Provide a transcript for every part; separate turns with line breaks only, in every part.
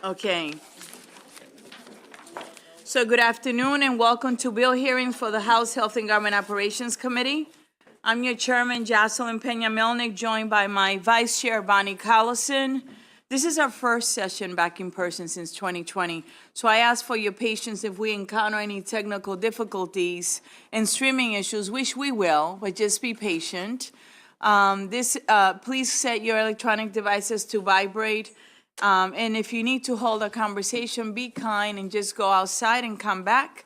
Okay. So good afternoon and welcome to bill hearing for the House Health and Government Operations Committee. I'm your chairman, Jocelyn Peña-Melnick, joined by my vice chair, Bonnie Collison. This is our first session back in person since 2020. So I ask for your patience if we encounter any technical difficulties and streaming issues, which we will, but just be patient. Please set your electronic devices to vibrate. And if you need to hold a conversation, be kind and just go outside and come back.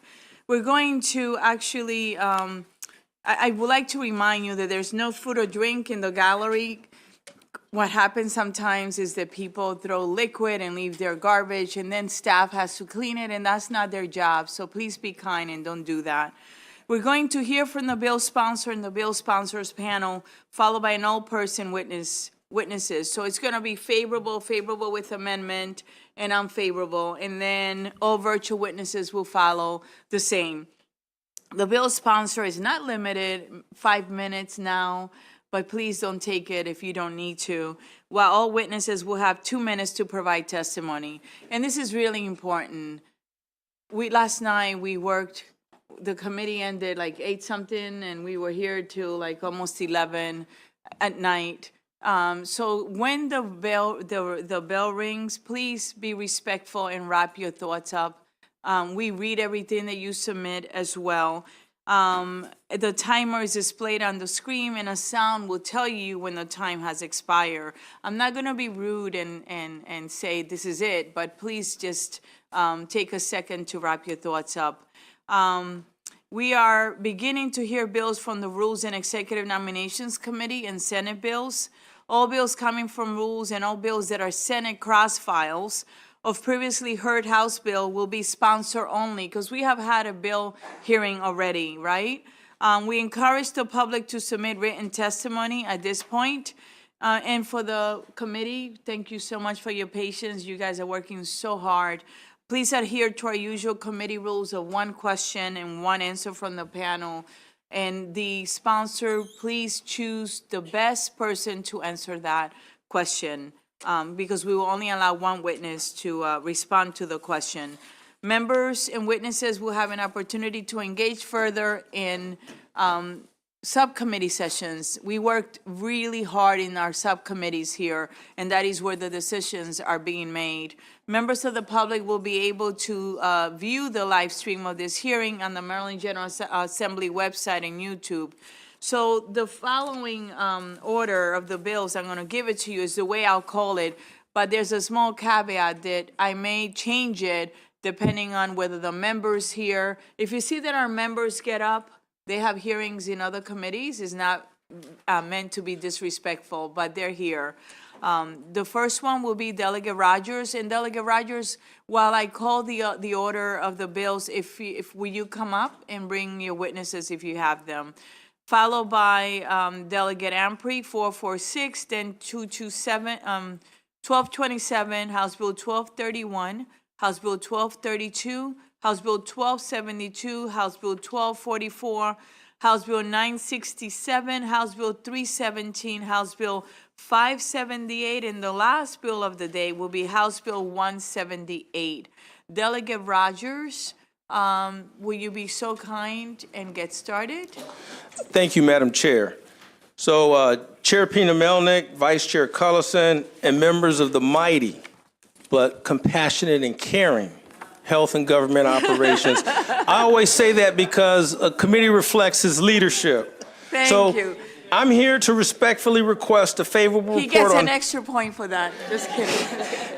We're going to actually, I would like to remind you that there's no food or drink in the gallery. What happens sometimes is that people throw liquid and leave their garbage, and then staff has to clean it, and that's not their job. So please be kind and don't do that. We're going to hear from the bill sponsor and the bill sponsors panel, followed by an all-person witnesses. So it's going to be favorable with amendment, and unfavorable, and then all virtual witnesses will follow the same. The bill sponsor is not limited, 5 minutes now, but please don't take it if you don't need to. While all witnesses will have 2 minutes to provide testimony. And this is really important. Last night we worked, the committee ended like 8 something, and we were here till like almost 11 at night. So when the bell rings, please be respectful and wrap your thoughts up. We read everything that you submit as well. The timer is displayed on the screen, and a sound will tell you when the time has expired. I'm not going to be rude and say this is it, but please just take a second to wrap your thoughts up. We are beginning to hear bills from the Rules and Executive Nominations Committee and Senate bills. All bills coming from Rules and all bills that are Senate cross files of previously heard House bill will be sponsor only, because we have had a bill hearing already, right? We encourage the public to submit written testimony at this point. And for the committee, thank you so much for your patience. You guys are working so hard. Please adhere to our usual committee rules of 1 question and 1 answer from the panel. And the sponsor, please choose the best person to answer that question. Because we will only allow 1 witness to respond to the question. Members and witnesses will have an opportunity to engage further in subcommittee sessions. We worked really hard in our subcommittees here, and that is where the decisions are being made. Members of the public will be able to view the live stream of this hearing on the Maryland General Assembly website and YouTube. So the following order of the bills, I'm going to give it to you, is the way I'll call it, but there's a small caveat that I may change it depending on whether the members here, if you see that our members get up, they have hearings in other committees, it's not meant to be disrespectful, but they're here. The first one will be Delegate Rogers, and Delegate Rogers, while I call the order of the bills, will you come up and bring your witnesses if you have them? Followed by Delegate Ampry, 446, then 227, 1227, House Bill 1231, House Bill 1232, House Bill 1272, House Bill 1244, House Bill 967, House Bill 317, House Bill 578, and the last bill of the day will be House Bill 178. Delegate Rogers, will you be so kind and get started?
Thank you, Madam Chair. So, Chair Peña-Melnick, Vice Chair Collison, and members of the mighty but compassionate and caring Health and Government Operations. I always say that because a committee reflects his leadership.
Thank you.
I'm here to respectfully request a favorable report on... He
gets an extra point for that. Just kidding.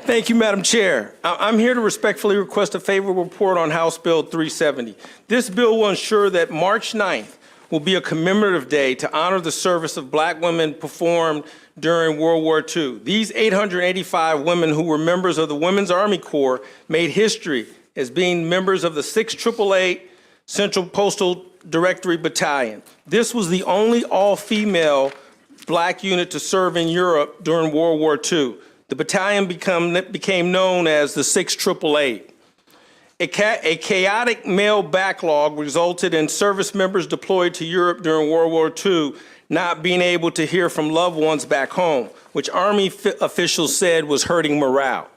Thank you, Madam Chair. I'm here to respectfully request a favorable report on House Bill 370. This bill will ensure that March 9th will be a commemorative day to honor the service of Black women performed during World War II. These 885 women who were members of the Women's Army Corps made history as being members of the 688 Central Postal Directory Battalion. This was the only all-female Black unit to serve in Europe during World War II. The battalion became known as the 6888. A chaotic male backlog resulted in service members deployed to Europe during World War II not being able to hear from loved ones back home, which Army officials said was hurting morale.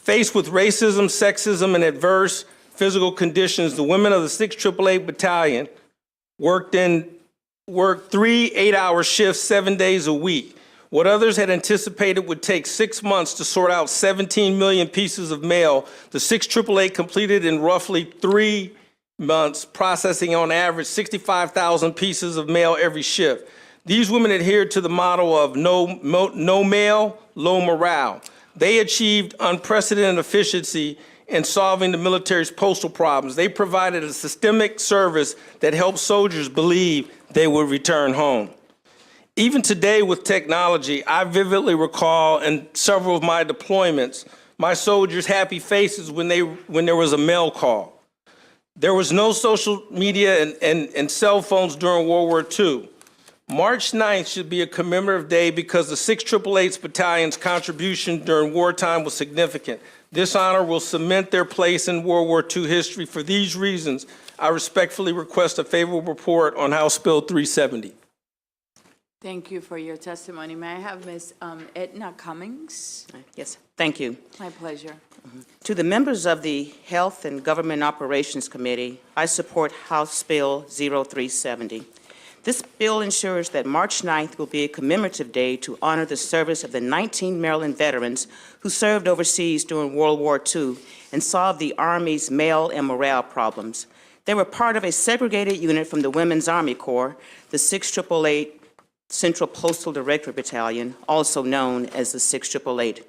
Faced with racism, sexism, and adverse physical conditions, the women of the 6th AAA Battalion worked 3 8-hour shifts 7 days a week. What others had anticipated would take 6 months to sort out 17 million pieces of mail, the 6th AAA completed in roughly 3 months, processing on average 65,000 pieces of mail every shift. These women adhered to the motto of no mail, low morale. They achieved unprecedented efficiency in solving the military's postal problems. They provided a systemic service that helped soldiers believe they would return home. Even today with technology, I vividly recall in several of my deployments, my soldiers' happy faces when there was a mail call. There was no social media and cell phones during World War II. March 9th should be a commemorative day because the 6th AAA Battalion's contribution during wartime was significant. This honor will cement their place in World War II history. For these reasons, I respectfully request a favorable report on House Bill 370.
Thank you for your testimony. May I have Ms. Edna Cummings?
Yes, thank you.
My pleasure.
To the members of the Health and Government Operations Committee, I support House Bill 0370. This bill ensures that March 9th will be a commemorative day to honor the service of the 19 Maryland veterans who served overseas during World War II and solved the Army's mail and morale problems. They were part of a segregated unit from the Women's Army Corps, the 6th AAA Central Postal Directorate Battalion, also known as the 6th AAA.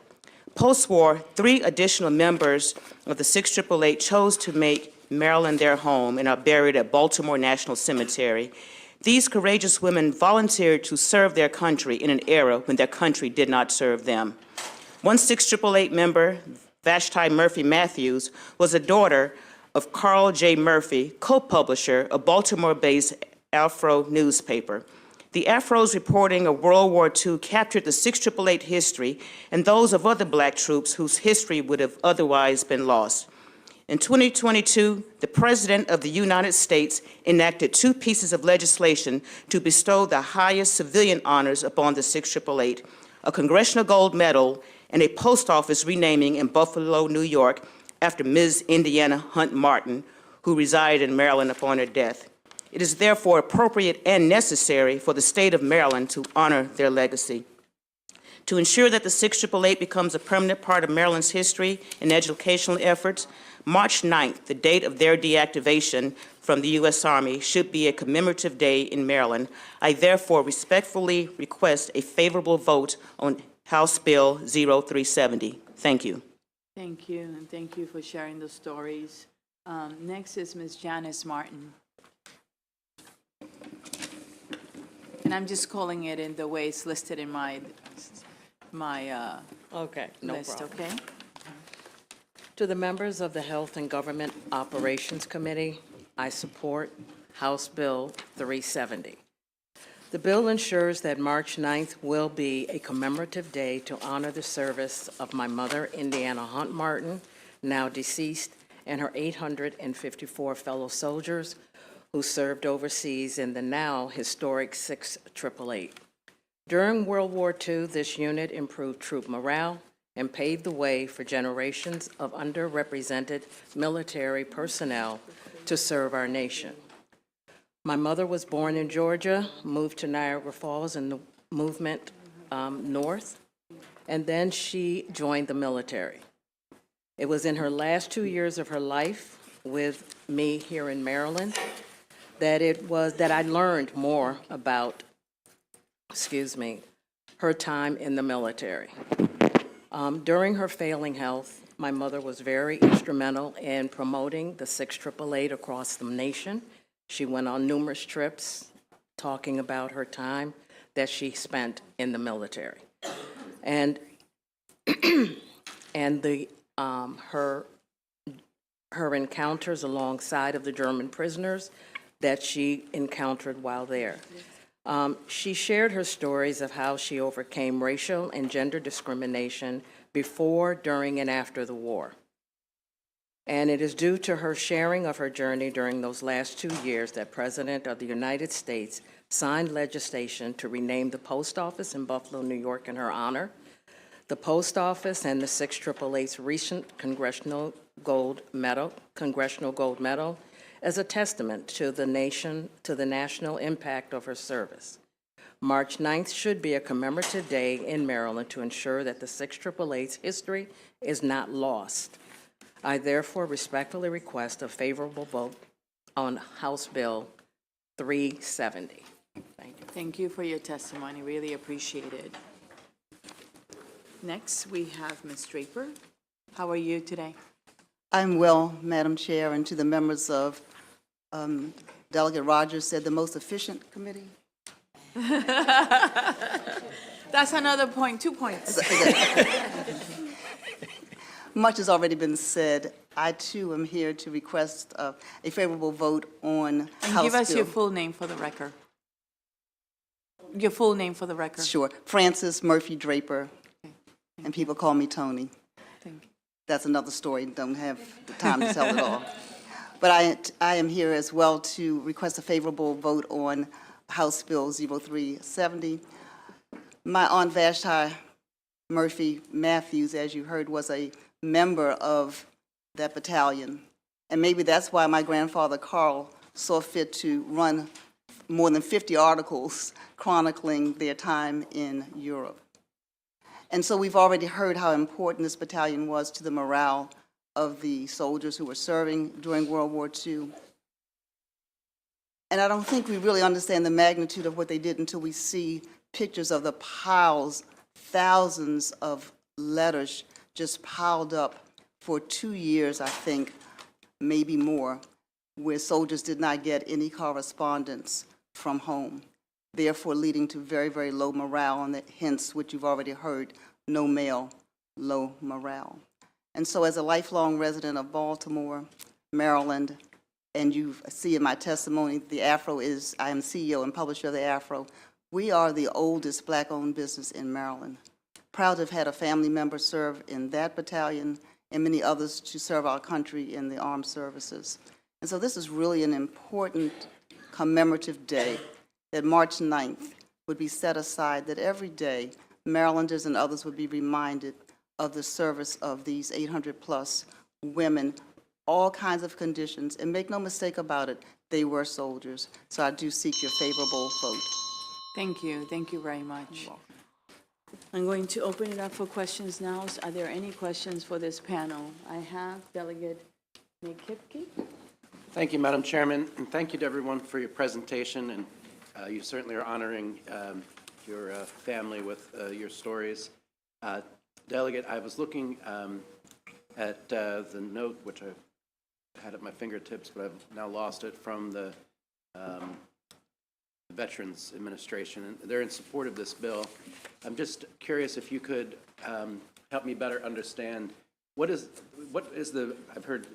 Post-war, 3 additional members of the 6th AAA chose to make Maryland their home and are buried at Baltimore National Cemetery. These courageous women volunteered to serve their country in an era when their country did not serve them. One 6th AAA member, Vashti Murphy Matthews, was a daughter of Carl J. Murphy, co-publisher of Baltimore-based Afro newspaper. The Afro's reporting of World War II captured the 6th AAA history and those of other black troops whose history would have otherwise been lost. In 2022, the President of the United States enacted 2 pieces of legislation to bestow the highest civilian honors upon the 6th AAA, a Congressional Gold Medal and a post office renaming in Buffalo, New York, after Ms. Indiana Hunt Martin, who resided in Maryland upon her death. It is therefore appropriate and necessary for the state of Maryland to honor their legacy. To ensure that the 6th AAA becomes a permanent part of Maryland's history and educational efforts, March 9th, the date of their deactivation from the U.S. Army, should be a commemorative day in Maryland. I therefore respectfully request a favorable vote on House Bill 0370. Thank you.
Thank you, and thank you for sharing the stories. Next is Ms. Janice Martin. And I'm just calling it in the way it's listed in my
Okay, no
list,
problem.
okay?
To the members of the Health and Government Operations Committee, I support House Bill 370. The bill ensures that March 9th will be a commemorative day to honor the service of my mother, Indiana Hunt Martin, now deceased, and her 854 fellow soldiers who served overseas in the now historic 6th AAA. During World War II, this unit improved troop morale and paved the way for generations of underrepresented military personnel to serve our nation. My mother was born in Georgia, moved to Niagara Falls in the movement north, and then she joined the military. It was in her last 2 years of her life with me here in Maryland that I learned more about, her time in the military. During her failing health, my mother was very instrumental in promoting the 6th AAA across the nation. She went on numerous trips talking about her time that she spent in the military. And her encounters alongside of the German prisoners that she encountered while there. She shared her stories of how she overcame racial and gender discrimination before, during, and after the war. And it is due to her sharing of her journey during those last 2 years that President of the United States signed legislation to rename the post office in Buffalo, New York in her honor. The Post Office and the 688's recent Congressional Gold Medal as a testament to the national impact of her service. March 9th should be a commemorative day in Maryland to ensure that the 688's history is not lost. I therefore respectfully request a favorable vote on House Bill 370. Thank you.
Thank you for your testimony. Really appreciate it. Next, we have Ms. Draper. How are you today?
I'm well, Madam Chair, and to the members of Delegate Rogers said the most efficient committee.
That's another point, 2 points.
Much has already been said. I, too, am here to request a favorable vote on
And
House
give us your
Bill.
full name for the record. Your full name for the record.
Sure. Frances Murphy Draper, and people call me Tony.
Thank you.
That's another story. Don't have the time to tell it all. But I am here as well to request a favorable vote on House Bill 0370. My Aunt Vashti Murphy Matthews, as you heard, was a member of that battalion. And maybe that's why my grandfather Carl saw fit to run more than 50 articles chronicling their time in Europe. And so we've already heard how important this battalion was to the morale of the soldiers who were serving during World War II. And I don't think we really understand the magnitude of what they did until we see pictures of the piles, thousands of letters just piled up for 2 years, I think, maybe more, where soldiers did not get any correspondence from home, therefore leading to very, very low morale, and hence what you've already heard, no mail, low morale. And so as a lifelong resident of Baltimore, Maryland, and you see in my testimony, the Afro is, I am CEO and publisher of the Afro. We are the oldest Black-owned business in Maryland. Proud to have had a family member serve in that battalion and many others to serve our country in the armed services. And so this is really an important commemorative day, that March 9th would be set aside, that every day Marylanders and others would be reminded of the service of these 800-plus women, all kinds of conditions, and make no mistake about it, they were soldiers. So I do seek your favorable vote.
Thank you very much. I'm going to open it up for questions now. Are there any questions for this panel? I have Delegate McKipke.
Thank you, Madam Chairman, and thank you to everyone for your presentation. And you certainly are honoring your family with your stories. Delegate, I was looking at the note, which I had at my fingertips, but I've now lost it, from the Veterans Administration, and they're in support of this bill. I'm just curious if you could help me better understand what is the, I've heard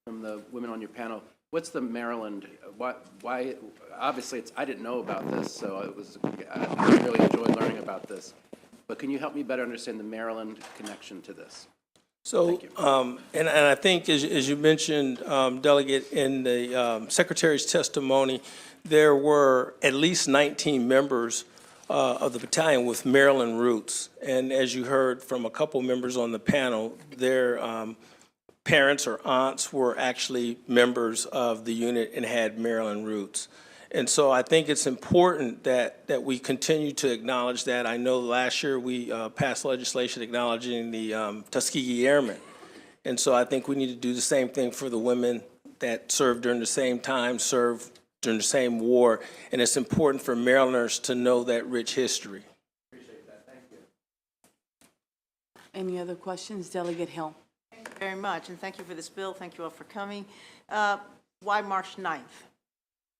from the women on your panel, what's the Maryland, why obviously I didn't know about this, so I really enjoyed learning about this, but can you help me better understand the Maryland connection to this?
So, and I think as you mentioned, Delegate, in the Secretary's testimony, there were at least 19 members of the battalion with Maryland roots. And as you heard from a couple members on the panel, their parents or aunts were actually members of the unit and had Maryland roots. And so I think it's important that we continue to acknowledge that. I know last year we passed legislation acknowledging the Tuskegee Airmen. And so I think we need to do the same thing for the women that served during the same time, served during the same war. And it's important for Marylanders to know that rich history.
Appreciate that. Thank you.
Any other questions? Delegate Hill.
Thank you very much, and thank you for this bill. Thank you all for coming. Why March 9th?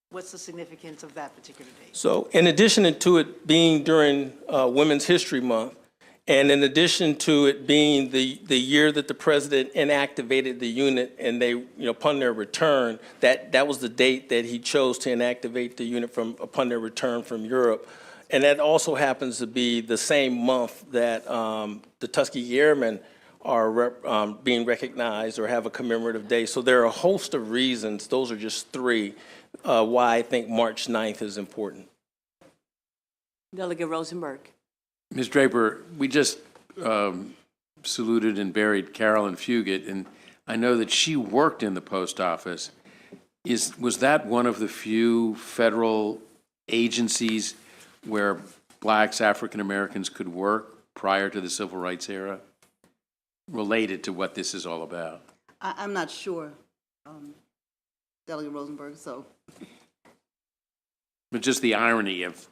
What's the significance of that particular date?
So in addition to it being during Women's History Month, and in addition to it being the year that the president inactivated the unit, and they, upon their return, that was the date that he chose to inactivate the unit upon their return from Europe. And that also happens to be the same month that the Tuskegee Airmen are being recognized or have a commemorative day. So there are a host of reasons, those are just three, why I think March 9th is important.
Delegate Rosenberg.
Ms. Draper, we just saluted and buried Carolyn Fugit, and I know that she worked in the post office. Was that one of the few federal agencies where blacks, African Americans could work prior to the civil rights era, related to what this is all about?
I'm not sure, Delegate Rosenberg, so.
But just the irony of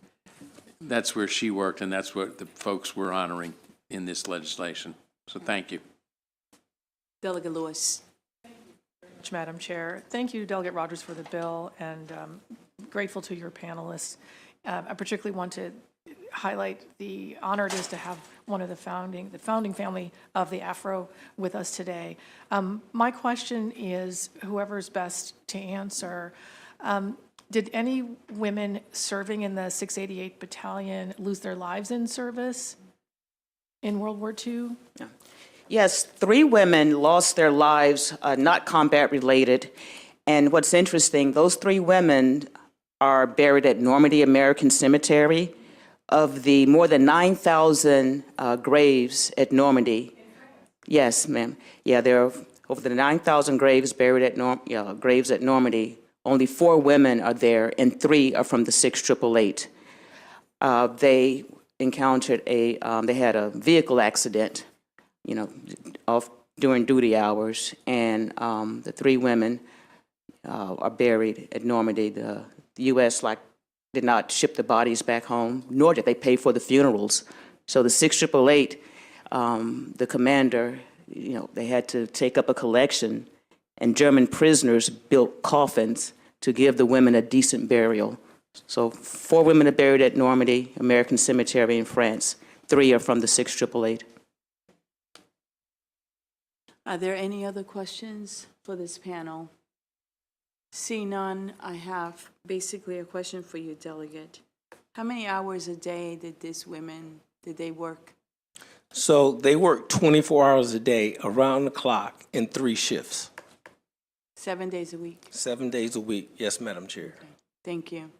that's where she worked and that's what the folks were honoring in this legislation. So thank you.
Delegate Lewis.
Madam Chair. Thank you, Delegate Rogers, for the bill, and grateful to your panelists. I particularly want to highlight the honor it is to have one of the founding family of the Afro with us today. My question is, whoever's best to answer, did any women serving in the 688 Battalion lose their lives in service in World War II?
Yes, 3 women lost their lives, not combat-related. And what's interesting, those 3 women are buried at Normandy American Cemetery. Of the more than 9,000 graves at Normandy, yes, ma'am. Yeah, there are over the 9,000 graves buried at graves at Normandy. Only 4 women are there, and 3 are from the 6888. They encountered they had a vehicle accident, off during duty hours, and the 3 women are buried at Normandy. The U.S. did not ship the bodies back home, nor did they pay for the funerals. So the 6888, the commander, they had to take up a collection, and German prisoners built coffins to give the women a decent burial. So 4 women are buried at Normandy American Cemetery in France. 3 are from the 6888.
Are there any other questions for this panel? Seeing none, I have basically a question for you, Delegate. How many hours a day did they work?
So they work 24 hours a day, around the clock, in 3 shifts.
7 days a week?
7 days a week. Yes, Madam Chair.
Thank you.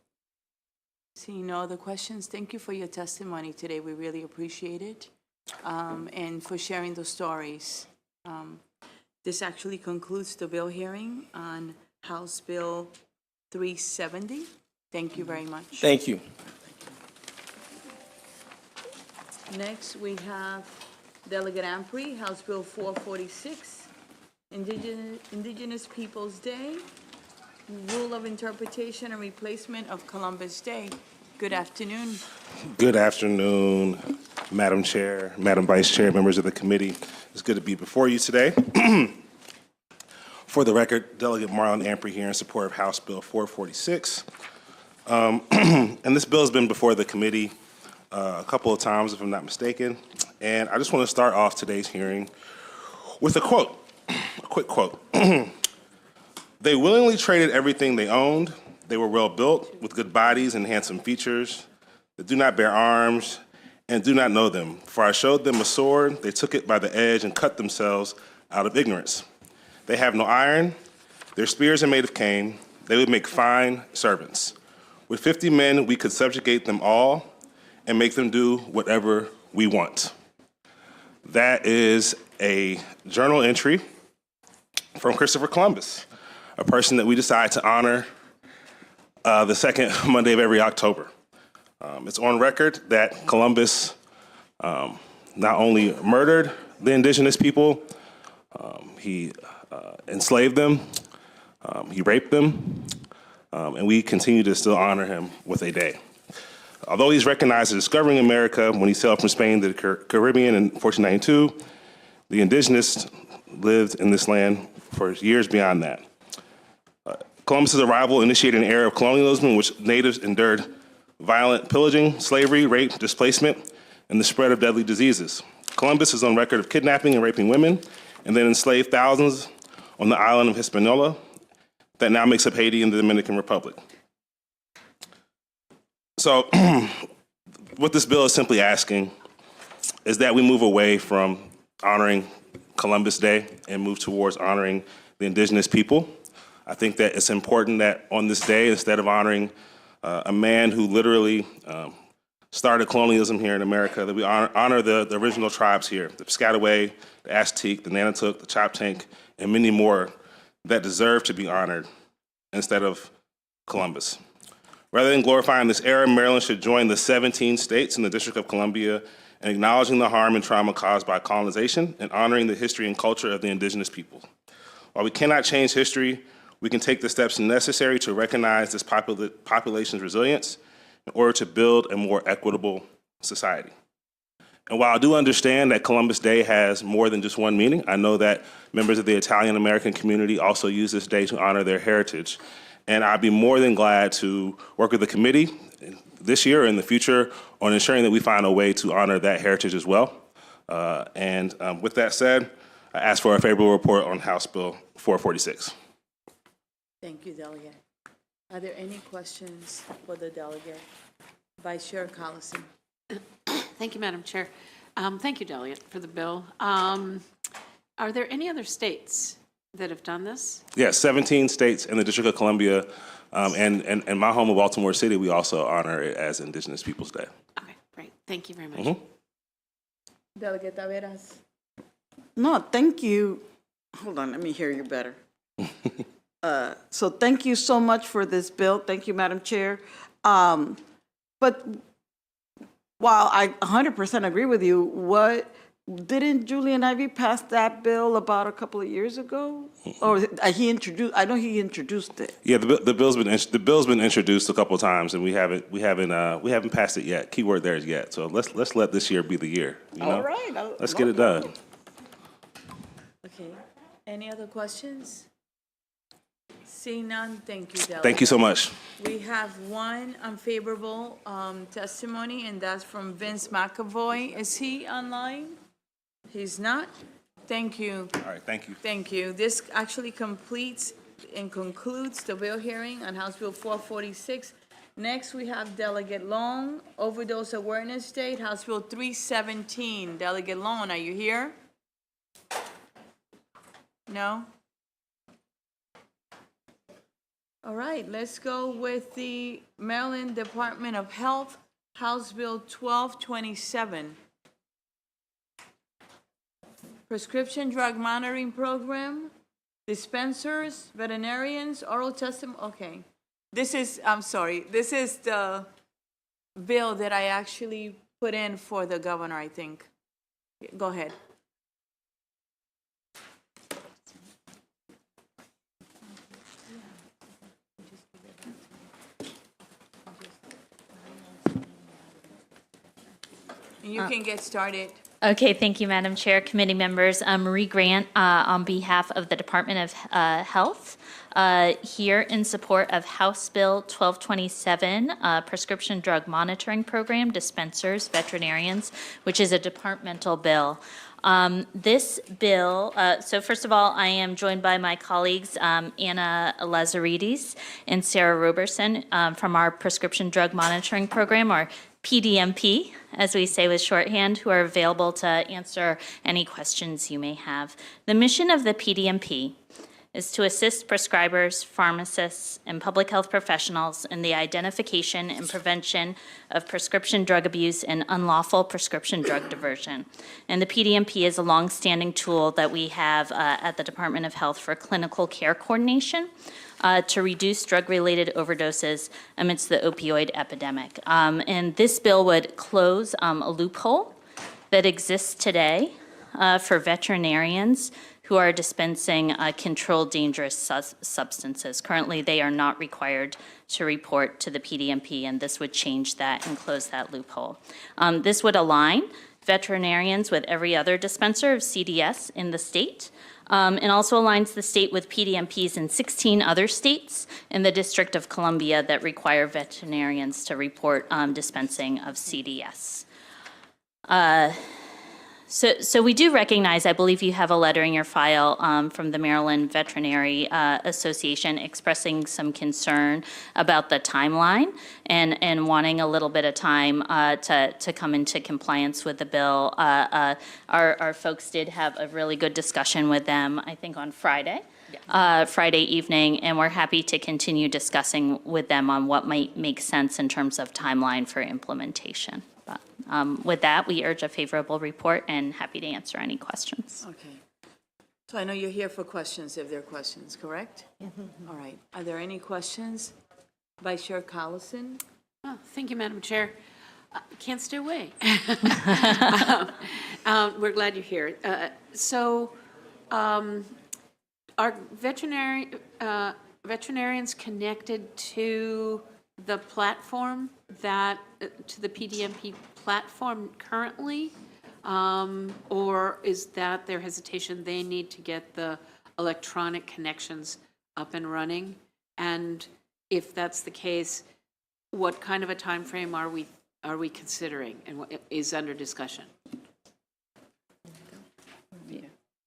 Seeing no other questions, thank you for your testimony today. We really appreciate it, and for sharing those stories. This actually concludes the bill hearing on House Bill 370. Thank you very much.
Thank you.
Next, we have Delegate Ampry, House Bill 446, Indigenous Peoples' Day, Rule of Interpretation and Replacement of Columbus Day. Good afternoon.
Good afternoon, Madam Chair, Madam Vice Chair, members of the committee. It's good to be before you today. For the record, Delegate Marlon Ampry here in support of House Bill 446. And this bill has been before the committee a couple of times, if I'm not mistaken. And I just want to start off today's hearing with a quote, a quick quote. They willingly traded everything they owned. They were well built, with good bodies and handsome features. They do not bear arms and do not know them. For I showed them a sword, they took it by the edge and cut themselves out of ignorance. They have no iron, their spears are made of cane, they would make fine servants. With 50 men, we could subjugate them all and make them do whatever we want. That is a journal entry from Christopher Columbus, a person that we decide to honor the second Monday of every October. It's on record that Columbus not only murdered the indigenous people, he enslaved them, he raped them, and we continue to still honor him with a day. Although he's recognized as discovering America when he sailed from Spain to the Caribbean in 1492, the indigenous lived in this land for years beyond that. Columbus's arrival initiated an era of colonialism in which natives endured violent pillaging, slavery, rape, displacement, and the spread of deadly diseases. Columbus is on record of kidnapping and raping women, and then enslaved thousands on the island of Hispaniola that now makes up Haiti and the Dominican Republic. So what this bill is simply asking is that we move away from honoring Columbus Day and move towards honoring the indigenous people. I think that it's important that on this day, instead of honoring a man who literally started colonialism here in America, that we honor the original tribes here, the Piscataway, the Aztec, the Nanticoke, the Choptank, and many more that deserve to be honored instead of Columbus. Rather than glorifying this era, Maryland should join the 17 states in the District of Columbia in acknowledging the harm and trauma caused by colonization and honoring the history and culture of the indigenous people. While we cannot change history, we can take the steps necessary to recognize this population's resilience in order to build a more equitable society. And while I do understand that Columbus Day has more than just one meaning, I know that members of the Italian American community also use this day to honor their heritage. And I'd be more than glad to work with the committee this year or in the future on ensuring that we find a way to honor that heritage as well. With that said, I ask for a favorable report on House Bill 446.
Thank you, Delegate. Are there any questions for the delegate? Vice Chair Collison.
Thank you, Madam Chair. Thank you, Delegate, for the bill. Are there any other states that have done this?
Yes, 17 states in the District of Columbia, and my home of Baltimore City, we also honor it as Indigenous Peoples Day.
Okay, great. Thank you very much.
Delegate Taveras.
No, thank you. Hold on, let me hear you better. So thank you so much for this bill. Thank you, Madam Chair. But while I 100% agree with you, didn't Julian Ivey pass that bill about a couple of years ago? Or he introduced? I know he introduced it.
Yeah, the bill's been introduced a couple of times, and we haven't passed it yet. Keyword there is yet. So let's let this year be the year. You know?
All right.
Let's get it done.
Okay. Any other questions? Seeing none, thank you, Delegate.
Thank you so much.
We have one unfavorable testimony, and that's from Vince McAvoy. Is he online? He's not? Thank you.
All right, thank you.
Thank you. This actually completes and concludes the bill hearing on House Bill 446. Next, we have Delegate Long, Overdose Awareness Day, House Bill 317. Delegate Long, are you here? No? All right, let's go with the Maryland Department of Health, House Bill 1227. Prescription drug monitoring program, dispensers, veterinarians, oral testimony. Okay. This is the bill that I actually put in for the governor, I think. Go ahead. You can get started.
Okay, thank you, Madam Chair, committee members. Marie Grant on behalf of the Department of Health, here in support of House Bill 1227, Prescription Drug Monitoring Program, Dispensers, Veterinarians, which is a departmental bill. This bill, so first of all, I am joined by my colleagues, Anna Lazaridis and Sarah Roberson from our Prescription Drug Monitoring Program, or PDMP, as we say with shorthand, who are available to answer any questions you may have. The mission of the PDMP is to assist prescribers, pharmacists, and public health professionals in the identification and prevention of prescription drug abuse and unlawful prescription drug diversion. And the PDMP is a longstanding tool that we have at the Department of Health for clinical care coordination to reduce drug-related overdoses amidst the opioid epidemic. And this bill would close a loophole that exists today for veterinarians who are dispensing controlled dangerous substances. Currently, they are not required to report to the PDMP, and this would change that and close that loophole. This would align veterinarians with every other dispenser of CDS in the state, and also aligns the state with PDMPs in 16 other states in the District of Columbia that require veterinarians to report dispensing of CDS. So we do recognize, I believe you have a letter in your file from the Maryland Veterinary Association expressing some concern about the timeline and wanting a little bit of time to come into compliance with the bill. Our folks did have a really good discussion with them, I think, on Friday. Friday evening, and we're happy to continue discussing with them on what might make sense in terms of timeline for implementation. But with that, we urge a favorable report and happy to answer any questions.
Okay. So I know you're here for questions, if there are questions, correct? All right. Are there any questions? Vice Chair Collison?
Oh, thank you, Madam Chair. Can't stay away. We're glad you're here. Are veterinarians connected to the platform to the PDMP platform currently? Or is that their hesitation, they need to get the electronic connections up and running? And if that's the case, what kind of a time frame are we considering and what is under discussion?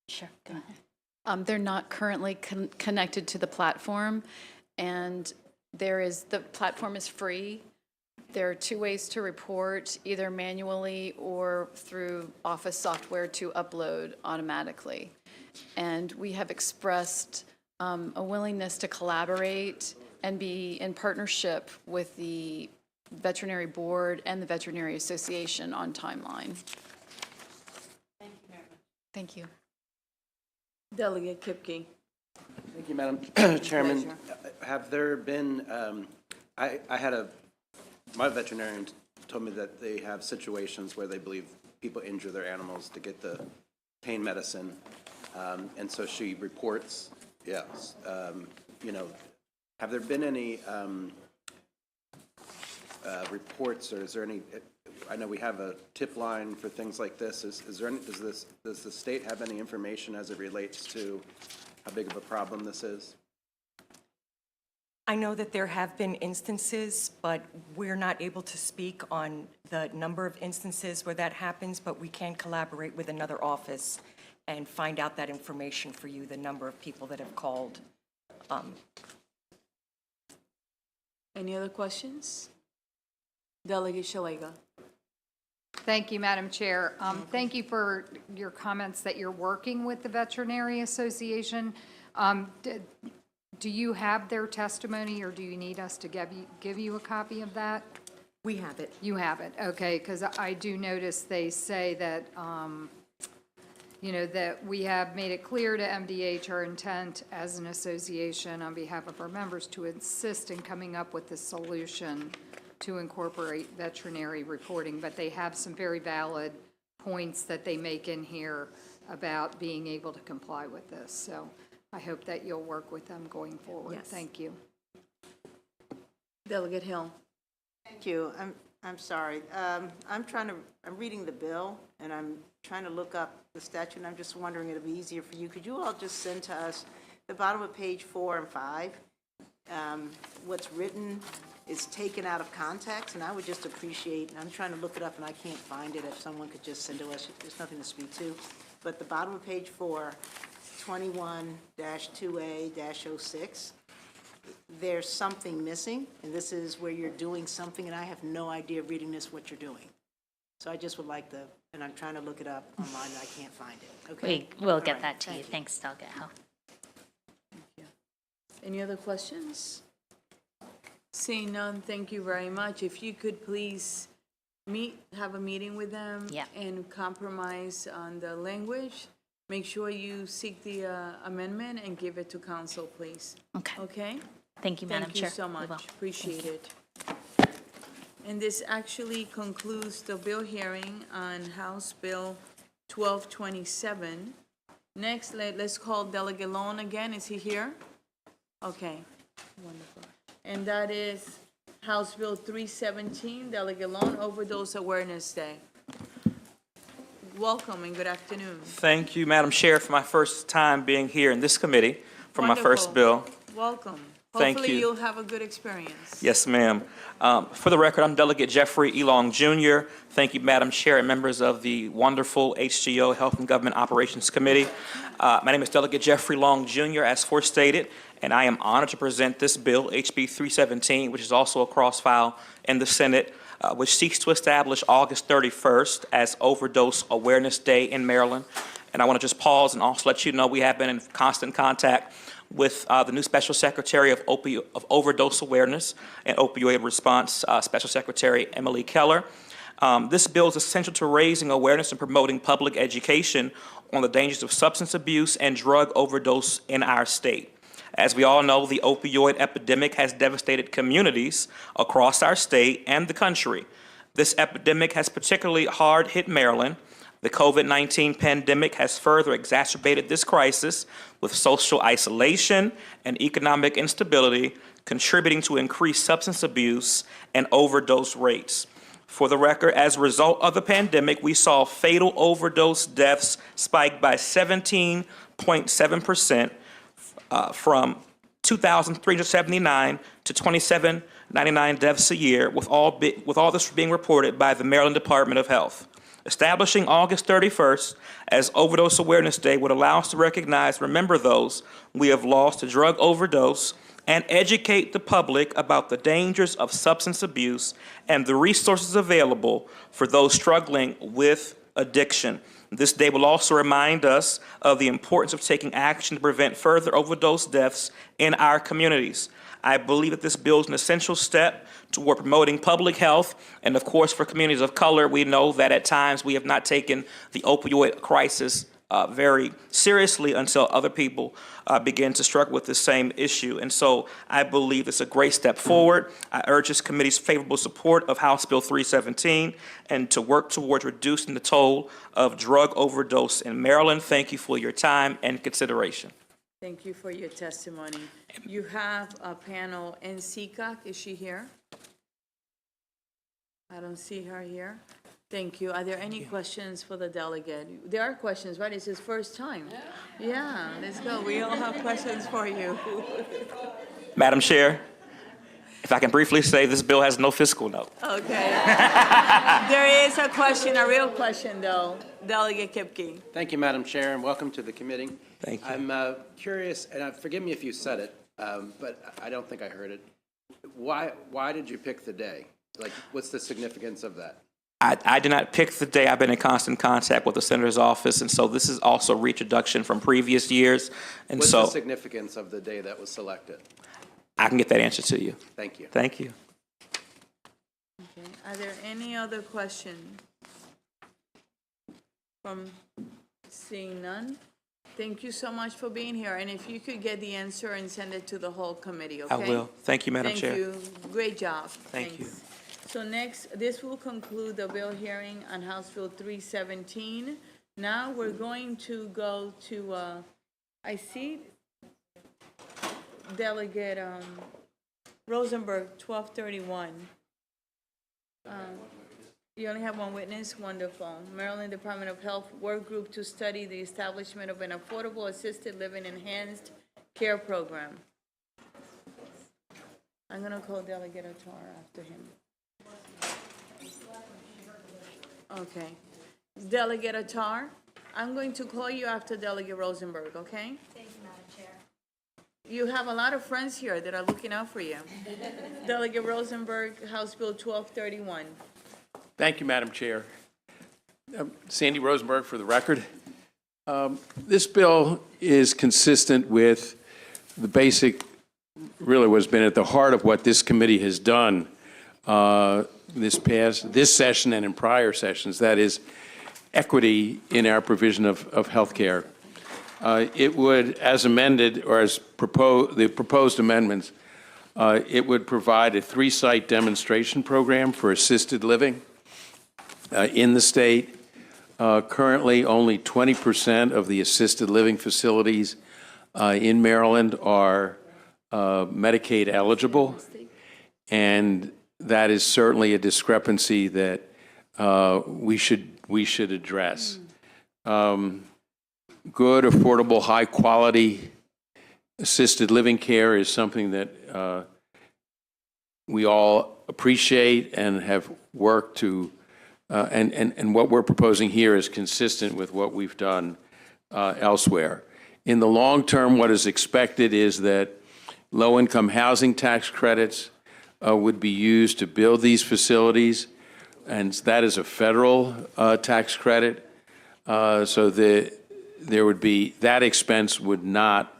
Sure, go ahead.
They're not currently connected to the platform, and the platform is free. There are 2 ways to report, either manually or through Office software to upload automatically. And we have expressed a willingness to collaborate and be in partnership with the Veterinary Board and the Veterinary Association on timeline.
Thank you very much.
Thank you.
Delegate Kipke.
Thank you, Madam Chairman.
Pleasure.
Have there been, my veterinarian told me that they have situations where they believe people injure their animals to get the pain medicine. And so she reports, yes. Have there been any reports, or is there any, I know we have a tip line for things like this. Is there any, does the state have any information as it relates to how big of a problem this is?
I know that there have been instances, but we're not able to speak on the number of instances where that happens, but we can collaborate with another office and find out that information for you, the number of people that have called.
Any other questions? Delegate Shalega.
Thank you, Madam Chair. Thank you for your comments that you're working with the Veterinary Association. Do you have their testimony, or do you need us to give you a copy of that?
We have it.
You have it, okay, because I do notice they say that, that we have made it clear to MDH our intent as an association on behalf of our members to insist in coming up with a solution to incorporate veterinary reporting, but they have some very valid points that they make in here about being able to comply with this. So I hope that you'll work with them going forward.
Yes.
Thank you.
Delegate Hill.
Thank you. I'm sorry. I'm reading the bill, and I'm trying to look up the statute, and I'm just wondering, it'll be easier for you. Could you all just send to us the bottom of page 4 and 5? What's written is taken out of context, and I would just appreciate, and I'm trying to look it up and I can't find it, if someone could just send to us. There's nothing to speak to. But the bottom of page 4, 21-2A-06, there's something missing, and this is where you're doing something, and I have no idea reading this what you're doing. So I just would like and I'm trying to look it up online, and I can't find it. Okay?
We'll
All
get
right,
that to you.
thank
Thanks, Delegate Hill.
Any other questions? Seeing none, thank you very much. If you could please have a meeting with them.
Yeah.
And compromise on the language. Make sure you seek the amendment and give it to council, please.
Okay.
Okay?
Thank you, Madam Chair.
Thank you so
We
much.
will.
Appreciate it. And this actually concludes the bill hearing on House Bill 1227. Next, let's call Delegate Lone again. Is he here? Okay, wonderful. And that is House Bill 317, Delegate Lone, Overdose Awareness Day. Welcome and good afternoon.
Thank you, Madam Chair, for my first time being here in this committee for my first bill.
Welcome.
Thank
Hopefully
you.
you'll have a good experience.
Yes, ma'am. For the record, I'm Delegate Jeffrey Elong Jr. Thank you, Madam Chair and members of the wonderful HGO Health and Government Operations Committee. My name is Delegate Jeffrey Long Jr., as forestated, and I am honored to present this bill, HB 317, which is also a cross-file in the Senate, which seeks to establish August 31st as Overdose Awareness Day in Maryland. And I want to just pause and also let you know we have been in constant contact with the new Special Secretary of Overdose Awareness and Opioid Response, Special Secretary Emily Keller. This bill is essential to raising awareness and promoting public education on the dangers of substance abuse and drug overdose in our state. As we all know, the opioid epidemic has devastated communities across our state and the country. This epidemic has particularly hard hit Maryland. The COVID-19 pandemic has further exacerbated this crisis with social isolation and economic instability contributing to increased substance abuse and overdose rates. For the record, as a result of the pandemic, we saw fatal overdose deaths spike by 17.7% from 2,379 to 2,799 deaths a year, with all this being reported by the Maryland Department of Health. Establishing August 31st as Overdose Awareness Day would allow us to recognize and remember those we have lost to drug overdose and educate the public about the dangers of substance abuse and the resources available for those struggling with addiction. This day will also remind us of the importance of taking action to prevent further overdose deaths in our communities. I believe that this bill is an essential step toward promoting public health, and of course for communities of color, we know that at times we have not taken the opioid crisis very seriously until other people begin to struggle with the same issue. And so I believe it's a great step forward. I urge this committee's favorable support of House Bill 317 and to work towards reducing the toll of drug overdose in Maryland. Thank you for your time and consideration.
Thank you for your testimony. You have a panel in CCOC. Is she here? I don't see her here. Thank you. Are there any questions for the delegate? There are questions, right? It's his first time. Yeah, let's go. We all have questions for you.
Madam Chair, if I can briefly say, this bill has no fiscal note.
Okay. There is a question, a real question, though. Delegate Kipke.
Thank you, Madam Chair, and welcome to the committee.
Thank you.
I'm curious, and forgive me if you said it, but I don't think I heard it. Why did you pick the day? Like, what's the significance of that?
I did not pick the day. I've been in constant contact with the senator's office, and so this is also a reintroduction from previous years. And
What's
so
the significance of the day that was selected?
I can get that answer to you.
Thank you.
Thank you.
Okay. Are there any other questions? From seeing none? Thank you so much for being here. And if you could get the answer and send it to the whole committee, okay?
I will. Thank you, Madam Chair.
Thank you. Great job.
Thank you.
Thanks. So next, this will conclude the bill hearing on House Bill 317. Now we're going to go to, I see Delegate Rosenberg, 1231. You only have one witness? Wonderful. Maryland Department of Health Work Group to study the establishment of an affordable assisted living enhanced care program. I'm going to call Delegate Attar after him. Okay. Delegate Attar, I'm going to call you after Delegate Rosenberg, okay?
Thank you, Madam Chair.
You have a lot of friends here that are looking out for you. Delegate Rosenberg, House Bill 1231.
Thank you, Madam Chair. Sandy Rosenberg for the record. This bill is consistent with the basic, really what's been at the heart of what this committee has done this session and in prior sessions, that is equity in our provision of health care. It would, as amended, or as the proposed amendments, it would provide a 3-site demonstration program for assisted living in the state. Currently, only 20% of the assisted living facilities in Maryland are Medicaid eligible, and that is certainly a discrepancy that we should address. Good, affordable, high-quality assisted living care is something that we all appreciate and have worked to, and what we're proposing here is consistent with what we've done elsewhere. In the long term, what is expected is that low-income housing tax credits would be used to build these facilities, and that is a federal tax credit. So there would be, that expense would not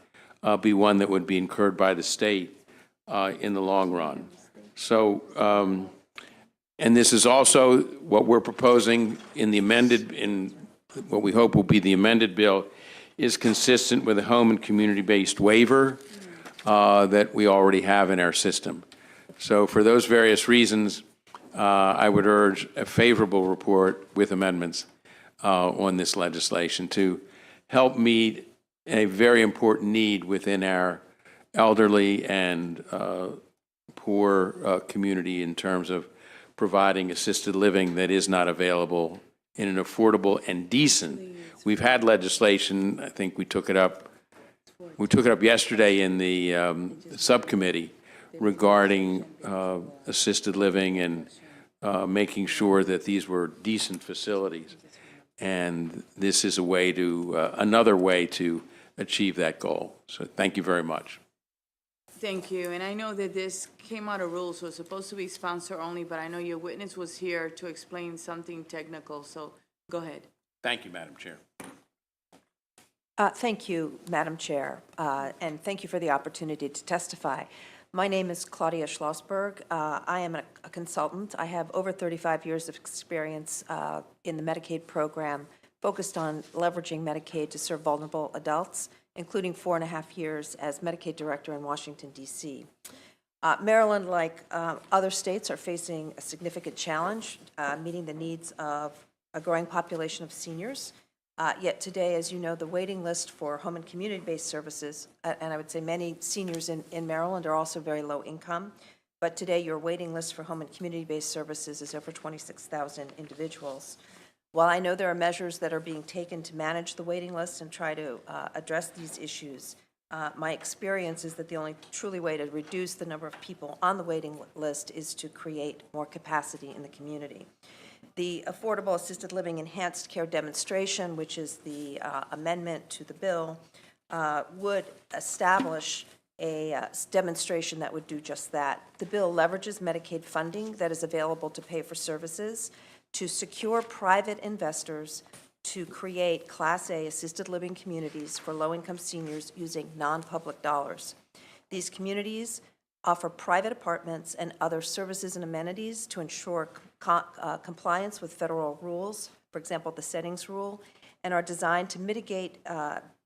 be one that would be incurred by the state in the long run. So, and this is also what we're proposing in the amended, in what we hope will be the amended bill, is consistent with the home and community-based waiver that we already have in our system. So for those various reasons, I would urge a favorable report with amendments on this legislation to help meet a very important need within our elderly and poor community in terms of providing assisted living that is not available in an affordable and decent. We've had legislation, I think we took it up yesterday in the subcommittee regarding assisted living and making sure that these were decent facilities. And this is a way to, another way to achieve that goal. So thank you very much.
Thank you, and I know that this came out of rules, so it's supposed to be sponsor only, but I know your witness was here to explain something technical, so go ahead.
Thank you, Madam Chair.
Thank you, Madam Chair, and thank you for the opportunity to testify. My name is Claudia Schlossberg. I am a consultant. I have over 35 years of experience in the Medicaid program, focused on leveraging Medicaid to serve vulnerable adults, including 4.5 years as Medicaid director in Washington, D.C. Maryland, like other states, are facing a significant challenge meeting the needs of a growing population of seniors. Yet today, as you know, the waiting list for home and community-based services, and I would say many seniors in Maryland are also very low income, but today your waiting list for home and community-based services is over 26,000 individuals. While I know there are measures that are being taken to manage the waiting list and try to address these issues, my experience is that the only truly way to reduce the number of people on the waiting list is to create more capacity in the community. The Affordable Assisted Living Enhanced Care Demonstration, which is the amendment to the bill, would establish a demonstration that would do just that. The bill leverages Medicaid funding that is available to pay for services to secure private investors to create Class A assisted living communities for low-income seniors using non-public dollars. These communities offer private apartments and other services and amenities to ensure compliance with federal rules, for example, the settings rule, and are designed to mitigate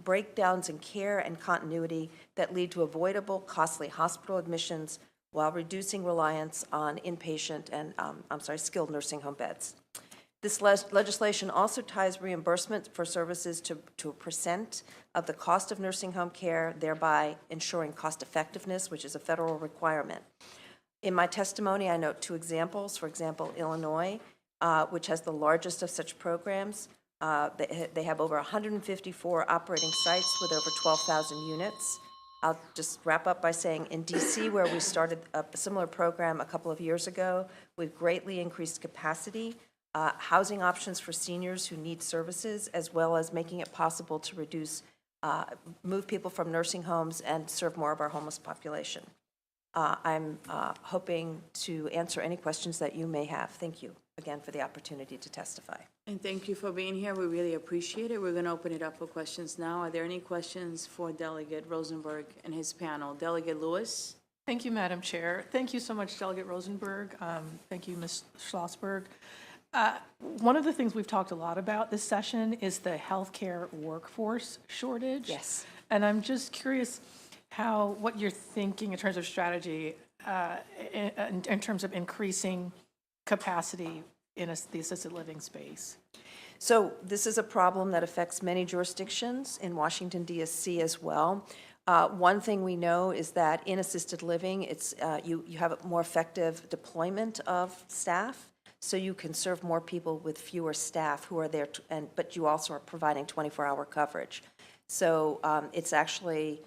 breakdowns in care and continuity that lead to avoidable, costly hospital admissions while reducing reliance on inpatient and, skilled nursing home beds. This legislation also ties reimbursement for services to a percent of the cost of nursing home care, thereby ensuring cost effectiveness, which is a federal requirement. In my testimony, I note 2 examples. For example, Illinois, which has the largest of such programs. They have over 154 operating sites with over 12,000 units. I'll just wrap up by saying in D.C., where we started a similar program a couple of years ago, we've greatly increased capacity, housing options for seniors who need services, as well as making it possible to move people from nursing homes and serve more of our homeless population. I'm hoping to answer any questions that you may have. Thank you again for the opportunity to testify.
And thank you for being here. We really appreciate it. We're going to open it up for questions now. Are there any questions for Delegate Rosenberg and his panel? Delegate Lewis?
Thank you, Madam Chair. Thank you so much, Delegate Rosenberg. Thank you, Ms. Schlossberg. One of the things we've talked a lot about this session is the healthcare workforce shortage.
Yes.
And I'm just curious what you're thinking in terms of strategy in terms of increasing capacity in the assisted living space.
So this is a problem that affects many jurisdictions in Washington, D.C. as well. One thing we know is that in assisted living, it's you have a more effective deployment of staff, so you can serve more people with fewer staff who are there, but you also are providing 24-hour coverage. So it's actually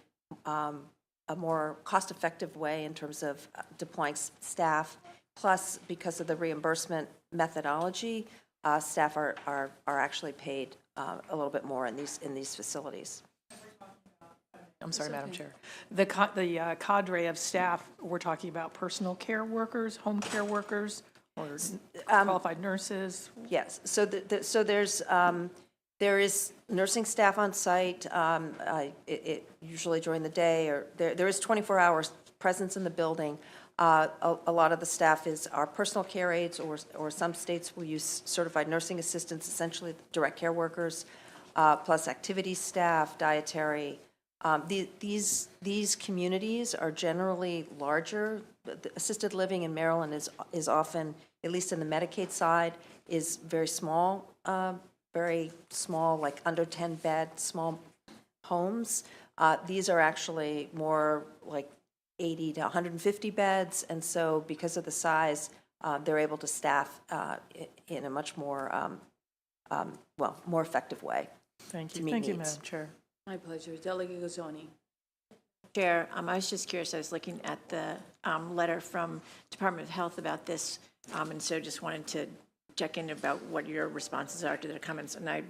a more cost-effective way in terms of deploying staff. Plus, because of the reimbursement methodology, staff are actually paid a little bit more in these facilities.
I'm sorry, Madam Chair. The cadre of staff, we're talking about personal care workers, home care workers, or qualified nurses?
Yes, so there is nursing staff on site, usually during the day, or there is 24 hours presence in the building. A lot of the staff are personal care aides, or some states will use certified nursing assistants, essentially direct care workers, plus activity staff, dietary. These communities are generally larger. The assisted living in Maryland is often, at least in the Medicaid side, is very small, like under 10-bed, small homes. These are actually more like 80 to 150 beds, and so because of the size, they're able to staff in a much more, more effective way.
Thank you.
To meet
Thank you,
needs.
Madam Chair.
My pleasure. Delegate Gazzoni.
Chair, I was just curious, I was looking at the letter from Department of Health about this, and so just wanted to check in about what your responses are to their comments. And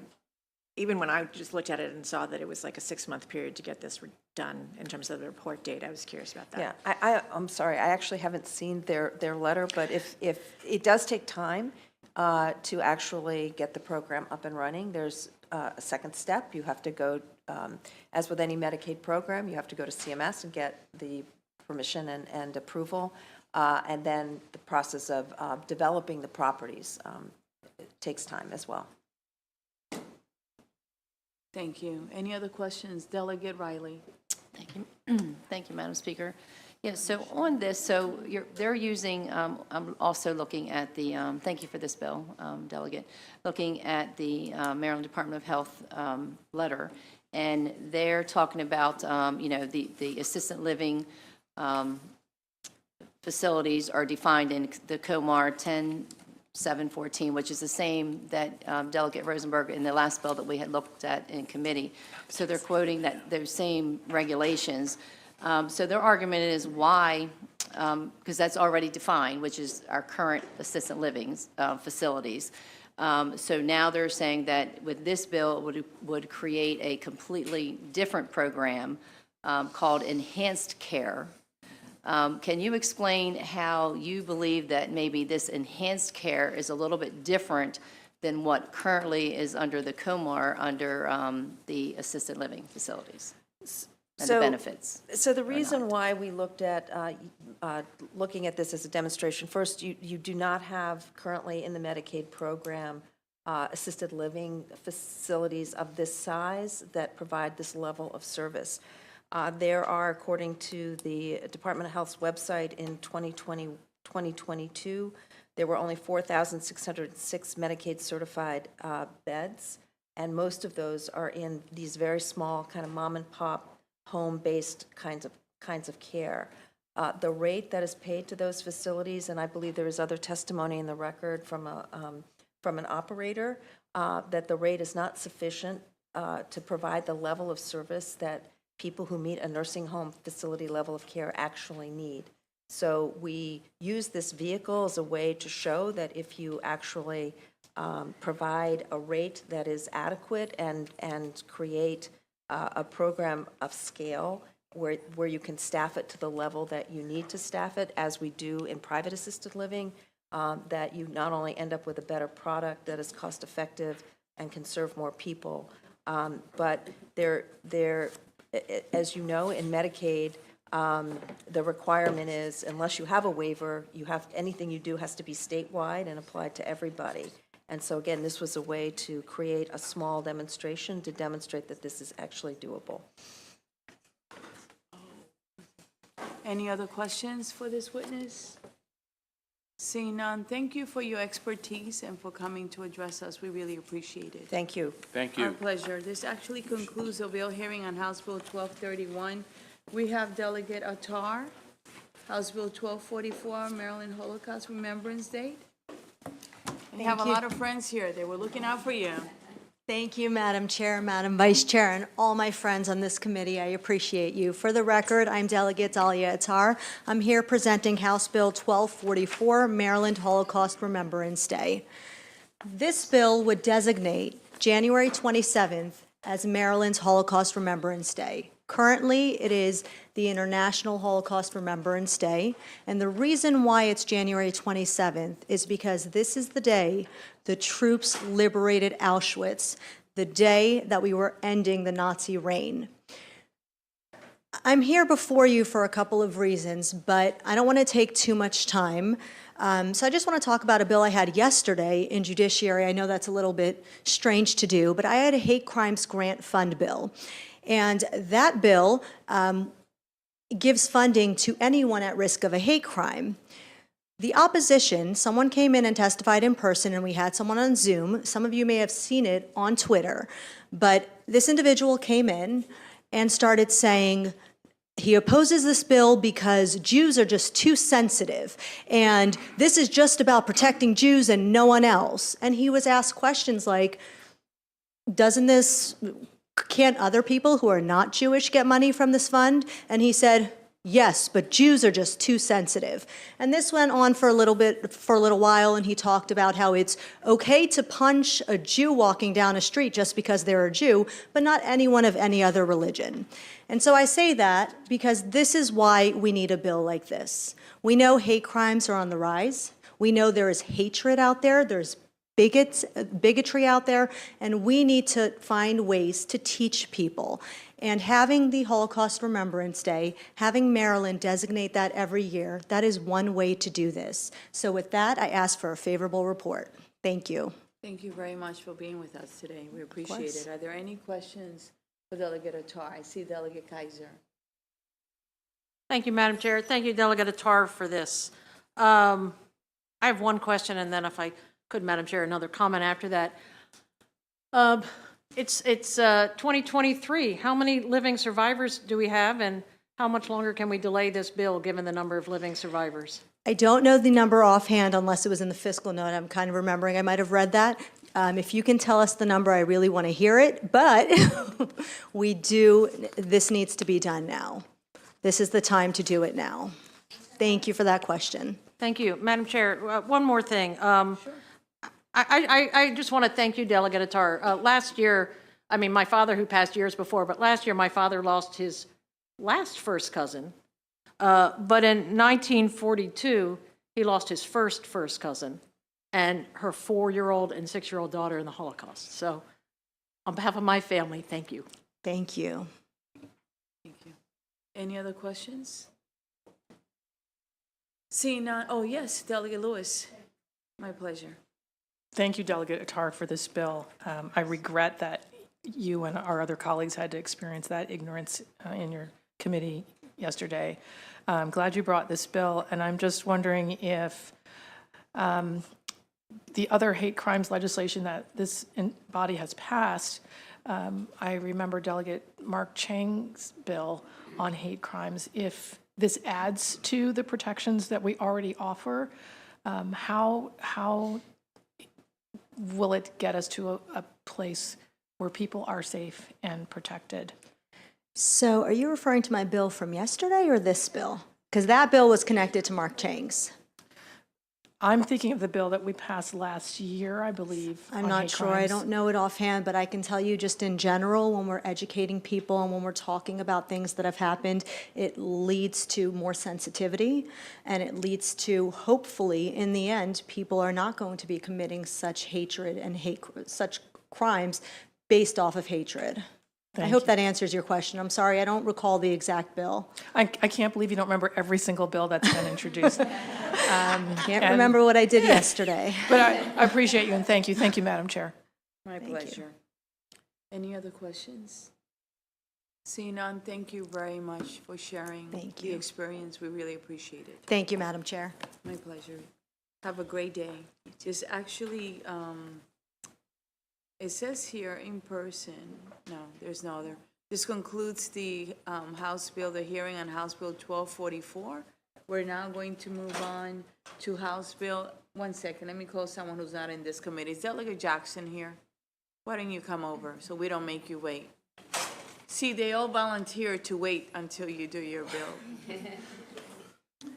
even when I just looked at it and saw that it was like a 6-month period to get this done in terms of the report date, I was curious about that.
Yeah, I'm sorry, I actually haven't seen their letter, but if it does take time to actually get the program up and running, there's a second step. You have to go, as with any Medicaid program, you have to go to CMS and get the permission and approval, and then the process of developing the properties takes time as well.
Thank you. Any other questions? Delegate Riley.
Thank you. Thank you, Madam Speaker. Yes, so on this, they're using, I'm also looking at the, thank you for this bill, Delegate, looking at the Maryland Department of Health letter, and they're talking about, the assisted living facilities are defined in the COMAR 10.714, which is the same that Delegate Rosenberg in the last bill that we had looked at in committee. So they're quoting those same regulations. So their argument is why, because that's already defined, which is our current assisted living facilities. So now they're saying that with this bill, it would create a completely different program called enhanced care. Can you explain how you believe that maybe this enhanced care is a little bit different than what currently is under the COMAR under the assisted living facilities? And the benefits.
So the reason why we looked at looking at this as a demonstration, first, you do not have currently in the Medicaid program assisted living facilities of this size that provide this level of service. There are, according to the Department of Health's website in 2022, there were only 4,606 Medicaid certified beds, and most of those are in these very small kind of mom and pop home-based kinds of care. The rate that is paid to those facilities, and I believe there is other testimony in the record from an operator, that the rate is not sufficient to provide the level of service that people who meet a nursing home facility level of care actually need. So we use this vehicle as a way to show that if you actually provide a rate that is adequate and create a program of scale where you can staff it to the level that you need to staff it, as we do in private assisted living, that you not only end up with a better product that is cost effective and can serve more people, but as you know, in Medicaid, the requirement is, unless you have a waiver, anything you do has to be statewide and applied to everybody. And so again, this was a way to create a small demonstration to demonstrate that this is actually doable.
Any other questions for this witness? Seeing none, thank you for your expertise and for coming to address us. We really appreciate it.
Thank you.
Thank
Our
you.
pleasure. This actually concludes the bill hearing on House Bill 1231. We have Delegate Attar, House Bill 1244, Maryland Holocaust Remembrance Date. And you have a lot of friends here. They were looking out for you.
Thank you, Madam Chair, Madam Vice Chair, and all my friends on this committee. I appreciate you. For the record, I'm Delegate Dahlia Attar. I'm here presenting House Bill 1244, Maryland Holocaust Remembrance Day. This bill would designate January 27th as Maryland's Holocaust Remembrance Day. Currently, it is the International Holocaust Remembrance Day, and the reason why it's January 27th is because this is the day the troops liberated Auschwitz, the day that we were ending the Nazi reign. I'm here before you for a couple of reasons, but I don't want to take too much time. So I just want to talk about a bill I had yesterday in Judiciary. I know that's a little bit strange to do, but I had a hate crimes grant fund bill. And that bill gives funding to anyone at risk of a hate crime. The opposition, someone came in and testified in person, and we had someone on Zoom. Some of you may have seen it on Twitter. But this individual came in and started saying, he opposes this bill because Jews are just too sensitive, and this is just about protecting Jews and no one else. And he was asked questions like, can't other people who are not Jewish get money from this fund? And he said, yes, but Jews are just too sensitive. And this went on for a little while, and he talked about how it's okay to punch a Jew walking down a street just because they're a Jew, but not anyone of any other religion. And so I say that because this is why we need a bill like this. We know hate crimes are on the rise. We know there is hatred out there. There's bigotry out there, and we need to find ways to teach people. And having the Holocaust Remembrance Day, having Maryland designate that every year, that is one way to do this. So with that, I ask for a favorable report. Thank you.
Thank you very much for being with us today. We appreciate it. Are there any questions for Delegate Attar? I see Delegate Kaiser.
Thank you, Madam Chair. Thank you, Delegate Attar, for this. I have one question, and then if I could, Madam Chair, another comment after that. It's 2023. How many living survivors do we have, and how much longer can we delay this bill given the number of living survivors?
I don't know the number offhand unless it was in the fiscal note. I'm kind of remembering. I might have read that. If you can tell us the number, I really want to hear it. But this needs to be done now. This is the time to do it now. Thank you for that question.
Thank you. Madam Chair, one more thing. Sure. I just want to thank you, Delegate Attar. Last year, I mean, my father, who passed years before, but last year my father lost his last first cousin. But in 1942, he lost his first cousin and her 4-year-old and 6-year-old daughter in the Holocaust. So on behalf of my family, thank you.
Thank you.
Thank you. Any other questions? Seeing none, oh yes, Delegate Lewis. My pleasure.
Thank you, Delegate Attar, for this bill. I regret that you and our other colleagues had to experience that ignorance in your committee yesterday. I'm glad you brought this bill, and I'm just wondering if the other hate crimes legislation that this body has passed, I remember Delegate Mark Chang's bill on hate crimes, if this adds to the protections that we already offer, how will it get us to a place where people are safe and protected?
So are you referring to my bill from yesterday or this bill? Because that bill was connected to Mark Chang's.
I'm thinking of the bill that we passed last year, I believe.
I'm not sure. I don't know it offhand, but I can tell you just in general, when we're educating people and when we're talking about things that have happened, it leads to more sensitivity, and it leads to, hopefully, in the end, people are not going to be committing such hatred and such crimes based off of hatred. I hope that answers your question. I'm sorry, I don't recall the exact bill.
I can't believe you don't remember every single bill that's been introduced.
Can't remember what I did yesterday.
But I appreciate you, and thank you. Thank you, Madam Chair.
My pleasure. Any other questions? Seeing none, thank you very much for sharing the experience. We really appreciate it.
Thank you, Madam Chair.
My pleasure. Have a great day. There's actually, it says here in person. No, there's no other. This concludes the House Bill, the hearing on House Bill 1244. We're now going to move on to House Bill, one second, let me call someone who's not in this committee. Is Delegate Jackson here? Why don't you come over so we don't make you wait? See, they all volunteer to wait until you do your bill.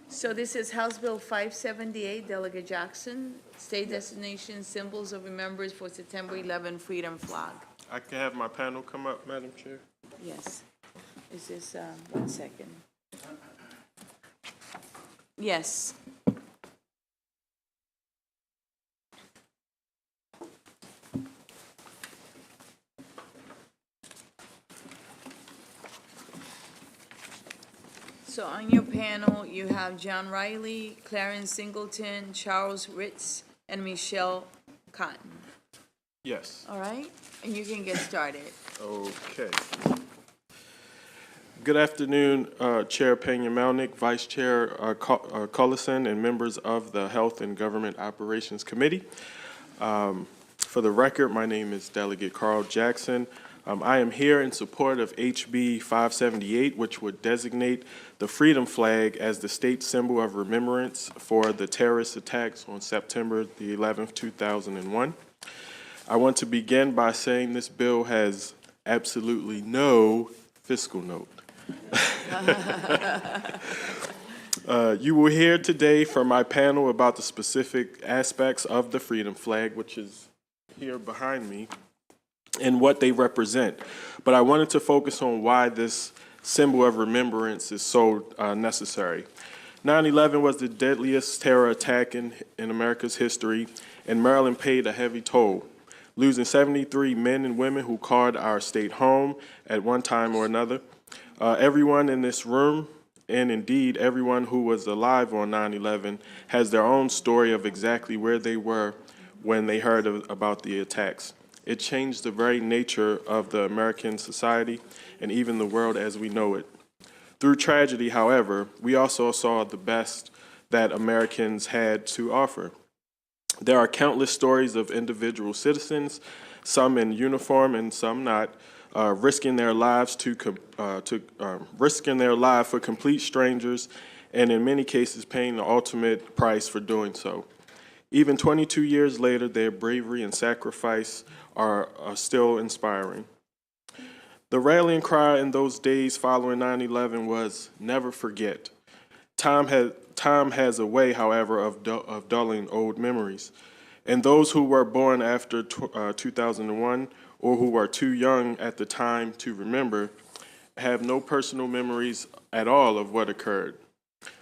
So this is House Bill 578, Delegate Jackson, State Destination Symbols of Remembrance for September 11 Freedom Flag.
I can have my panel come up, Madam Chair.
Yes. Is this, 1 second? Yes. So on your panel, you have John Riley, Clarence Singleton, Charles Ritz, and Michelle Cotton.
Yes.
All right? And you can get started.
Okay. Good afternoon, Chair Pena-Melnick, Vice Chair Cullison, and members of the Health and Government Operations Committee. For the record, my name is Delegate Carl Jackson. I am here in support of HB 578, which would designate the freedom flag as the state symbol of remembrance for the terrorist attacks on September the 11th, 2001. I want to begin by saying this bill has absolutely no fiscal note. You will hear today from my panel about the specific aspects of the freedom flag, which is here behind me, and what they represent. But I wanted to focus on why this symbol of remembrance is so necessary. 9/11 was the deadliest terror attack in America's history, and Maryland paid a heavy toll, losing 73 men and women who called our state home at one time or another. Everyone in this room, and indeed everyone who was alive on 9/11, has their own story of exactly where they were when they heard about the attacks. It changed the very nature of the American society and even the world as we know it. Through tragedy, however, we also saw the best that Americans had to offer. There are countless stories of individual citizens, some in uniform and some not, risking their lives risking their life for complete strangers, and in many cases paying the ultimate price for doing so. Even 22 years later, their bravery and sacrifice are still inspiring. The rallying cry in those days following 9/11 was never forget. Time has a way, however, of dulling old memories. And those who were born after 2001 or who are too young at the time to remember have no personal memories at all of what occurred.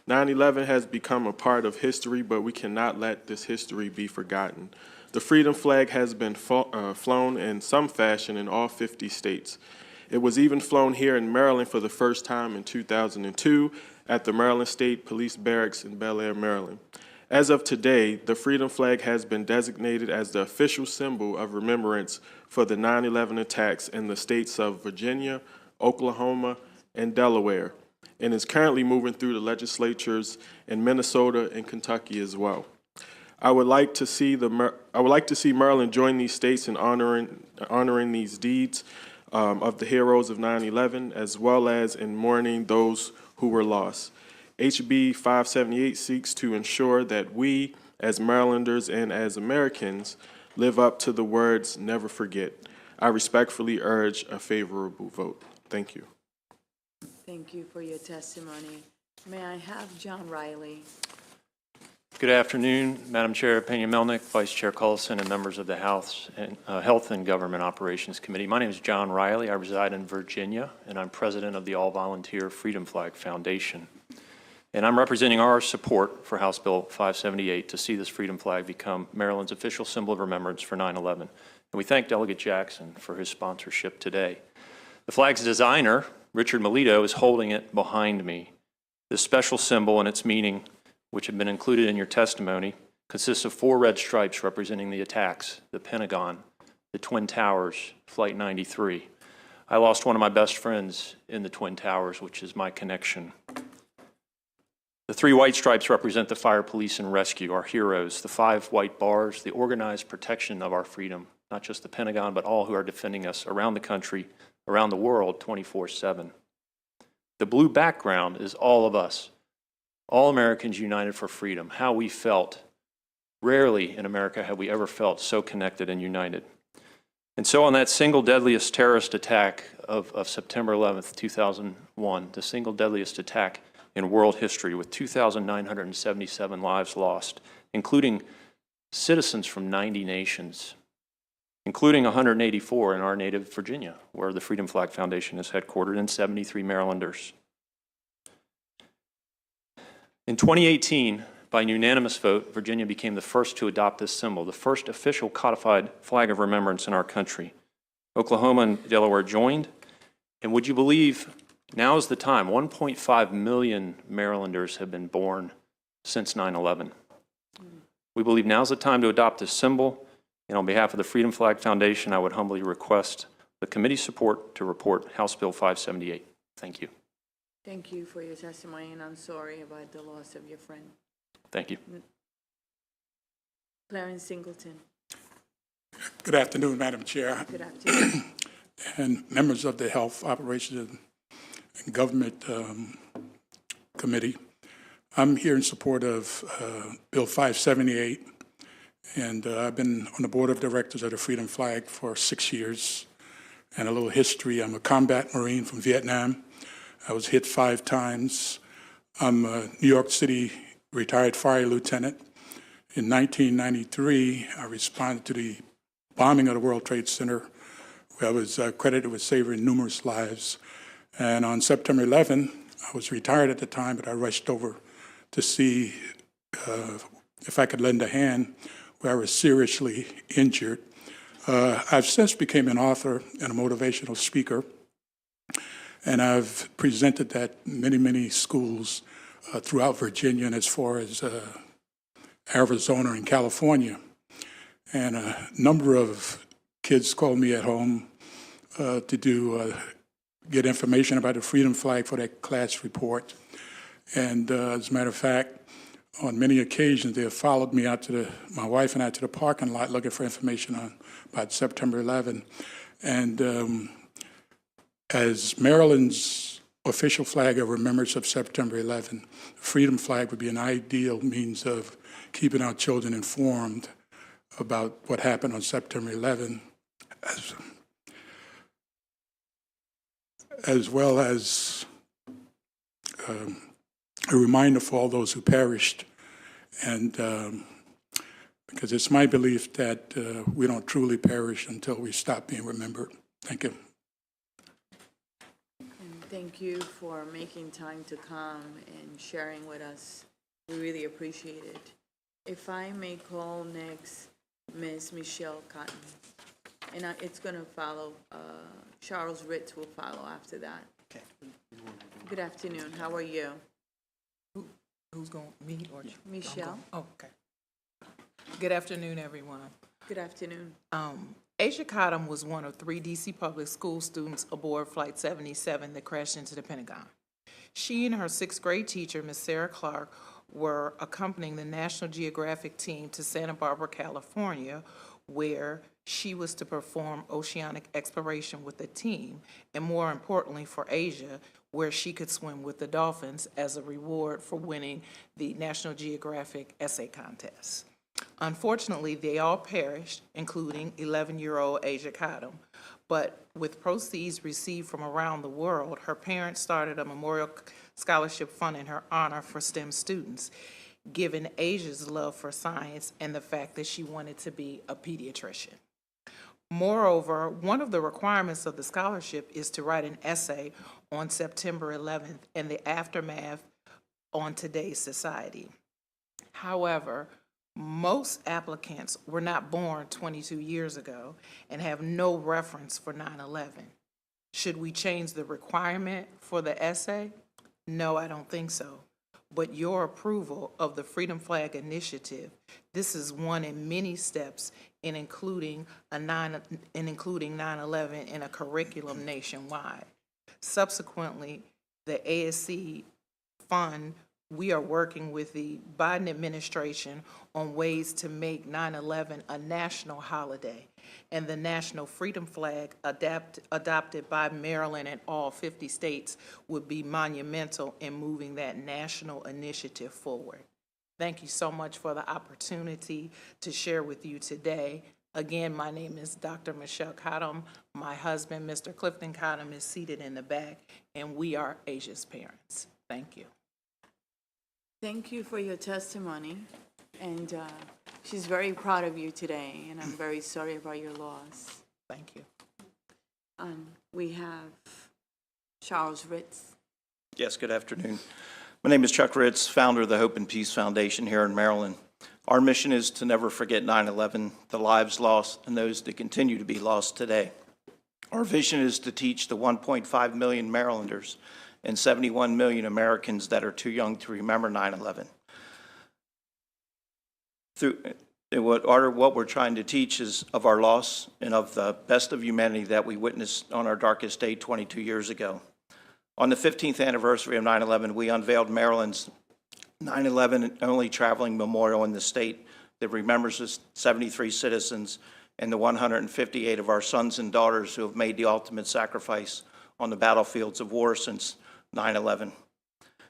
9/11 has become a part of history, but we cannot let this history be forgotten. The freedom flag has been flown in some fashion in all 50 states. It was even flown here in Maryland for the first time in 2002 at the Maryland State Police Barracks in Bel Air, Maryland. As of today, the freedom flag has been designated as the official symbol of remembrance for the 9/11 attacks in the states of Virginia, Oklahoma, and Delaware, and is currently moving through the legislatures in Minnesota and Kentucky as well. I would like to see Maryland join these states in honoring these deeds of the heroes of 9/11, as well as in mourning those who were lost. HB 578 seeks to ensure that we, as Marylanders and as Americans, live up to the words "never forget." I respectfully urge a favorable vote. Thank you.
Thank you for your testimony. May I have John Riley?
Good afternoon, Madam Chair Pena-Melnick, Vice Chair Cullison, and members of the Health and Government Operations Committee. My name is John Riley. I reside in Virginia, and I'm president of the All-Volunteer Freedom Flag Foundation. And I'm representing our support for House Bill 578 to see this freedom flag become Maryland's official symbol of remembrance for 9/11. And we thank Delegate Jackson for his sponsorship today. The flag's designer, Richard Melito, is holding it behind me. This special symbol and its meaning, which have been included in your testimony, consists of 4 red stripes representing the attacks, the Pentagon, the Twin Towers, Flight 93. I lost one of my best friends in the Twin Towers, which is my connection. The 3 white stripes represent the fire, police, and rescue, our heroes. The 5 white bars, the organized protection of our freedom, not just the Pentagon, but all who are defending us around the country, around the world, 24/7. The blue background is all of us, all Americans united for freedom, how we felt. Rarely in America have we ever felt so connected and united. And so on that single deadliest terrorist attack of September 11th, 2001, the single deadliest attack in world history with 2,977 lives lost, including citizens from 90 nations, including 184 in our native Virginia, where the Freedom Flag Foundation is headquartered, and 73 Marylanders. In 2018, by unanimous vote, Virginia became the first to adopt this symbol, the first official codified flag of remembrance in our country. Oklahoma and Delaware joined, and would you believe now is the time? 1.5 million Marylanders have been born since 9/11. We believe now's the time to adopt this symbol, and on behalf of the Freedom Flag Foundation, I would humbly request the committee's support to report House Bill 578. Thank you.
Thank you for your testimony, and I'm sorry about the loss of your friend.
Thank you.
Clarence Singleton.
Good afternoon, Madam Chair.
Good afternoon.
And members of the Health Operations and Government Committee. I'm here in support of Bill 578, and I've been on the board of directors of the Freedom Flag for 6 years. And a little history, I'm a combat Marine from Vietnam. I was hit 5 times. I'm a New York City retired fire lieutenant. In 1993, I responded to the bombing of the World Trade Center, where I was credited with saving numerous lives. And on September 11, I was retired at the time, but I rushed over to see if I could lend a hand where I was seriously injured. I've since become an author and a motivational speaker, and I've presented at many, many schools throughout Virginia and as far as Arizona and California. And a number of kids called me at home to get information about the Freedom Flag for their class report. And as a matter of fact, on many occasions, they have followed me out to my wife and I to the parking lot looking for information about September 11. And as Maryland's official flag of remembrance of September 11, the Freedom Flag would be an ideal means of keeping our children informed about what happened on September 11, as well as a reminder for all those who perished. And because it's my belief that we don't truly perish until we stop being remembered. Thank you.
And thank you for making time to come and sharing with us. We really appreciate it. If I may call next Ms. Michelle Cotton, and it's going to follow, Charles Ritz will follow after that.
Okay.
Good afternoon. How are you?
Who's going, me or you?
Michelle.
Oh, okay. Good afternoon, everyone.
Good afternoon.
Asia Cottom was one of 3 D.C. public school students aboard Flight 77 that crashed into the Pentagon. She and her 6th grade teacher, Ms. Sarah Clark, were accompanying the National Geographic team to Santa Barbara, California, where she was to perform oceanic exploration with the team, and more importantly for Asia, where she could swim with the dolphins as a reward for winning the National Geographic essay contest. Unfortunately, they all perished, including 11-year-old Asia Cottom. But with proceeds received from around the world, her parents started a memorial scholarship fund in her honor for STEM students, given Asia's love for science and the fact that she wanted to be a pediatrician. Moreover, one of the requirements of the scholarship is to write an essay on September 11th and the aftermath on today's society. However, most applicants were not born 22 years ago and have no reference for 9/11. Should we change the requirement for the essay? No, I don't think so. But your approval of the Freedom Flag Initiative, this is one in many steps in including 9/11 in a curriculum nationwide. Subsequently, the ASC Fund, we are working with the Biden administration on ways to make 9/11 a national holiday, and the National Freedom Flag adopted by Maryland and all 50 states would be monumental in moving that national initiative forward. Thank you so much for the opportunity to share with you today. Again, my name is Dr. Michelle Cottom. My husband, Mr. Clifton Cottom, is seated in the back, and we are Asia's parents. Thank you.
Thank you for your testimony, and she's very proud of you today, and I'm very sorry about your loss.
Thank you.
We have Charles Ritz.
Yes, good afternoon. My name is Chuck Ritz, founder of the Hope and Peace Foundation here in Maryland. Our mission is to never forget 9/11, the lives lost, and those that continue to be lost today. Our vision is to teach the 1.5 million Marylanders and 71 million Americans that are too young to remember 9/11. What we're trying to teach is of our loss and of the best of humanity that we witnessed on our darkest day 22 years ago. On the 15th anniversary of 9/11, we unveiled Maryland's 9/11 only traveling memorial in the state that remembers the 73 citizens and the 158 of our sons and daughters who have made the ultimate sacrifice on the battlefields of war since 9/11.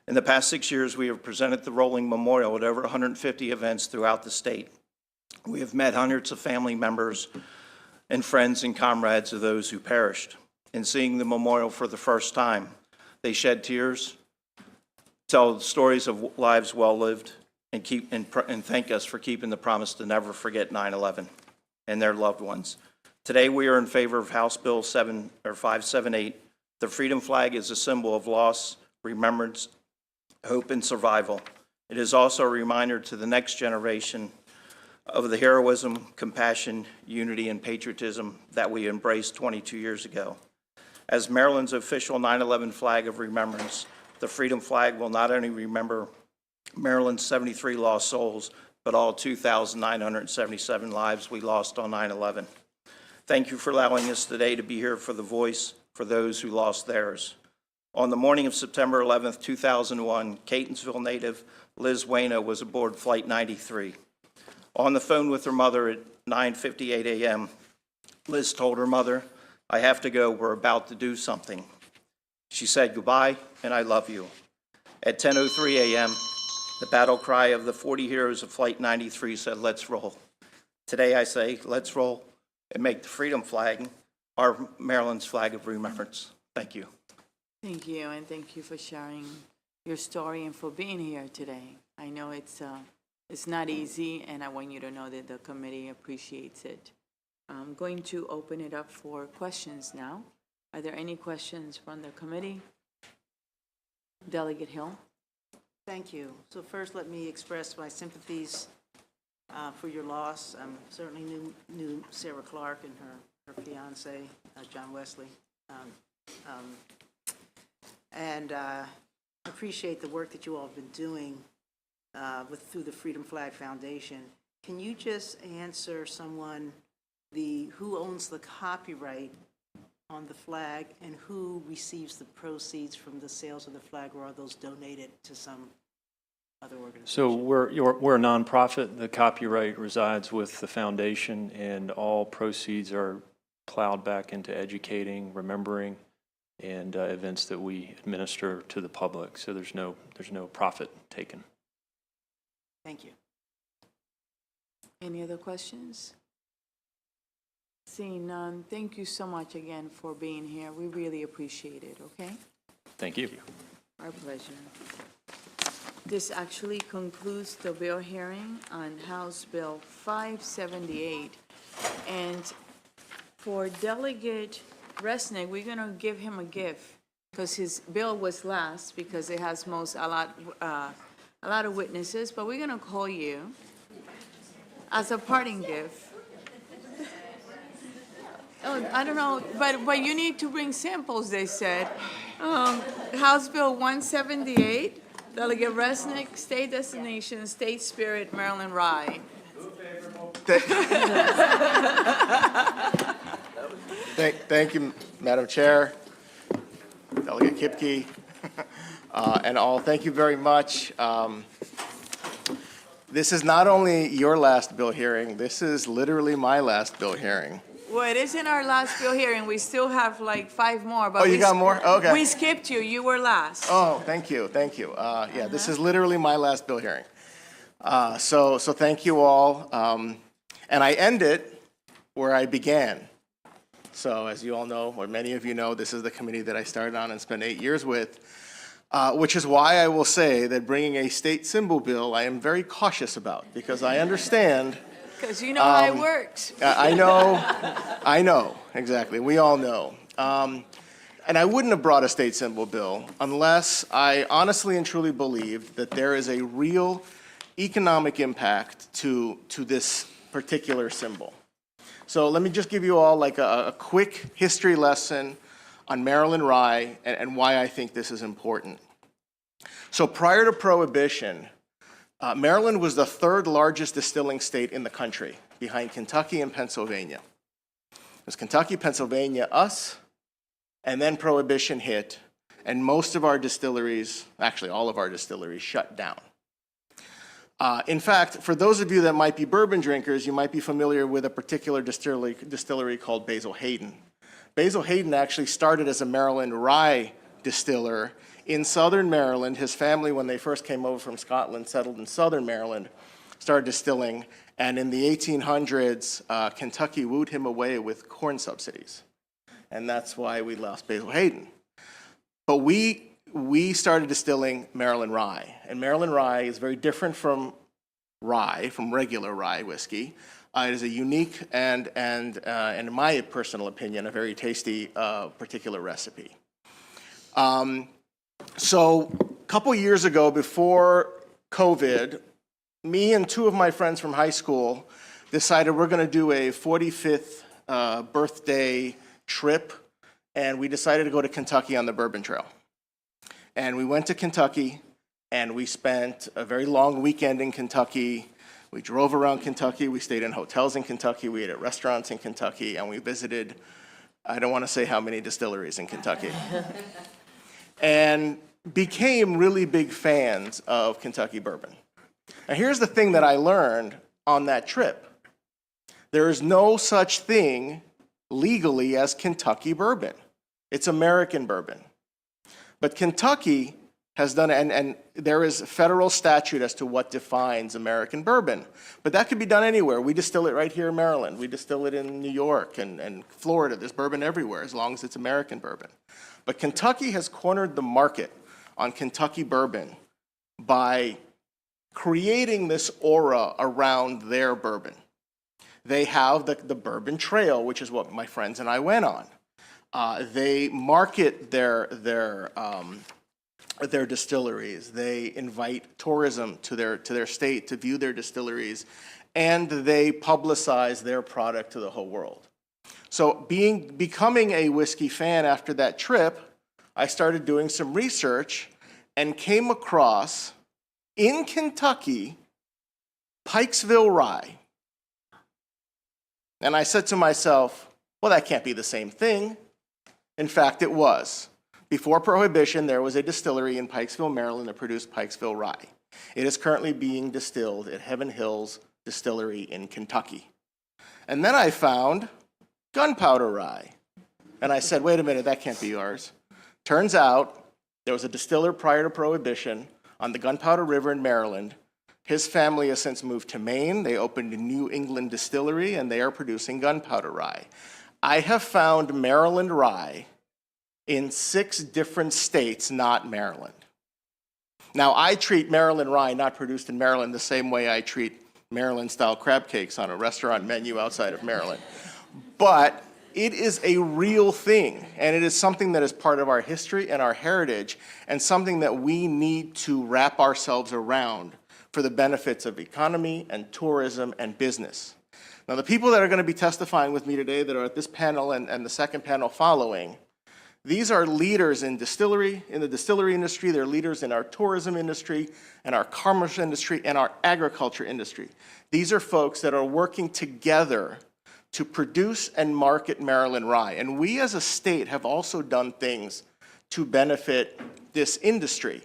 In the past 6 years, we have presented the rolling memorial at over 150 events throughout the state. We have met hundreds of family members and friends and comrades of those who perished. In seeing the memorial for the first time, they shed tears, tell stories of lives well lived, and thank us for keeping the promise to never forget 9/11 and their loved ones. Today, we are in favor of House Bill 578. The freedom flag is a symbol of loss, remembrance, hope, and survival. It is also a reminder to the next generation of the heroism, compassion, unity, and patriotism that we embraced 22 years ago. As Maryland's official 9/11 flag of remembrance, the freedom flag will not only remember Maryland's 73 lost souls, but all 2,977 lives we lost on 9/11. Thank you for allowing us today to be here for the voice for those who lost theirs. On the morning of September 11th, 2001, Catonsville native Liz Wayno was aboard Flight 93. On the phone with her mother at 9:58 a.m., Liz told her mother, "I have to go, we're about to do something." She said goodbye, and I love you. At 10:03 a.m., the battle cry of the 40 heroes of Flight 93 said, "Let's roll." Today I say, let's roll and make the freedom flag our Maryland's flag of remembrance. Thank you.
Thank you, and thank you for sharing your story and for being here today. I know it's not easy, and I want you to know that the committee appreciates it. I'm going to open it up for questions now. Are there any questions from the committee? Delegate Hill.
Thank you. So first, let me express my sympathies for your loss. I certainly knew Sarah Clark and her fiance, John Wesley. And appreciate the work that you all have been doing through the Freedom Flag Foundation. Can you just answer someone who owns the copyright on the flag and who receives the proceeds from the sales of the flag, or are those donated to some other organization?
So we're a nonprofit. The copyright resides with the foundation, and all proceeds are plowed back into educating, remembering, and events that we administer to the public. So there's no profit taken.
Thank you.
Any other questions? Seeing none, thank you so much again for being here. We really appreciate it, okay?
Thank you.
Our pleasure. This actually concludes the bill hearing on House Bill 578. And for Delegate Resnick, we're going to give him a gift because his bill was last because it has a lot of witnesses, but we're going to call you as a parting gift. Oh, I don't know, but you need to bring samples, they said. House Bill 178, Delegate Resnick, State Destination, State Spirit, Maryland Ride.
Thank you, Madam Chair, Delegate Kipke, and all. Thank you very much. This is not only your last bill hearing, this is literally my last bill hearing.
Well, it isn't our last bill hearing. We still have like 5 more. But
Oh, you got more? Okay.
We skipped you. You were last.
Oh, thank you. Yeah, this is literally my last bill hearing. So thank you all. And I end it where I began. So as you all know, or many of you know, this is the committee that I started on and spent 8 years with, which is why I will say that bringing a state symbol bill, I am very cautious about, because I understand.
Because you know how it works.
I know, exactly. We all know. And I wouldn't have brought a state symbol bill unless I honestly and truly believed that there is a real economic impact to this particular symbol. So let me just give you all like a quick history lesson on Maryland rye and why I think this is important. So prior to Prohibition, Maryland was the third largest distilling state in the country, behind Kentucky and Pennsylvania. It was Kentucky, Pennsylvania, us, and then Prohibition hit, and most of our distilleries, actually all of our distilleries, shut down. In fact, for those of you that might be bourbon drinkers, you might be familiar with a particular distillery called Basil Hayden. Basil Hayden actually started as a Maryland rye distiller in southern Maryland. His family, when they first came over from Scotland, settled in southern Maryland, started distilling, and in the 1800s, Kentucky wooed him away with corn subsidies. And that's why we lost Basil Hayden. But we started distilling Maryland rye, and Maryland rye is very different from rye, from regular rye whiskey. It is a unique and in my personal opinion, a very tasty particular recipe. So a couple years ago, before COVID, me and two of my friends from high school decided we're going to do a 45th birthday trip, and we decided to go to Kentucky on the Bourbon Trail. And we went to Kentucky, and we spent a very long weekend in Kentucky. We drove around Kentucky. We stayed in hotels in Kentucky. We ate at restaurants in Kentucky, and we visited, I don't want to say how many distilleries in Kentucky. And became really big fans of Kentucky bourbon. Now, here's the thing that I learned on that trip. There is no such thing legally as Kentucky bourbon. It's American bourbon. But Kentucky has done, and there is a federal statute as to what defines American bourbon. But that could be done anywhere. We distill it right here in Maryland. We distill it in New York and Florida. There's bourbon everywhere, as long as it's American bourbon. But Kentucky has cornered the market on Kentucky bourbon by creating this aura around their bourbon. They have the Bourbon Trail, which is what my friends and I went on. They market their distilleries. They invite tourism to their state to view their distilleries, and they publicize their product to the whole world. So becoming a whiskey fan after that trip, I started doing some research and came across, in Kentucky, Pikesville rye. And I said to myself, well, that can't be the same thing. In fact, it was. Before Prohibition, there was a distillery in Pikesville, Maryland that produced Pikesville rye. It is currently being distilled at Heaven Hills Distillery in Kentucky. And then I found gunpowder rye. And I said, wait a minute, that can't be ours. Turns out there was a distiller prior to Prohibition on the Gunpowder River in Maryland. His family has since moved to Maine. They opened a New England distillery, and they are producing gunpowder rye. I have found Maryland rye in 6 different states, not Maryland. Now, I treat Maryland rye, not produced in Maryland, the same way I treat Maryland-style crab cakes on a restaurant menu outside of Maryland. But it is a real thing, and it is something that is part of our history and our heritage, and something that we need to wrap ourselves around for the benefits of economy and tourism and business. Now, the people that are going to be testifying with me today that are at this panel and the second panel following, these are leaders in the distillery industry. They're leaders in our tourism industry and our commerce industry and our agriculture industry. These are folks that are working together to produce and market Maryland rye. And we as a state have also done things to benefit this industry.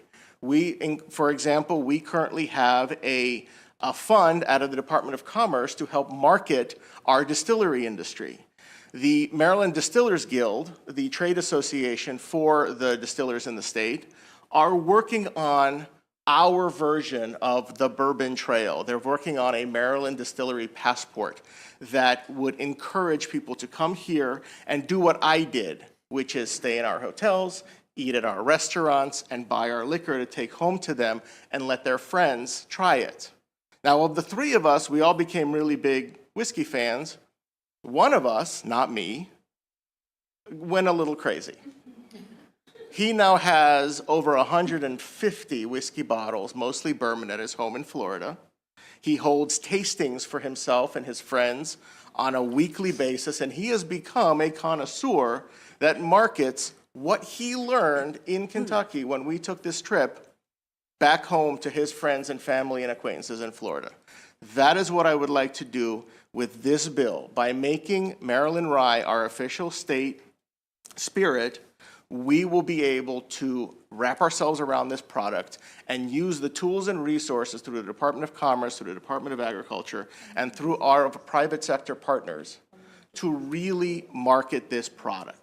For example, we currently have a fund out of the Department of Commerce to help market our distillery industry. The Maryland Distillers Guild, the trade association for the distillers in the state, are working on our version of the Bourbon Trail. They're working on a Maryland distillery passport that would encourage people to come here and do what I did, which is stay in our hotels, eat at our restaurants, and buy our liquor to take home to them and let their friends try it. Now, of the three of us, we all became really big whiskey fans. One of us, not me, went a little crazy. He now has over 150 whiskey bottles, mostly bourbon, at his home in Florida. He holds tastings for himself and his friends on a weekly basis, and he has become a connoisseur that markets what he learned in Kentucky when we took this trip back home to his friends and family and acquaintances in Florida. That is what I would like to do with this bill. By making Maryland Rye our official state spirit, we will be able to wrap ourselves around this product and use the tools and resources through the Department of Commerce, through the Department of Agriculture, and through our private sector partners to really market this product.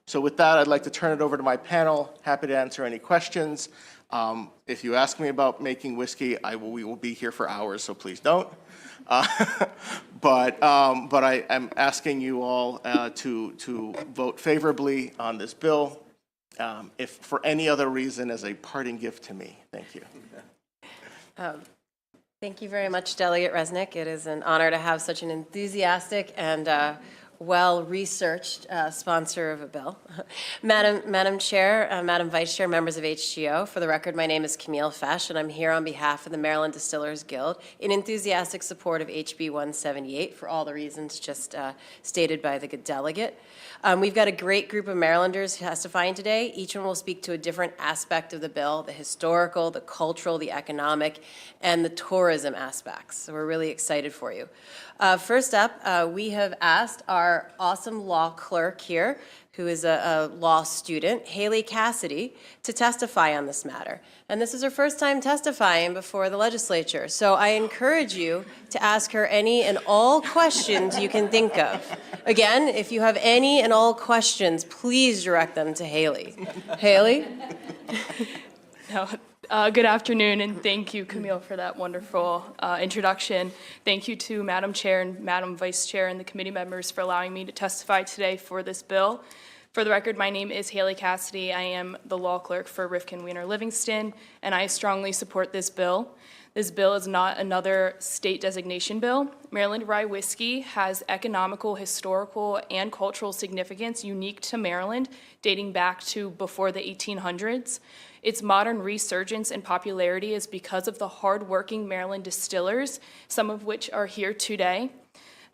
So with that, I'd like to turn it over to my panel. Happy to answer any questions. If you ask me about making whiskey, we will be here for hours, so please don't. But I am asking you all to vote favorably on this bill, if for any other reason, as a parting gift to me. Thank you.
Thank you very much, Delegate Resnick. It is an honor to have such an enthusiastic and well-researched sponsor of a bill. Madam Chair, Madam Vice Chair, members of HGO, for the record, my name is Camille Fesh, and I'm here on behalf of the Maryland Distillers Guild in enthusiastic support of HB 178 for all the reasons just stated by the delegate. We've got a great group of Marylanders testifying today. Each one will speak to a different aspect of the bill, the historical, the cultural, the economic, and the tourism aspects. So we're really excited for you. First up, we have asked our awesome law clerk here, who is a law student, Haley Cassidy, to testify on this matter. And this is her first time testifying before the legislature. So I encourage you to ask her any and all questions you can think of. Again, if you have any and all questions, please direct them to Haley. Haley?
Good afternoon, and thank you, Camille, for that wonderful introduction. Thank you to Madam Chair and Madam Vice Chair and the committee members for allowing me to testify today for this bill. For the record, my name is Haley Cassidy. I am the law clerk for Rifkin Wiener Livingston, and I strongly support this bill. This bill is not another state designation bill. Maryland Rye whiskey has economical, historical, and cultural significance unique to Maryland, dating back to before the 1800s. Its modern resurgence and popularity is because of the hardworking Maryland distillers, some of which are here today.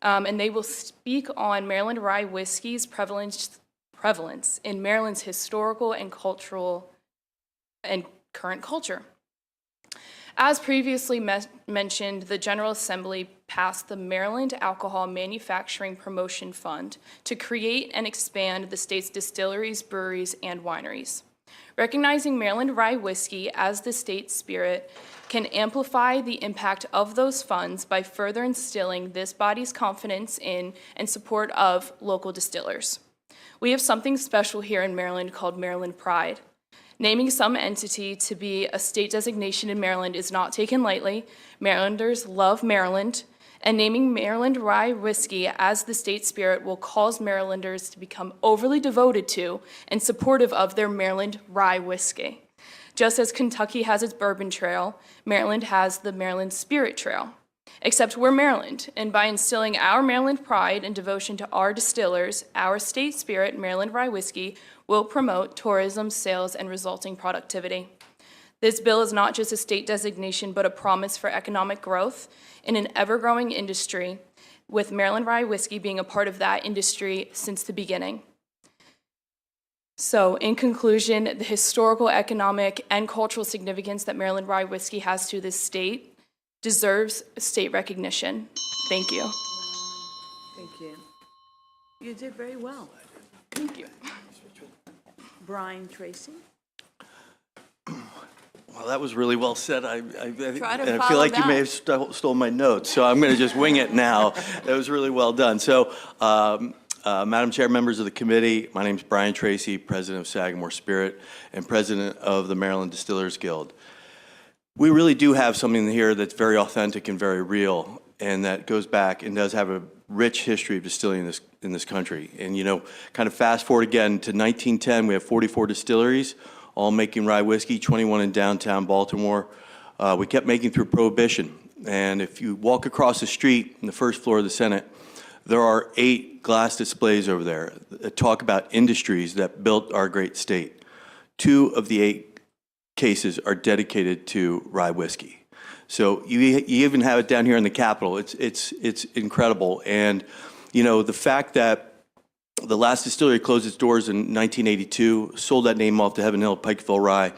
And they will speak on Maryland Rye whiskey's prevalence in Maryland's historical and cultural and current culture. As previously mentioned, the General Assembly passed the Maryland Alcohol Manufacturing Promotion Fund to create and expand the state's distilleries, breweries, and wineries. Recognizing Maryland Rye whiskey as the state spirit can amplify the impact of those funds by further instilling this body's confidence in and support of local distillers. We have something special here in Maryland called Maryland Pride. Naming some entity to be a state designation in Maryland is not taken lightly. Marylanders love Maryland, and naming Maryland Rye whiskey as the state spirit will cause Marylanders to become overly devoted to and supportive of their Maryland Rye whiskey. Just as Kentucky has its Bourbon Trail, Maryland has the Maryland Spirit Trail. Except we're Maryland, and by instilling our Maryland pride and devotion to our distillers, our state spirit, Maryland Rye whiskey, will promote tourism, sales, and resulting productivity. This bill is not just a state designation, but a promise for economic growth in an ever-growing industry, with Maryland Rye whiskey being a part of that industry since the beginning. So, in conclusion, the historical, economic, and cultural significance that Maryland Rye whiskey has to this state deserves state recognition. Thank you.
Thank you. You did very well. Thank you. Brian Tracy.
Well, that was really well said. I
follow
feel like you may
that.
have stole my notes, so I'm going to just wing it now. That was really well done. So, Madam Chair, members of the committee, my name is Brian Tracy, President of Sagamore Spirit and President of the Maryland Distillers Guild. we really do have something here that's very authentic and very real, and that goes back and does have a rich history of distilling in this country. And, you know, kind of fast forward again to 1910, we have 44 distilleries, all making rye whiskey, 21 in downtown Baltimore. We kept making through Prohibition. And if you walk across the street in the first floor of the Senate, there are 8 glass displays over there that talk about industries that built our great state. 2 of the 8 cases are dedicated to rye whiskey. So you even have it down here in the Capitol. It's incredible. And, you know, the fact that the last distillery closed its doors in 1982, sold that name off to Heaven Hill Pikeville Rye,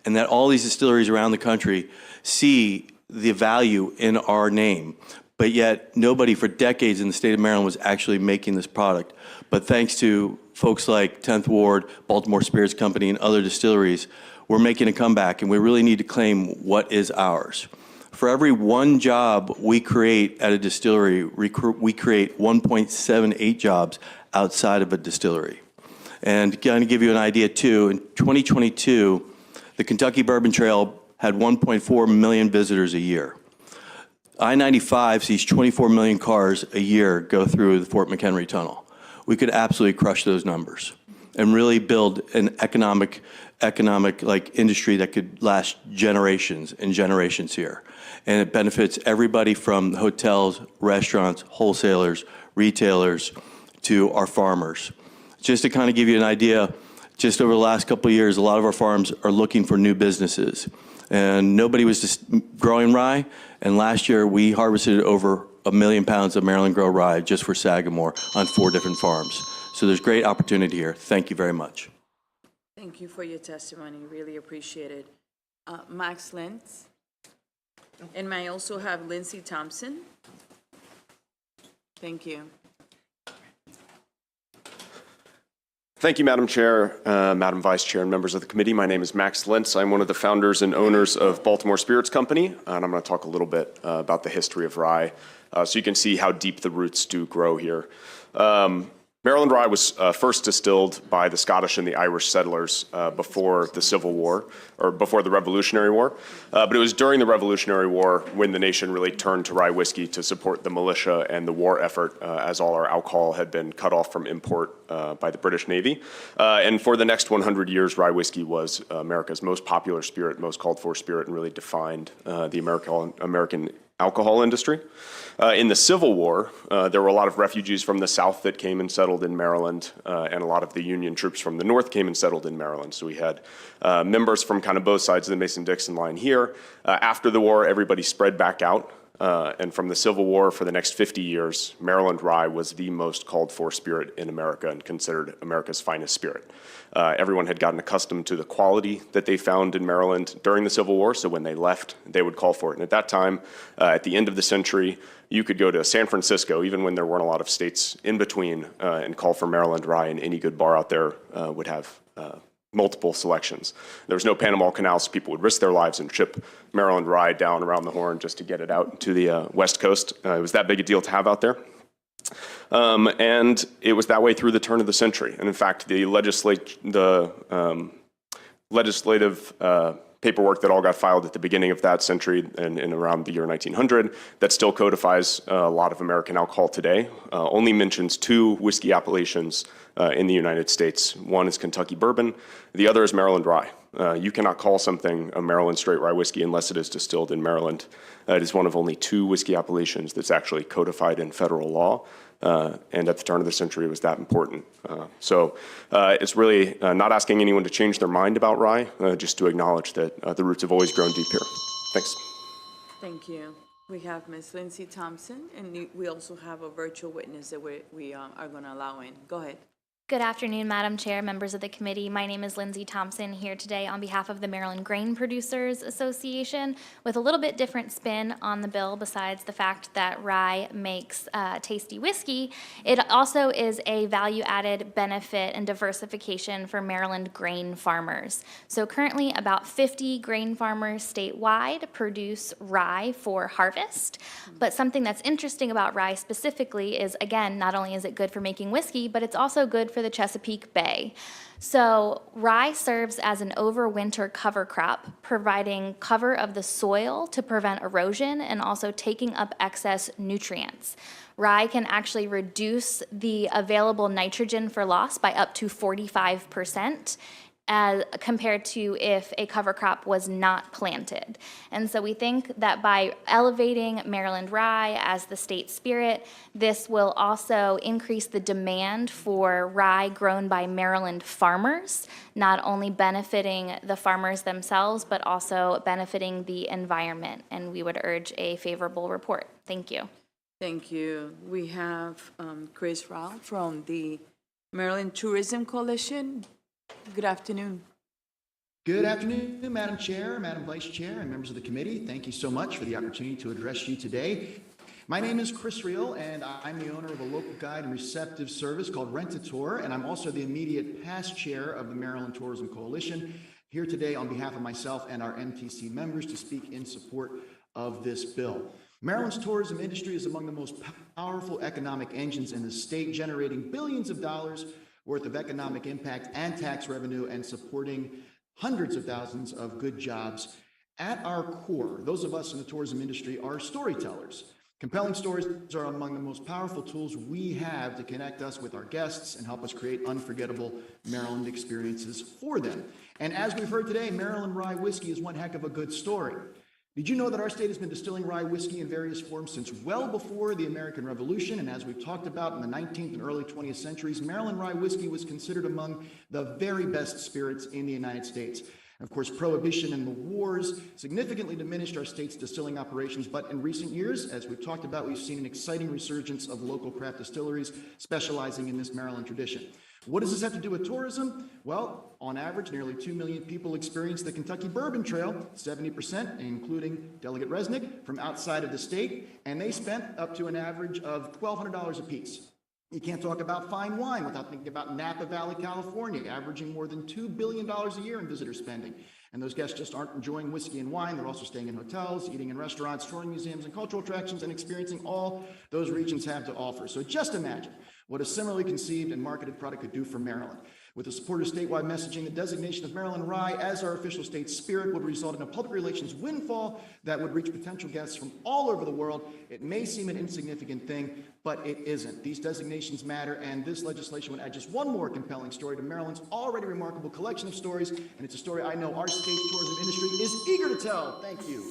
and that all these distilleries around the country see the value in our name. But yet nobody for decades in the state of Maryland was actually making this product. But thanks to folks like 10th Ward, Baltimore Spirits Company, and other distilleries, we're making a comeback, and we really need to claim what is ours. For every 1 job we create at a distillery, we create 1.78 jobs outside of a distillery. And to kind of give you an idea too, in 2022, the Kentucky Bourbon Trail had 1.4 million visitors a year. I-95 sees 24 million cars a year go through the Fort McHenry Tunnel. We could absolutely crush those numbers and really build an economic like industry that could last generations and generations here. And it benefits everybody from hotels, restaurants, wholesalers, retailers, to our farmers. Just to kind of give you an idea, just over the last couple of years, a lot of our farms are looking for new businesses. And nobody was just growing rye. And last year, we harvested over 1 million pounds of Maryland Grow rye just for Sagamore on 4 different farms. So there's great opportunity here. Thank you very much.
Thank you for your testimony. Really appreciate it. Max Lentz. And may I also have Lindsay Thompson? Thank you.
Thank you, Madam Chair, Madam Vice Chair, and members of the committee. My name is Max Lentz. I'm one of the founders and owners of Baltimore Spirits Company, and I'm going to talk a little bit about the history of rye, so you can see how deep the roots do grow here. Maryland rye was first distilled by the Scottish and the Irish settlers before the Civil War, or before the Revolutionary War. But it was during the Revolutionary War when the nation really turned to rye whiskey to support the militia and the war effort, as all our alcohol had been cut off from import by the British Navy. And for the next 100 years, rye whiskey was America's most popular spirit, most called for spirit, and really defined the American alcohol industry. In the Civil War, there were a lot of refugees from the South that came and settled in Maryland, and a lot of the Union troops from the North came and settled in Maryland. So we had members from kind of both sides of the Mason-Dixon line here. After the war, everybody spread back out. And from the Civil War for the next 50 years, Maryland rye was the most called for spirit in America and considered America's finest spirit. Everyone had gotten accustomed to the quality that they found in Maryland during the Civil War, so when they left, they would call for it. And at that time, at the end of the century, you could go to San Francisco, even when there weren't a lot of states in between, and call for Maryland rye, and any good bar out there would have multiple selections. There was no Panama Canal, so people would risk their lives and ship Maryland rye down around the Horn just to get it out to the West Coast. It was that big a deal to have out there. And it was that way through the turn of the century. And in fact, the legislative paperwork that all got filed at the beginning of that century and around the year 1900 that still codifies a lot of American alcohol today only mentions 2 whiskey appellations in the United States. One is Kentucky bourbon, the other is Maryland rye. You cannot call something a Maryland straight rye whiskey unless it is distilled in Maryland. It is one of only 2 whiskey appellations that's actually codified in federal law. And at the turn of the century, it was that important. So it's really not asking anyone to change their mind about rye, just to acknowledge that the roots have always grown deep here. Thanks.
Thank you. We have Ms. Lindsay Thompson, and we also have a virtual witness that we are going to allow in. Go ahead.
Good afternoon, Madam Chair, members of the committee. My name is Lindsay Thompson, here today on behalf of the Maryland Grain Producers Association with a little bit different spin on the bill. Besides the fact that rye makes tasty whiskey, it also is a value-added benefit and diversification for Maryland grain farmers. So currently about 50 grain farmers statewide produce rye for harvest. But something that's interesting about rye specifically is, again, not only is it good for making whiskey, but it's also good for the Chesapeake Bay. So rye serves as an overwinter cover crop, providing cover of the soil to prevent erosion and also taking up excess nutrients. Rye can actually reduce the available nitrogen for loss by up to 45%. As compared to if a cover crop was not planted. And so we think that by elevating Maryland rye as the state spirit, this will also increase the demand for rye grown by Maryland farmers, not only benefiting the farmers themselves, but also benefiting the environment. And we would urge a favorable report. Thank you.
Thank you. We have Chris Rao from the Maryland Tourism Coalition. Good afternoon.
Good afternoon, Madam Chair, Madam Vice Chair, and members of the committee. Thank you so much for the opportunity to address you today. My name is Chris Reel, and I'm the owner of a local guide and receptive service called Rent-A-Tour, and I'm also the immediate past chair of the Maryland Tourism Coalition, here today on behalf of myself and our MTC members to speak in support of this bill. Maryland's tourism industry is among the most powerful economic engines in the state, generating billions of dollars worth of economic impact and tax revenue and supporting hundreds of thousands of good jobs. At our core, those of us in the tourism industry are storytellers. Compelling stories are among the most powerful tools we have to connect us with our guests and help us create unforgettable Maryland experiences for them. And as we've heard today, Maryland rye whiskey is one heck of a good story. Did you know that our state has been distilling rye whiskey in various forms since well before the American Revolution? And as we've talked about in the 19th and early 20th centuries, Maryland rye whiskey was considered among the very best spirits in the United States. Of course, Prohibition and the wars significantly diminished our state's distilling operations, but in recent years, as we've talked about, we've seen an exciting resurgence of local craft distilleries specializing in this Maryland tradition. What does this have to do with tourism? Well, on average, nearly 2 million people experience the Kentucky Bourbon Trail, 70%, including Delegate Resnick, from outside of the state, and they spent up to an average of $1,200 apiece. You can't talk about fine wine without thinking about Napa Valley, California, averaging more than $2 billion a year in visitor spending. And those guests just aren't enjoying whiskey and wine. They're also staying in hotels, eating in restaurants, touring museums and cultural attractions, and experiencing all those regions have to offer. So just imagine what a similarly conceived and marketed product could do for Maryland. With the support of statewide messaging, the designation of Maryland rye as our official state spirit would result in a public relations windfall that would reach potential guests from all over the world. It may seem an insignificant thing, but it isn't. These designations matter, and this legislation would add just one more compelling story to Maryland's already remarkable collection of stories, and it's a story I know our state's tourism industry is eager to tell. Thank you.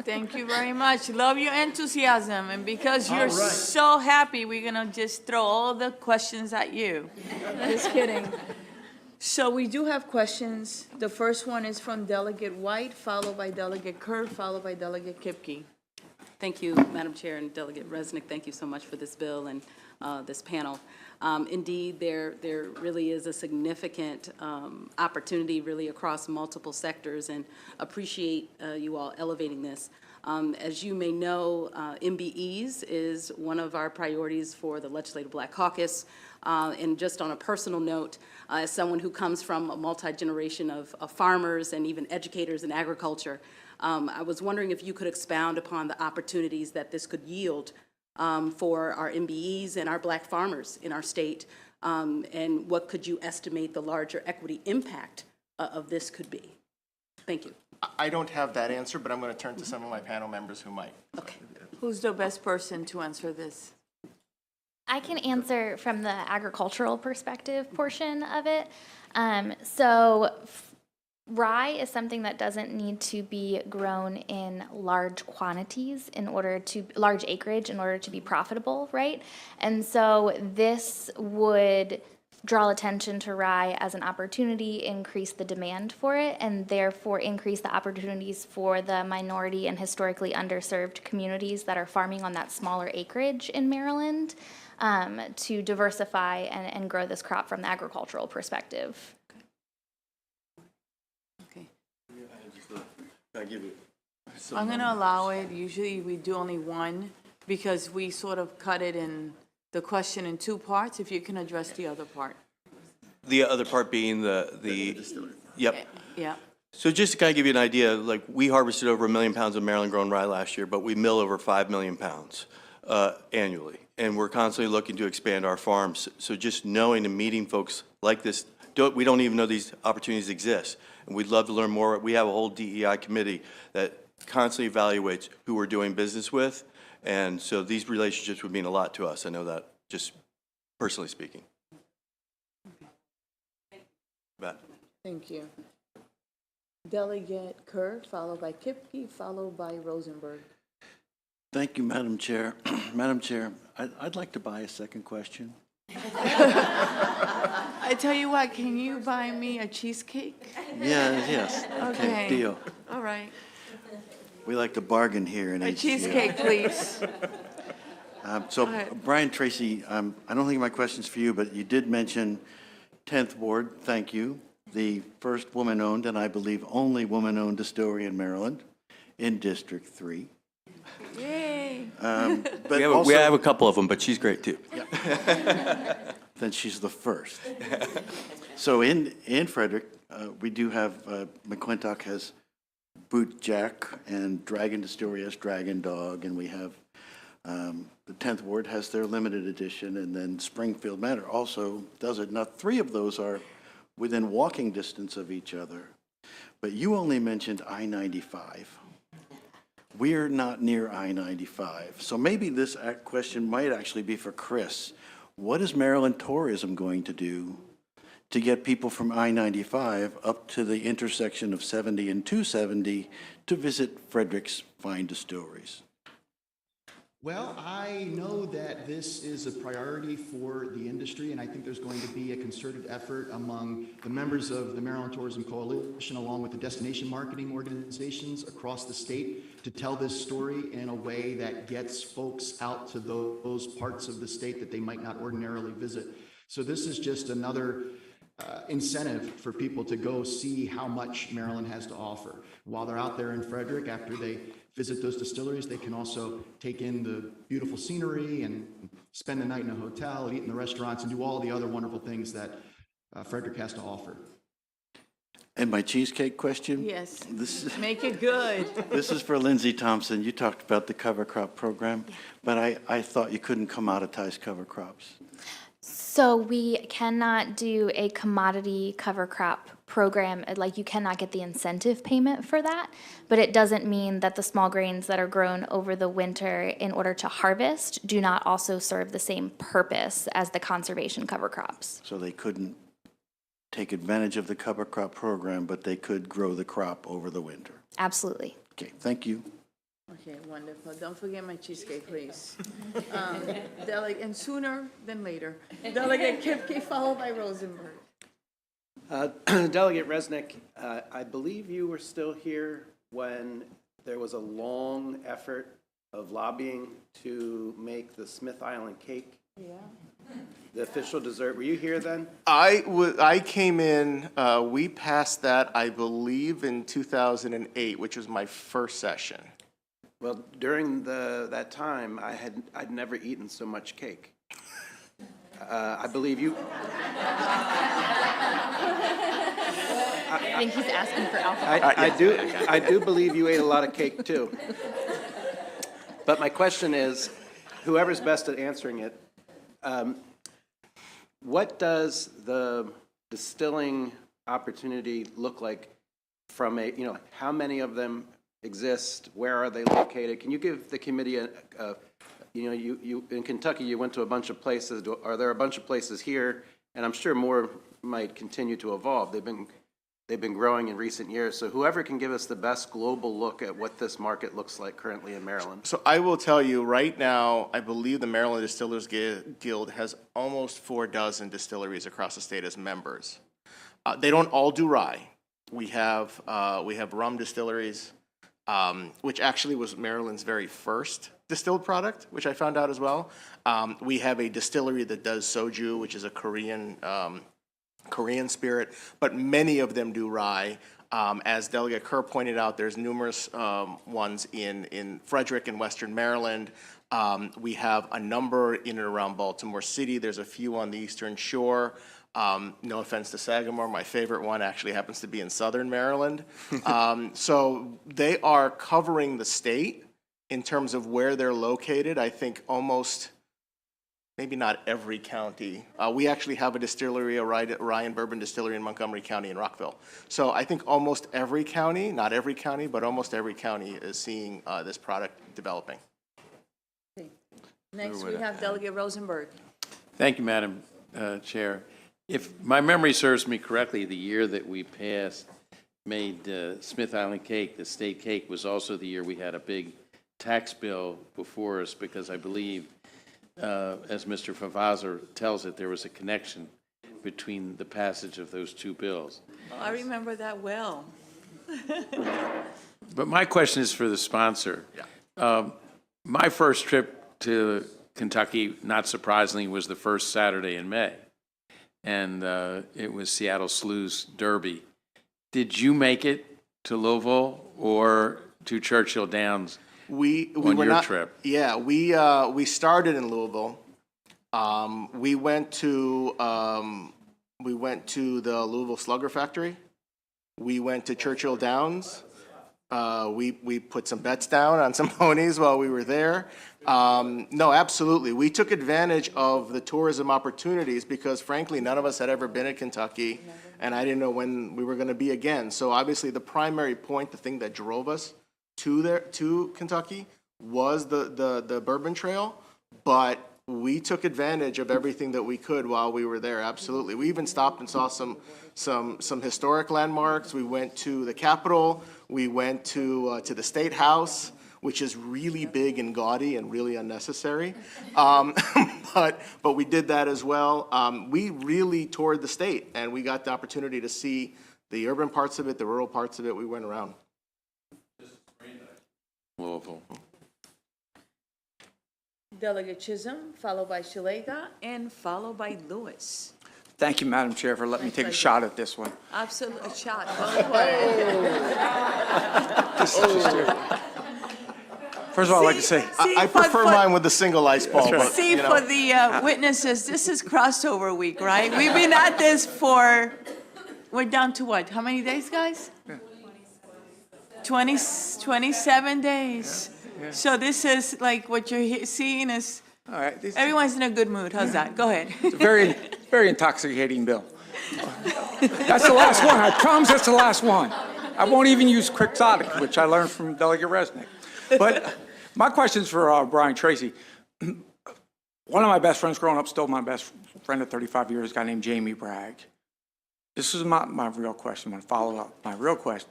Thank you very much. Love your enthusiasm, and because you're so happy, we're gonna just throw all the questions at you. Just kidding. So we do have questions. The first one is from Delegate White, followed by Delegate Kerr, followed by Delegate Kipke.
Thank you, Madam Chair, and Delegate Resnick. Thank you so much for this bill and this panel. Indeed, there really is a significant opportunity really across multiple sectors, and appreciate you all elevating this. As you may know, MBEs is one of our priorities for the Legislative Black Caucus. And just on a personal note, as someone who comes from a multi-generation of farmers and even educators in agriculture, I was wondering if you could expound upon the opportunities that this could yield for our MBEs and our black farmers in our state, and what could you estimate the larger equity impact of this could be? Thank you.
I don't have that answer, but I'm going to turn to some of my panel members who might.
Okay. Who's the best person to answer this?
I can answer from the agricultural perspective portion of it. Rye is something that doesn't need to be grown in large quantities large acreage in order to be profitable, right? And so this would draw attention to rye as an opportunity, increase the demand for it, and therefore increase the opportunities for the minority and historically underserved communities that are farming on that smaller acreage in Maryland to diversify and grow this crop from the agricultural perspective.
I'm going to allow it. Usually we do only one because we sort of cut it in the question in two parts. If you can address the other part.
The other part being the yep.
Yeah.
So just to kind of give you an idea, like we harvested over 1 million pounds of Maryland grown rye last year, but we mill over 5 million pounds annually. and we're constantly looking to expand our farms. So just knowing and meeting folks like this, we don't even know these opportunities exist. And we'd love to learn more. We have a whole DEI committee that constantly evaluates who we're doing business with. And so these relationships would mean a lot to us. I know that, just personally speaking. Bet.
Thank you. Delegate Kerr, followed by Kipke, followed by Rosenberg.
Thank you, Madam Chair. Madam Chair, I'd like to buy a second question.
I tell you what, can you buy me a cheesecake?
Yes. Okay, deal.
All right.
We like to bargain here in HGO.
A cheesecake, please.
So,
Go ahead.
Brian Tracy, I don't think my question's for you, but you did mention 10th Ward, thank you. The first woman-owned, and I believe only woman-owned distillery in Maryland, in District 3.
Yay.
But
we
also,
have a couple of them, but she's great too.
Then she's the first. So in Frederick, we do have, McClintock has Boot Jack, and Dragon Distillery has Dragon Dog, and we have, the 10th Ward has their limited edition, and then Springfield Manor also does it. Now, 3 of those are within walking distance of each other, but you only mentioned I-95. We're not near I-95, so maybe this question might actually be for Chris. What is Maryland Tourism going to do to get people from I-95 up to the intersection of 70 and 270 to visit Frederick's fine distilleries?
Well, I know that this is a priority for the industry, and I think there's going to be a concerted effort among the members of the Maryland Tourism Coalition, along with the destination marketing organizations across the state, to tell this story in a way that gets folks out to those parts of the state that they might not ordinarily visit. So this is just another incentive for people to go see how much Maryland has to offer. While they're out there in Frederick, after they visit those distilleries, they can also take in the beautiful scenery and spend the night in a hotel, eat in the restaurants, and do all the other wonderful things that Frederick has to offer.
And my cheesecake question?
Yes, make it good.
This is for Lindsay Thompson. You talked about the cover crop program, but I thought you couldn't commoditize cover crops.
So we cannot do a commodity cover crop program, like you cannot get the incentive payment for that, but it doesn't mean that the small grains that are grown over the winter in order to harvest do not also serve the same purpose as the conservation cover crops.
So they couldn't take advantage of the cover crop program, but they could grow the crop over the winter.
Absolutely.
Okay, thank you.
Okay, wonderful. Don't forget my cheesecake, please. Delegate, and sooner than later. Delegate Kipke, followed by Rosenberg.
Delegate Resnick, I believe you were still here when there was a long effort of lobbying to make the Smith Island cake the official dessert. Were you here then?
I came in, we passed that, I believe, in 2008, which was my first session.
Well, during that time, I'd never eaten so much cake. I believe you.
I think he's asking for alcohol.
I do believe you ate a lot of cake too. But my question is, whoever's best at answering it, what does the distilling opportunity look like from how many of them exist? Where are they located? Can you give the committee you in Kentucky, you went to a bunch of places. Are there a bunch of places here? And I'm sure more might continue to evolve. They've been growing in recent years. So whoever can give us the best global look at what this market looks like currently in Maryland.
So I will tell you right now, I believe the Maryland Distillers Guild has almost 4 dozen distilleries across the state as members. They don't all do rye. We have rum distilleries, which actually was Maryland's very first distilled product, which I found out as well. We have a distillery that does soju, which is a Korean spirit, but many of them do rye. As Delegate Kerr pointed out, there's numerous ones in Frederick and Western Maryland. We have a number in and around Baltimore City. There's a few on the Eastern Shore. No offense to Sagamore, my favorite one actually happens to be in Southern Maryland. So they are covering the state in terms of where they're located. I think almost maybe not every county. We actually have a distillery, a rye and bourbon distillery in Montgomery County in Rockville. So I think almost every county, not every county, but almost every county is seeing this product developing.
Next, we have Delegate Rosenberg.
Thank you, Madam Chair. If my memory serves me correctly, the year that we made Smith Island cake, the state cake, was also the year we had a big tax bill before us, because I believe, as Mr. Favazza tells it, there was a connection between the passage of those two bills.
Oh, I remember that well.
But my question is for the sponsor. My first trip to Kentucky, not surprisingly, was the first Saturday in May. And it was Seattle Slough's Derby. Did you make it to Louisville or to Churchill Downs on your trip?
Yeah, we started in Louisville. We went to the Louisville Slugger Factory. We went to Churchill Downs. We put some bets down on some ponies while we were there. No, absolutely. We took advantage of the tourism opportunities because, frankly, none of us had ever been to Kentucky, and I didn't know when we were going to be again. So obviously the primary point, the thing that drove us to Kentucky was the Bourbon Trail, but we took advantage of everything that we could while we were there, absolutely. We even stopped and saw some historic landmarks. We went to the Capitol. We went to the State House, which is really big and gaudy and really unnecessary. But we did that as well. We really toured the state, and we got the opportunity to see the urban parts of it, the rural parts of it. We went around.
Louisville.
Delegate Chisholm, followed by Shalega, and followed by Lewis.
Thank you, Madam Chair, for letting me take a shot at this one.
Absolutely, a shot.
First of all, I'd like to say,
I prefer mine with the single ice ball. But,
See,
you know.
for the witnesses, this is crossover week, right? We've been at this for, we're down to what? How many days, guys? 27 days. So this is like what you're seeing is,
all right,
everyone's in a good mood. How's that? Go ahead.
it's a very intoxicating bill. That's the last one. I promise that's the last one. I won't even use quixotic, which I learned from Delegate Resnick. But my question's for Brian Tracy. One of my best friends growing up, still my best friend of 35 years, a guy named Jamie Bragg. This is not my real question. I'm going to follow up. My real question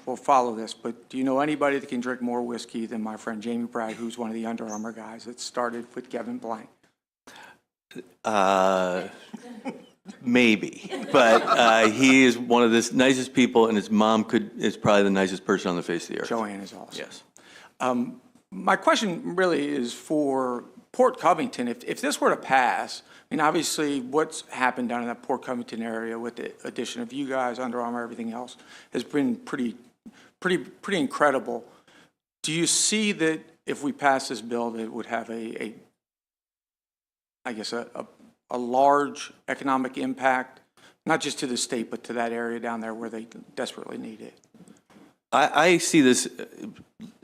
will follow this, but do you know anybody that can drink more whiskey than my friend Jamie Bragg, who's one of the Under Armour guys that started with Kevin Blank?
Maybe, but he is one of the nicest people, and his mom is probably the nicest person on the face of the earth.
Joanne is awesome.
Yes.
My question really is for Port Covington. If this were to pass, I mean, obviously what's happened down in that Port Covington area with the addition of you guys, Under Armour, everything else, has been pretty incredible. Do you see that if we pass this bill, that it would have a large economic impact, not just to the state, but to that area down there where they desperately need it?
I see this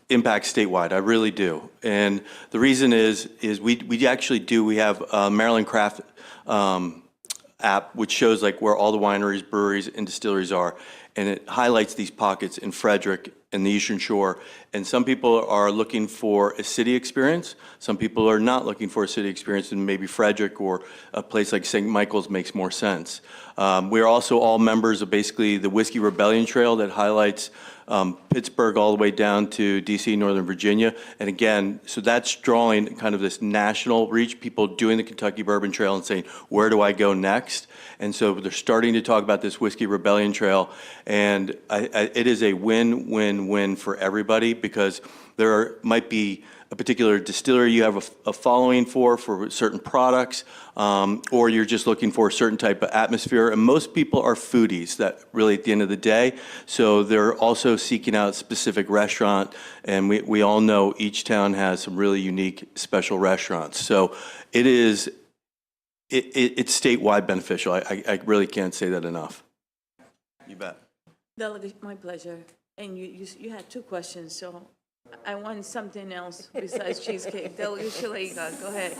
impact statewide. I really do. And the reason is we actually do. We have a Maryland Craft app, which shows like where all the wineries, breweries, and distilleries are. And it highlights these pockets in Frederick and the Eastern Shore. And some people are looking for a city experience. Some people are not looking for a city experience, and maybe Frederick or a place like St. Michael's makes more sense. We're also all members of basically the Whiskey Rebellion Trail that highlights Pittsburgh all the way down to DC, Northern Virginia. And again, so that's drawing kind of this national reach, people doing the Kentucky Bourbon Trail and saying, where do I go next? And so they're starting to talk about this Whiskey Rebellion Trail, and it is a win-win-win for everybody, because there might be a particular distillery you have a following for certain products, or you're just looking for a certain type of atmosphere. And most people are foodies that really at the end of the day. So they're also seeking out a specific restaurant. And we all know each town has some really unique special restaurants. So it's statewide beneficial. I really can't say that enough. You bet.
Delegate, my pleasure. And you had two questions, so I want something else besides cheesecake. Delegate Shalega, go ahead.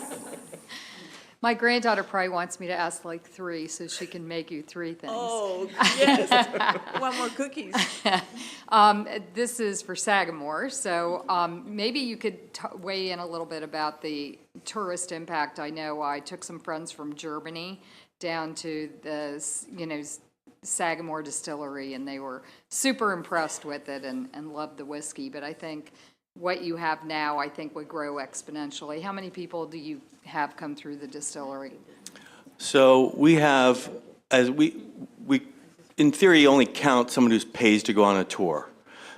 My granddaughter probably wants me to ask like 3 so she can make you 3 things.
Oh, yes. Want more cookies?
This is for Sagamore, so maybe you could weigh in a little bit about the tourist impact. I know I took some friends from Germany down to the, Sagamore Distillery, and they were super impressed with it and loved the whiskey. But I think what you have now, I think, would grow exponentially. How many people do you have come through the distillery?
So we have, as we in theory only count someone who pays to go on a tour.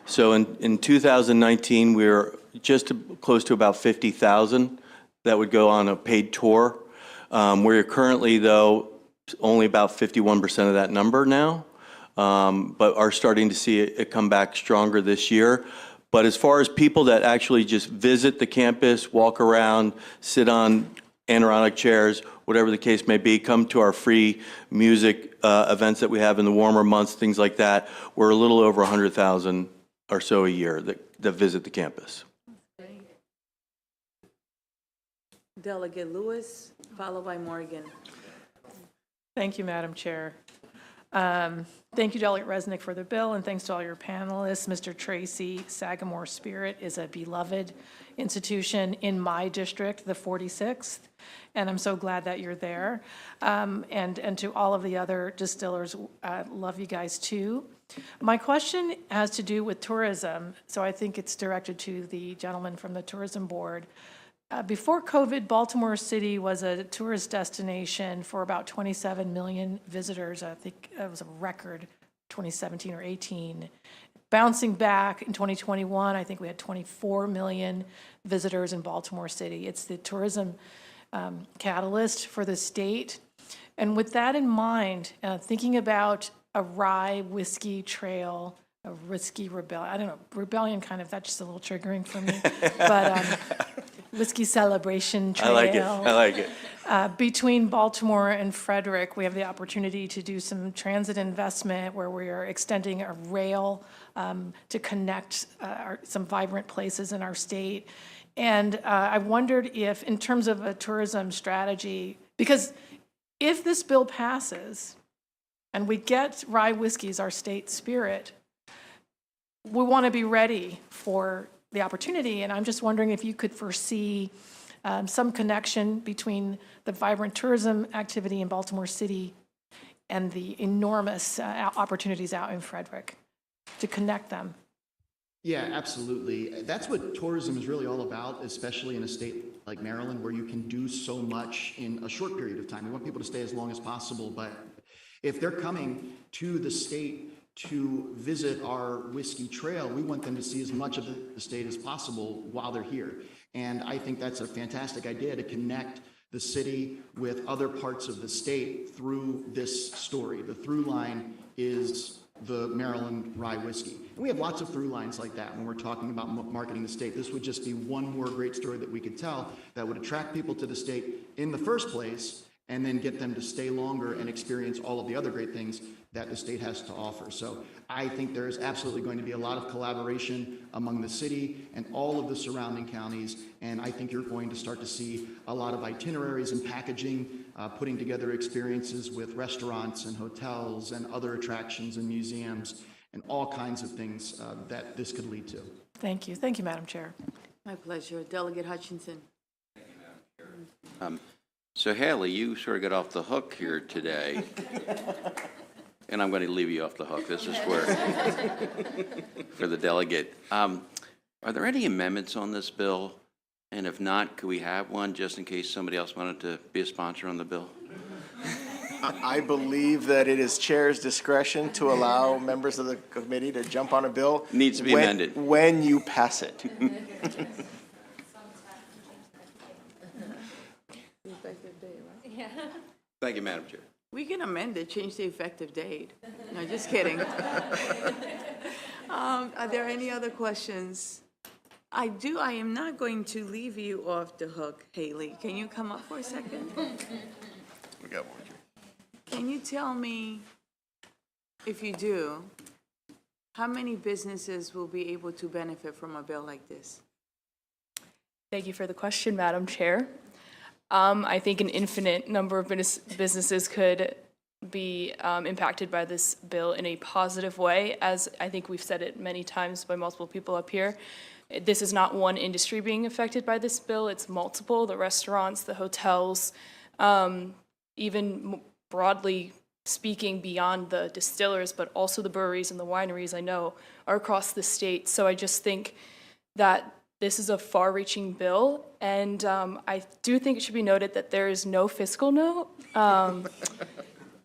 So in 2019, we were just close to about 50,000 that would go on a paid tour. We're currently, though, only about 51% of that number now, but are starting to see it come back stronger this year. But as far as people that actually just visit the campus, walk around, sit on Adirondack chairs, whatever the case may be, come to our free music events that we have in the warmer months, things like that, we're a little over 100,000 or so a year that visit the campus.
Delegate Lewis, followed by Morgan.
Thank you, Madam Chair. Thank you, Delegate Resnick, for the bill, and thanks to all your panelists. Mr. Tracy, Sagamore Spirit is a beloved institution in my district, the 46th, and I'm so glad that you're there. And to all of the other distillers, love you guys too. My question has to do with tourism, so I think it's directed to the gentleman from the Tourism Board. Before COVID, Baltimore City was a tourist destination for about 27 million visitors. I think it was a record 2017 or 18. Bouncing back in 2021, I think we had 24 million visitors in Baltimore City. It's the tourism catalyst for the state. And with that in mind, thinking about a rye whiskey trail, a whiskey rebellion, I don't know, rebellion kind of, that's just a little triggering for me. But whiskey celebration trail.
I like it.
Between Baltimore and Frederick, we have the opportunity to do some transit investment where we are extending a rail to connect some vibrant places in our state. And I wondered if, in terms of a tourism strategy, because if this bill passes and we get rye whiskey as our state spirit, we want to be ready for the opportunity, and I'm just wondering if you could foresee some connection between the vibrant tourism activity in Baltimore City and the enormous opportunities out in Frederick to connect them.
Yeah, absolutely. That's what tourism is really all about, especially in a state like Maryland, where you can do so much in a short period of time. We want people to stay as long as possible, but if they're coming to the state to visit our whiskey trail, we want them to see as much of the state as possible while they're here. And I think that's a fantastic idea, to connect the city with other parts of the state through this story. The through line is the Maryland rye whiskey. And we have lots of through lines like that when we're talking about marketing the state. This would just be one more great story that we could tell that would attract people to the state in the first place, and then get them to stay longer and experience all of the other great things that the state has to offer. So I think there is absolutely going to be a lot of collaboration among the city and all of the surrounding counties, and I think you're going to start to see a lot of itineraries and packaging, putting together experiences with restaurants and hotels and other attractions and museums and all kinds of things that this could lead to.
Thank you. Thank you, Madam Chair.
My pleasure. Delegate Hutchinson.
So Haley, you sort of got off the hook here today. And I'm going to leave you off the hook. This is for the delegate. Are there any amendments on this bill? And if not, could we have one just in case somebody else wanted to be a sponsor on the bill?
I believe that it is chair's discretion to allow members of the committee to jump on a bill.
Needs to be amended.
When you pass it.
Thank you, Madam Chair.
We can amend it, change the effective date. No, just kidding. Are there any other questions? I am not going to leave you off the hook, Haley. Can you come up for a second?
We got one.
Can you tell me, if you do, how many businesses will be able to benefit from a bill like this?
Thank you for the question, Madam Chair. I think an infinite number of businesses could be impacted by this bill in a positive way, as I think we've said it many times by multiple people up here. This is not one industry being affected by this bill, it's multiple, the restaurants, the hotels, even broadly speaking beyond the distillers, but also the breweries and the wineries I know are across the state. So I just think that this is a far-reaching bill, and I do think it should be noted that there is no fiscal note.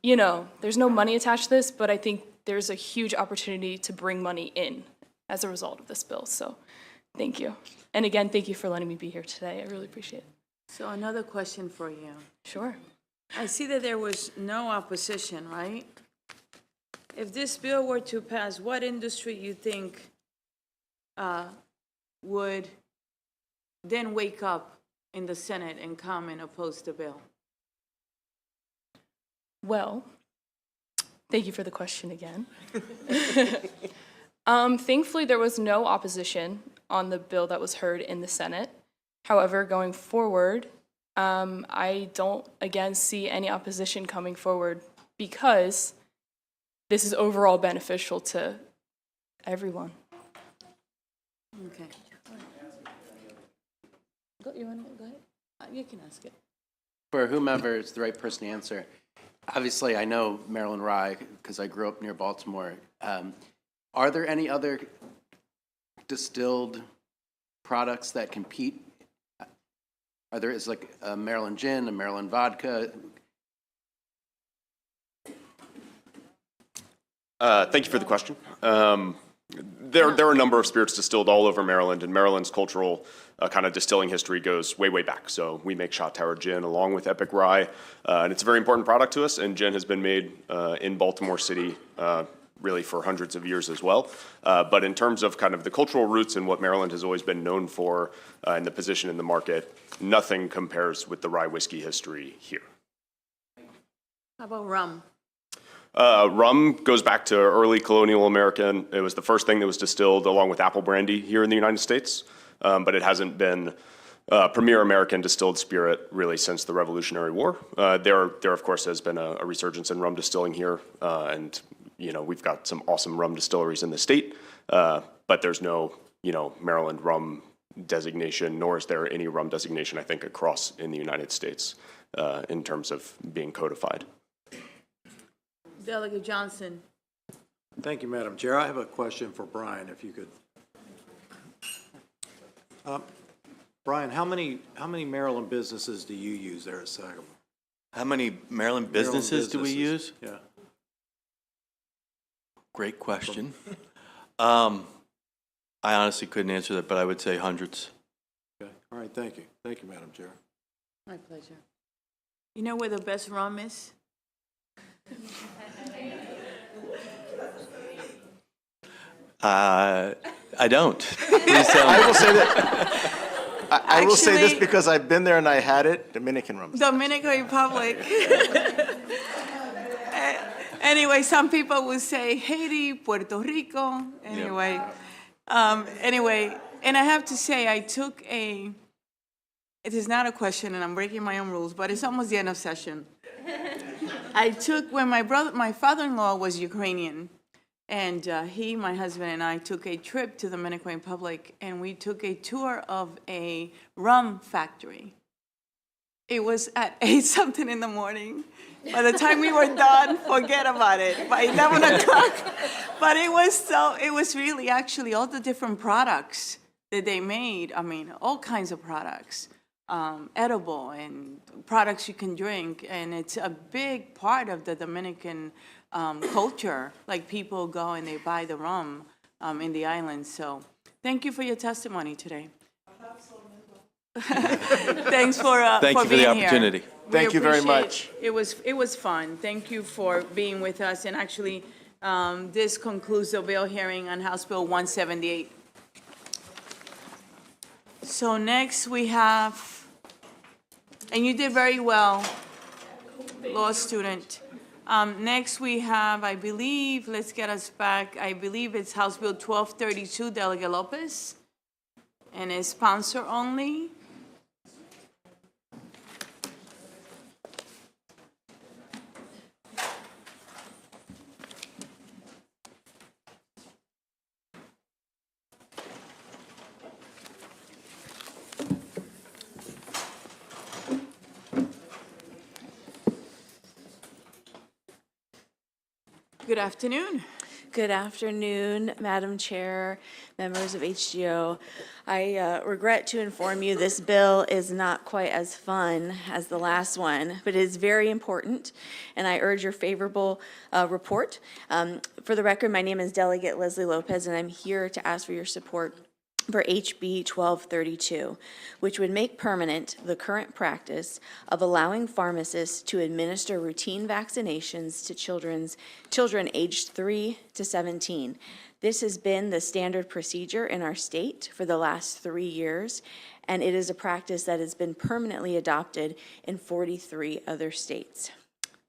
You know, there's no money attached to this, but I think there's a huge opportunity to bring money in as a result of this bill. So thank you. And again, thank you for letting me be here today. I really appreciate it.
So another question for you.
Sure.
I see that there was no opposition, right? If this bill were to pass, what industry you think would then wake up in the Senate and come and oppose the bill?
Well, thank you for the question again. Thankfully, there was no opposition on the bill that was heard in the Senate. However, going forward, I don't, again, see any opposition coming forward because this is overall beneficial to everyone.
Okay. You want to go ahead? You can ask it.
For whomever is the right person to answer, obviously I know Maryland Rye because I grew up near Baltimore. Are there any other distilled products that compete? Is like a Maryland gin, a Maryland vodka?
Thank you for the question. There are a number of spirits distilled all over Maryland, and Maryland's cultural kind of distilling history goes way, way back. So we make Shot Tower Gin along with Epic Rye, and it's a very important product to us, and gin has been made in Baltimore City really for hundreds of years as well. But in terms of kind of the cultural roots and what Maryland has always been known for and the position in the market, nothing compares with the rye whiskey history here.
How about rum?
Rum goes back to early colonial America. It was the first thing that was distilled along with apple brandy here in the United States, but it hasn't been premier American distilled spirit really since the Revolutionary War. There of course has been a resurgence in rum distilling here, and you know we've got some awesome rum distilleries in the state, but there's no Maryland rum designation, nor is there any rum designation I think across in the United States in terms of being codified.
Delegate Johnson.
Thank you, Madam Chair. I have a question for Brian, if you could. Brian, how many Maryland businesses do you use there at Sagamore?
How many Maryland businesses do we use?
Yeah.
Great question. I honestly couldn't answer that, but I would say hundreds.
Okay. All right. Thank you. Thank you, Madam Chair.
My pleasure. You know where the best rum is?
I don't. Please tell me.
I will say that. I will say this because I've been there and I had it. Dominican rum.
Dominican Republic. Anyway, some people would say Haiti, Puerto Rico. Anyway, and I have to say, I took it is not a question, and I'm breaking my own rules, but it's almost the end of session. When my father-in-law was Ukrainian, and my husband and I took a trip to the Dominican Republic, and we took a tour of a rum factory. It was at 8-something in the morning. By the time we were done, forget about it, by 11 o'clock. But it was really actually all the different products that they made. I mean, all kinds of products, edible and products you can drink. And it's a big part of the Dominican culture. Like people go and they buy the rum in the islands. So thank you for your testimony today. Thanks for
Thank you for
being
the
here.
opportunity.
Thank you very much.
It was fun. Thank you for being with us. And actually, this concludes the bill hearing on House Bill 178. So next we have, and you did very well, law student. Next we have, I believe, let's get us back. I believe it's House Bill 1232, Delegate Lopez, and it's sponsor only. Good afternoon.
Good afternoon, Madam Chair, members of HGO. I regret to inform you this bill is not quite as fun as the last one, but it is very important, and I urge your favorable report. For the record, my name is Delegate Leslie Lopez, and I'm here to ask for your support for HB 1232, which would make permanent the current practice of allowing pharmacists to administer routine vaccinations to children aged 3 to 17. This has been the standard procedure in our state for the last 3 years, and it is a practice that has been permanently adopted in 43 other states.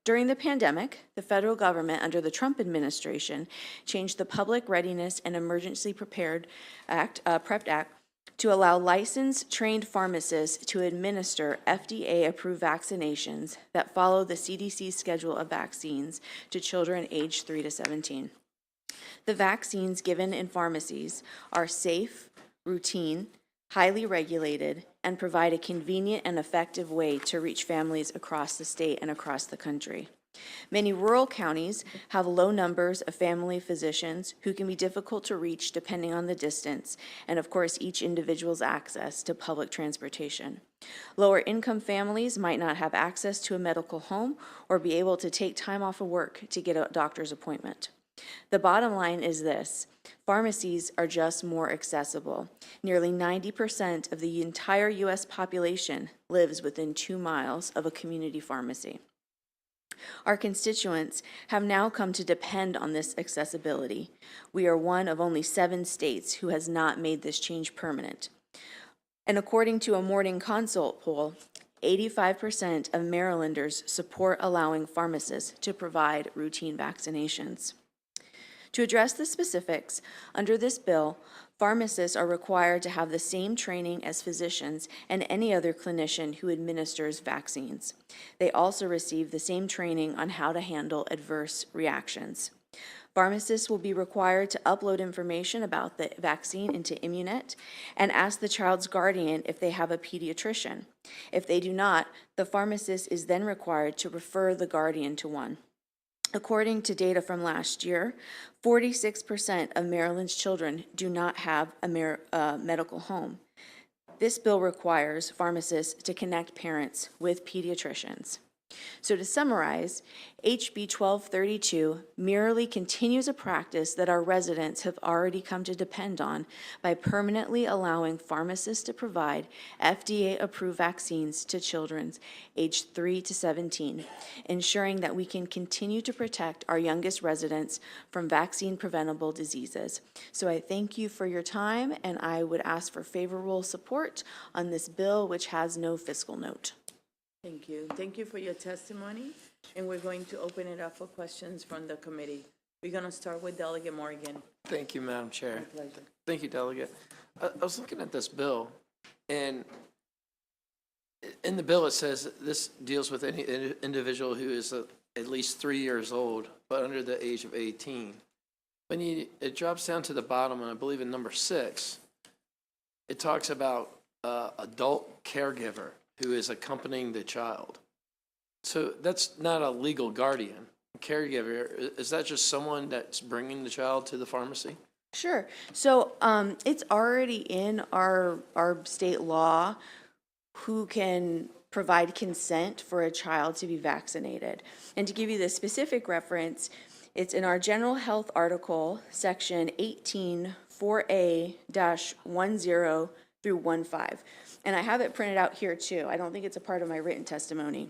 During the pandemic, the federal government, under the Trump administration, changed the Public Readiness and Emergency Prepared Act, PREP Act, to allow licensed, trained pharmacists to administer FDA-approved vaccinations that follow the CDC schedule of vaccines to children aged 3 to 17. The vaccines given in pharmacies are safe, routine, highly regulated, and provide a convenient and effective way to reach families across the state and across the country. Many rural counties have low numbers of family physicians who can be difficult to reach depending on the distance, and of course each individual's access to public transportation. Lower income families might not have access to a medical home or be able to take time off of work to get a doctor's appointment. The bottom line is this: pharmacies are just more accessible. Nearly 90% of the entire U.S. population lives within 2 miles of a community pharmacy. Our constituents have now come to depend on this accessibility. We are one of only 7 states who has not made this change permanent. And according to a Morning Consult poll, 85% of Marylanders support allowing pharmacists to provide routine vaccinations. To address the specifics, under this bill, pharmacists are required to have the same training as physicians and any other clinician who administers vaccines. They also receive the same training on how to handle adverse reactions. Pharmacists will be required to upload information about the vaccine into Immunet and ask the child's guardian if they have a pediatrician. If they do not, the pharmacist is then required to refer the guardian to one. According to data from last year, 46% of Maryland's children do not have a medical home. This bill requires pharmacists to connect parents with pediatricians. So to summarize, HB 1232 merely continues a practice that our residents have already come to depend on by permanently allowing pharmacists to provide FDA-approved vaccines to children aged 3 to 17, ensuring that we can continue to protect our youngest residents from vaccine-preventable diseases. So I thank you for your time, and I would ask for favorable support on this bill, which has no fiscal note.
Thank you. Thank you for your testimony, and we're going to open it up for questions from the committee. We're going to start with Delegate Morgan.
Thank you, Madam Chair.
My pleasure.
Thank you, Delegate. I was looking at this bill, and in the bill it says this deals with any individual who is at least 3 years old, but under the age of 18. When it drops down to the bottom, and I believe in number 6, it talks about adult caregiver who is accompanying the child. So that's not a legal guardian. Caregiver, is that just someone that's bringing the child to the pharmacy?
Sure. So it's already in our state law who can provide consent for a child to be vaccinated. And to give you the specific reference, it's in our general health article, section 18 4A-10 through 15. And I have it printed out here too. I don't think it's a part of my written testimony,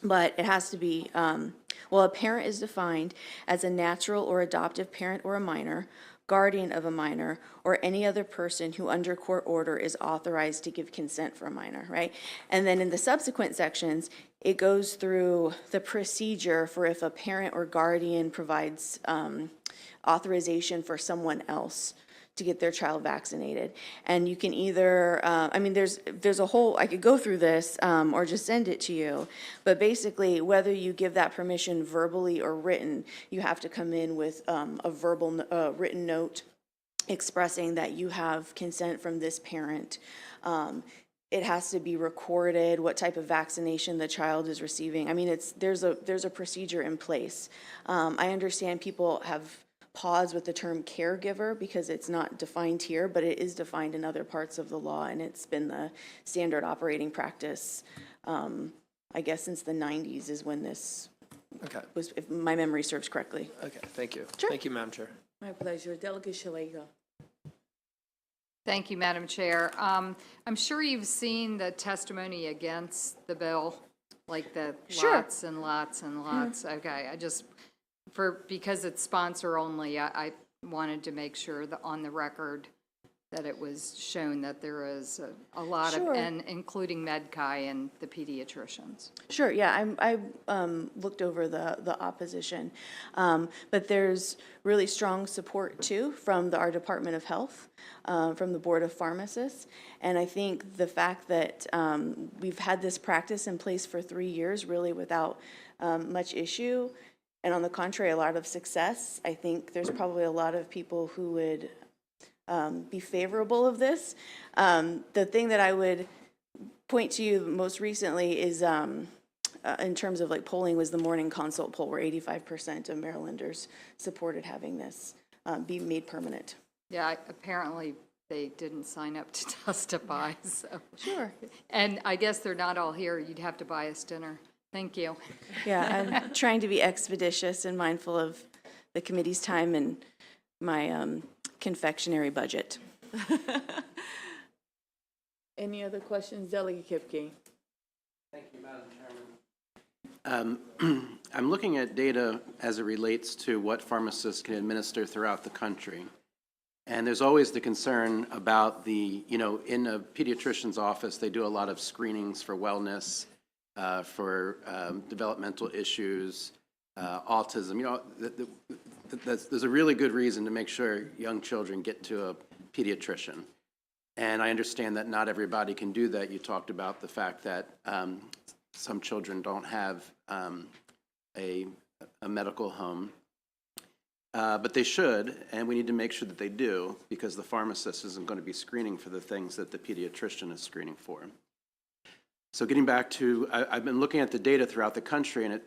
but it has to be, well, a parent is defined as a natural or adoptive parent or a minor, guardian of a minor, or any other person who under court order is authorized to give consent for a minor, right? And then in the subsequent sections, it goes through the procedure for if a parent or guardian provides authorization for someone else to get their child vaccinated. And you can either, I mean, there's a whole, I could go through this or just send it to you, but basically whether you give that permission verbally or written, you have to come in with a verbal written note expressing that you have consent from this parent. it has to be recorded, what type of vaccination the child is receiving. I mean, there's a procedure in place. I understand people have pause with the term caregiver because it's not defined here, but it is defined in other parts of the law, and it's been the standard operating practice, I guess, since the 90s is when this was, if my memory serves correctly.
Okay, thank you.
Sure.
Thank you, Madam Chair.
My pleasure. Delegate Shalega.
Thank you, Madam Chair. I'm sure you've seen the testimony against the bill, like the
Sure.
lots and lots and lots. Okay, because it's sponsor only, I wanted to make sure that on the record that it was shown that there is a lot of,
Sure.
and including MedCai and the pediatricians.
Sure, yeah, I looked over the opposition, but there's really strong support too from our Department of Health, from the Board of Pharmacists, and I think the fact that we've had this practice in place for 3 years really without much issue, and on the contrary, a lot of success, I think there's probably a lot of people who would be favorable of this. The thing that I would point to you most recently is, in terms of like polling, was the morning consult poll where 85% of Marylanders supported having this be made permanent.
Yeah, apparently they didn't sign up to testify, so.
Sure.
And I guess they're not all here. You'd have to buy us dinner. Thank you.
Yeah, I'm trying to be expeditious and mindful of the committee's time and my confectionery budget.
Any other questions? Delegate Kipke.
Thank you, Madam Chairman. I'm looking at data as it relates to what pharmacists can administer throughout the country. And there's always the concern about in a pediatrician's office, they do a lot of screenings for wellness, for developmental issues, autism. There's a really good reason to make sure young children get to a pediatrician. And I understand that not everybody can do that. You talked about the fact that some children don't have a medical home, but they should, and we need to make sure that they do, because the pharmacist isn't going to be screening for the things that the pediatrician is screening for. So getting back to, I've been looking at the data throughout the country, and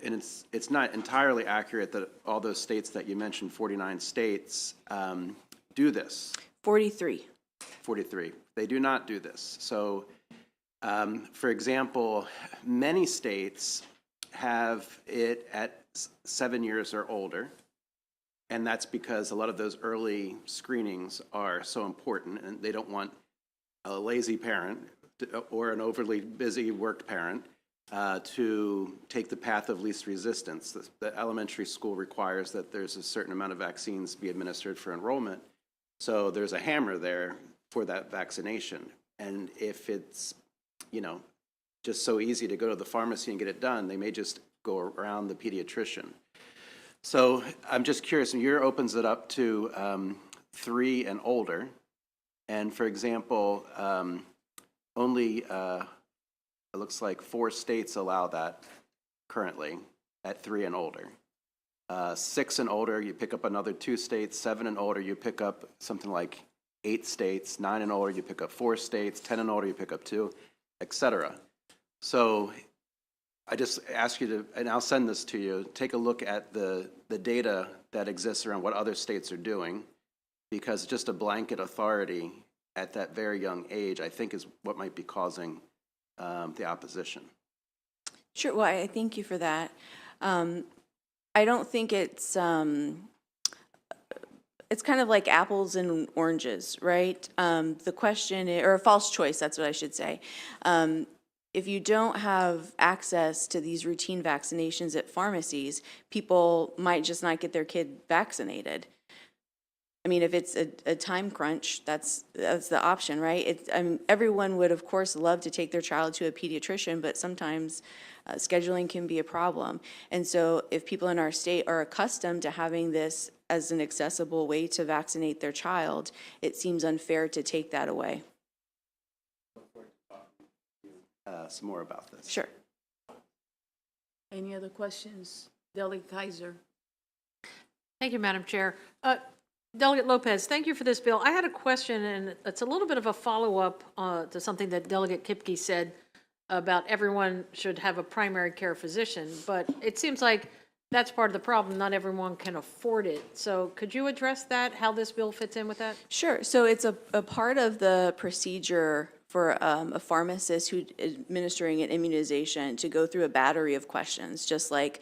it's not entirely accurate that all those states that you mentioned, 49 states, do this.
43.
43. They do not do this. So, for example, many states have it at 7 years or older, and that's because a lot of those early screenings are so important, and they don't want a lazy parent or an overly busy work parent to take the path of least resistance. The elementary school requires that there's a certain amount of vaccines be administered for enrollment. So there's a hammer there for that vaccination. And if it's, just so easy to go to the pharmacy and get it done, they may just go around the pediatrician. So I'm just curious, your opens it up to 3 and older. And for example, only, it looks like 4 states allow that currently at 3 and older. 6 and older, you pick up another 2 states. 7 and older, you pick up something like 8 states. 9 and older, you pick up 4 states. 10 and older, you pick up 2, etc. So I just ask you to, and I'll send this to you, take a look at the data that exists around what other states are doing, because just a blanket authority at that very young age, I think, is what might be causing the opposition.
Sure, well, I thank you for that. I don't think it's kind of like apples and oranges, right? The question, or a false choice, that's what I should say. If you don't have access to these routine vaccinations at pharmacies, people might just not get their kid vaccinated. I mean, if it's a time crunch, that's the option, right? Everyone would, of course, love to take their child to a pediatrician, but sometimes scheduling can be a problem. And so if people in our state are accustomed to having this as an accessible way to vaccinate their child, it seems unfair to take that away.
Some more about this.
Sure.
Any other questions? Delegate Kaiser.
Thank you, Madam Chair. Delegate Lopez, thank you for this bill. I had a question, and it's a little bit of a follow-up to something that Delegate Kipke said about everyone should have a primary care physician, but it seems like that's part of the problem. Not everyone can afford it. So could you address that, how this bill fits in with that?
Sure. So it's a part of the procedure for a pharmacist who's administering an immunization to go through a battery of questions, just like,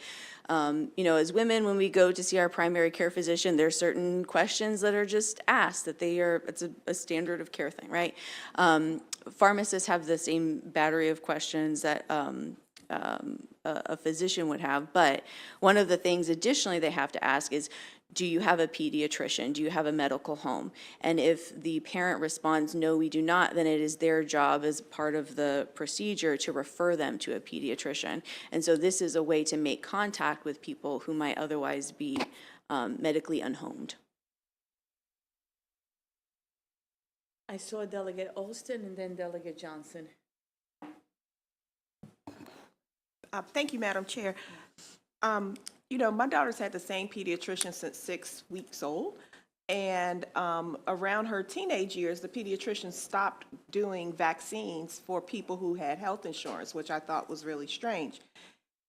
as women, when we go to see our primary care physician, there's certain questions that are just asked, it's a standard of care thing, right? Pharmacists have the same battery of questions that a physician would have, but one of the things additionally they have to ask is, do you have a pediatrician? Do you have a medical home? And if the parent responds, no, we do not, then it is their job as part of the procedure to refer them to a pediatrician. And so this is a way to make contact with people who might otherwise be medically unhomed.
I saw Delegate Olston and then Delegate Johnson.
Thank you, Madam Chair. My daughter's had the same pediatrician since 6 weeks old. And around her teenage years, the pediatrician stopped doing vaccines for people who had health insurance, which I thought was really strange.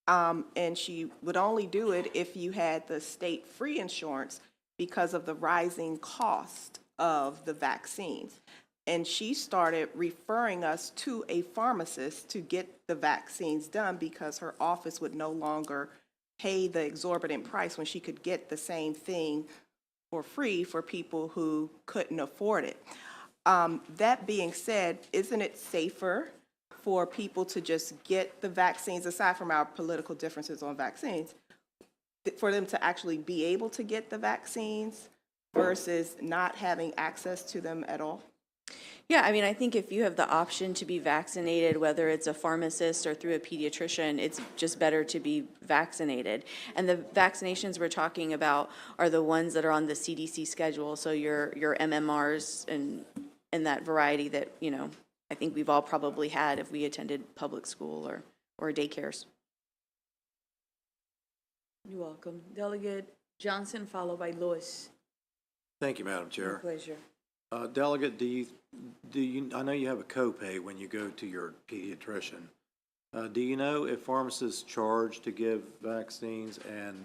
And she would only do it if you had the state-free insurance because of the rising cost of the vaccines. And she started referring us to a pharmacist to get the vaccines done because her office would no longer pay the exorbitant price when she could get the same thing for free for people who couldn't afford it. That being said, isn't it safer for people to just get the vaccines, aside from our political differences on vaccines, for them to actually be able to get the vaccines versus not having access to them at all?
Yeah, I mean, I think if you have the option to be vaccinated, whether it's a pharmacist or through a pediatrician, it's just better to be vaccinated. And the vaccinations we're talking about are the ones that are on the CDC schedule, so your MMRs and that variety that, I think we've all probably had if we attended public school or daycares.
You're welcome. Delegate Johnson, followed by Lewis.
Thank you, Madam
My
Chair.
pleasure.
Delegate, do you, I know you have a copay when you go to your pediatrician. Do you know if pharmacists charge to give vaccines, and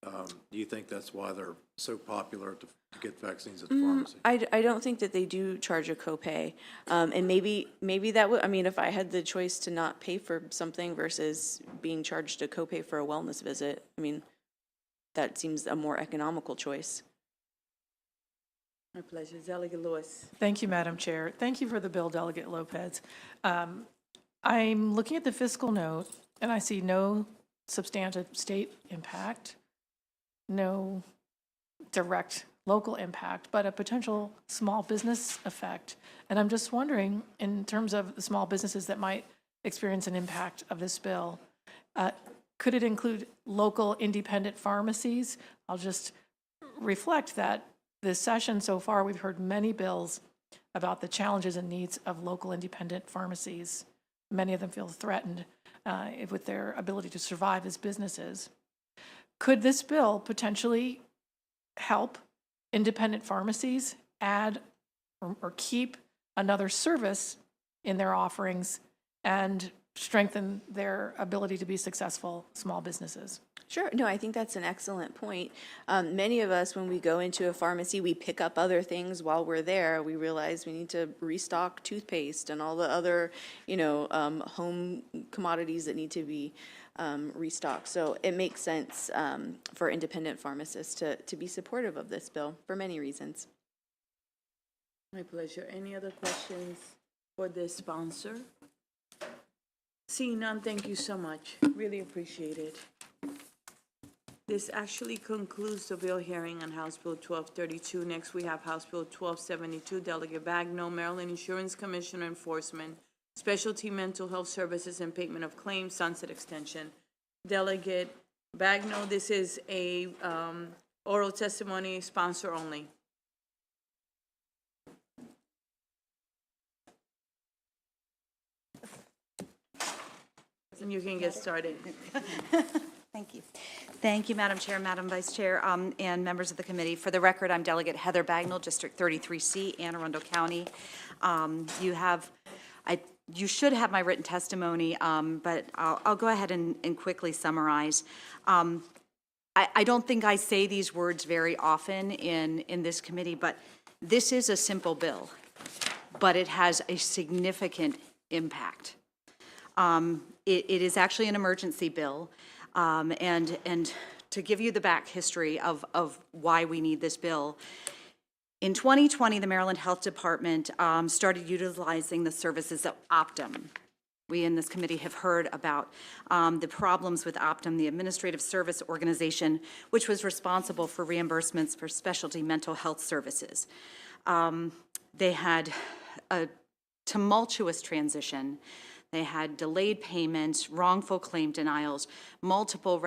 do you think that's why they're so popular to get vaccines at the pharmacy?
I don't think that they do charge a copay. And maybe that would, if I had the choice to not pay for something versus being charged a copay for a wellness visit, that seems a more economical choice.
My pleasure. Delegate Lewis.
Thank you, Madam Chair. Thank you for the bill, Delegate Lopez. I'm looking at the fiscal note, and I see no substantive state impact, no direct local impact, but a potential small business effect. And I'm just wondering, in terms of the small businesses that might experience an impact of this bill, could it include local independent pharmacies? I'll just reflect that this session so far, we've heard many bills about the challenges and needs of local independent pharmacies. Many of them feel threatened with their ability to survive as businesses. Could this bill potentially help independent pharmacies add or keep another service in their offerings and strengthen their ability to be successful small businesses?
Sure. No, I think that's an excellent point. Many of us, when we go into a pharmacy, we pick up other things while we're there. We realize we need to restock toothpaste and all the other, home commodities that need to be restocked. So it makes sense for independent pharmacists to be supportive of this bill for many reasons.
My pleasure. Any other questions for the sponsor? Seeing none, thank you so much. Really appreciate it. This actually concludes the bill hearing on House Bill 1232. Next, we have House Bill 1272, Delegate Bagno, Maryland Insurance Commissioner Enforcement, Specialty Mental Health Services and Payment of Claims, Sunset Extension. Delegate Bagno, this is a oral testimony, sponsor only. And you can get started.
Thank you. Thank you, Madam Chair, Madam Vice Chair, and members of the committee. For the record, I'm Delegate Heather Bagnall, District 33C, Anne Arundel County. You should have my written testimony, but I'll go ahead and quickly summarize. I don't think I say these words very often in this committee, but this is a simple bill, but it has a significant impact. It is actually an emergency bill, and to give you the back history of why we need this bill, in 2020, the Maryland Health Department started utilizing the services of Optum. We in this committee have heard about the problems with Optum, the administrative service organization, which was responsible for reimbursements for specialty mental health services. They had a tumultuous transition. They had delayed payments, wrongful claim denials, multiple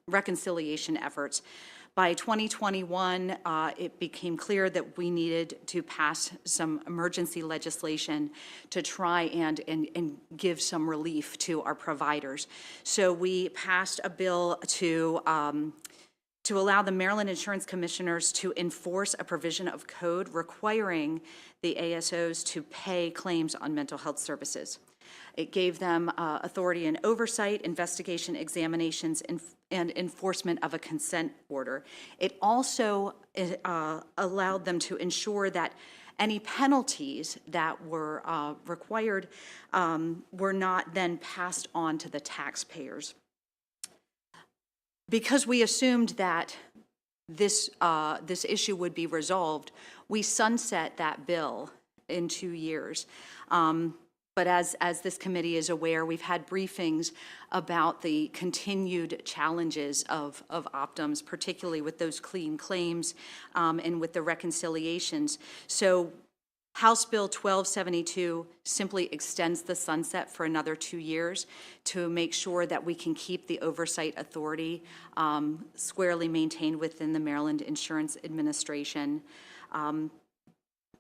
reconciliation efforts. By 2021, it became clear that we needed to pass some emergency legislation to try and give some relief to our providers. So we passed a bill to allow the Maryland Insurance Commissioners to enforce a provision of code requiring the ASOs to pay claims on mental health services. It gave them authority in oversight, investigation, examinations, and enforcement of a consent order. It also allowed them to ensure that any penalties that were required were not then passed on to the taxpayers. Because we assumed that this issue would be resolved, we sunset that bill in 2 years. But as this committee is aware, we've had briefings about the continued challenges of Optum's, particularly with those clean claims and with the reconciliations. So House Bill 1272 simply extends the sunset for another 2 years to make sure that we can keep the oversight authority squarely maintained within the Maryland Insurance Administration.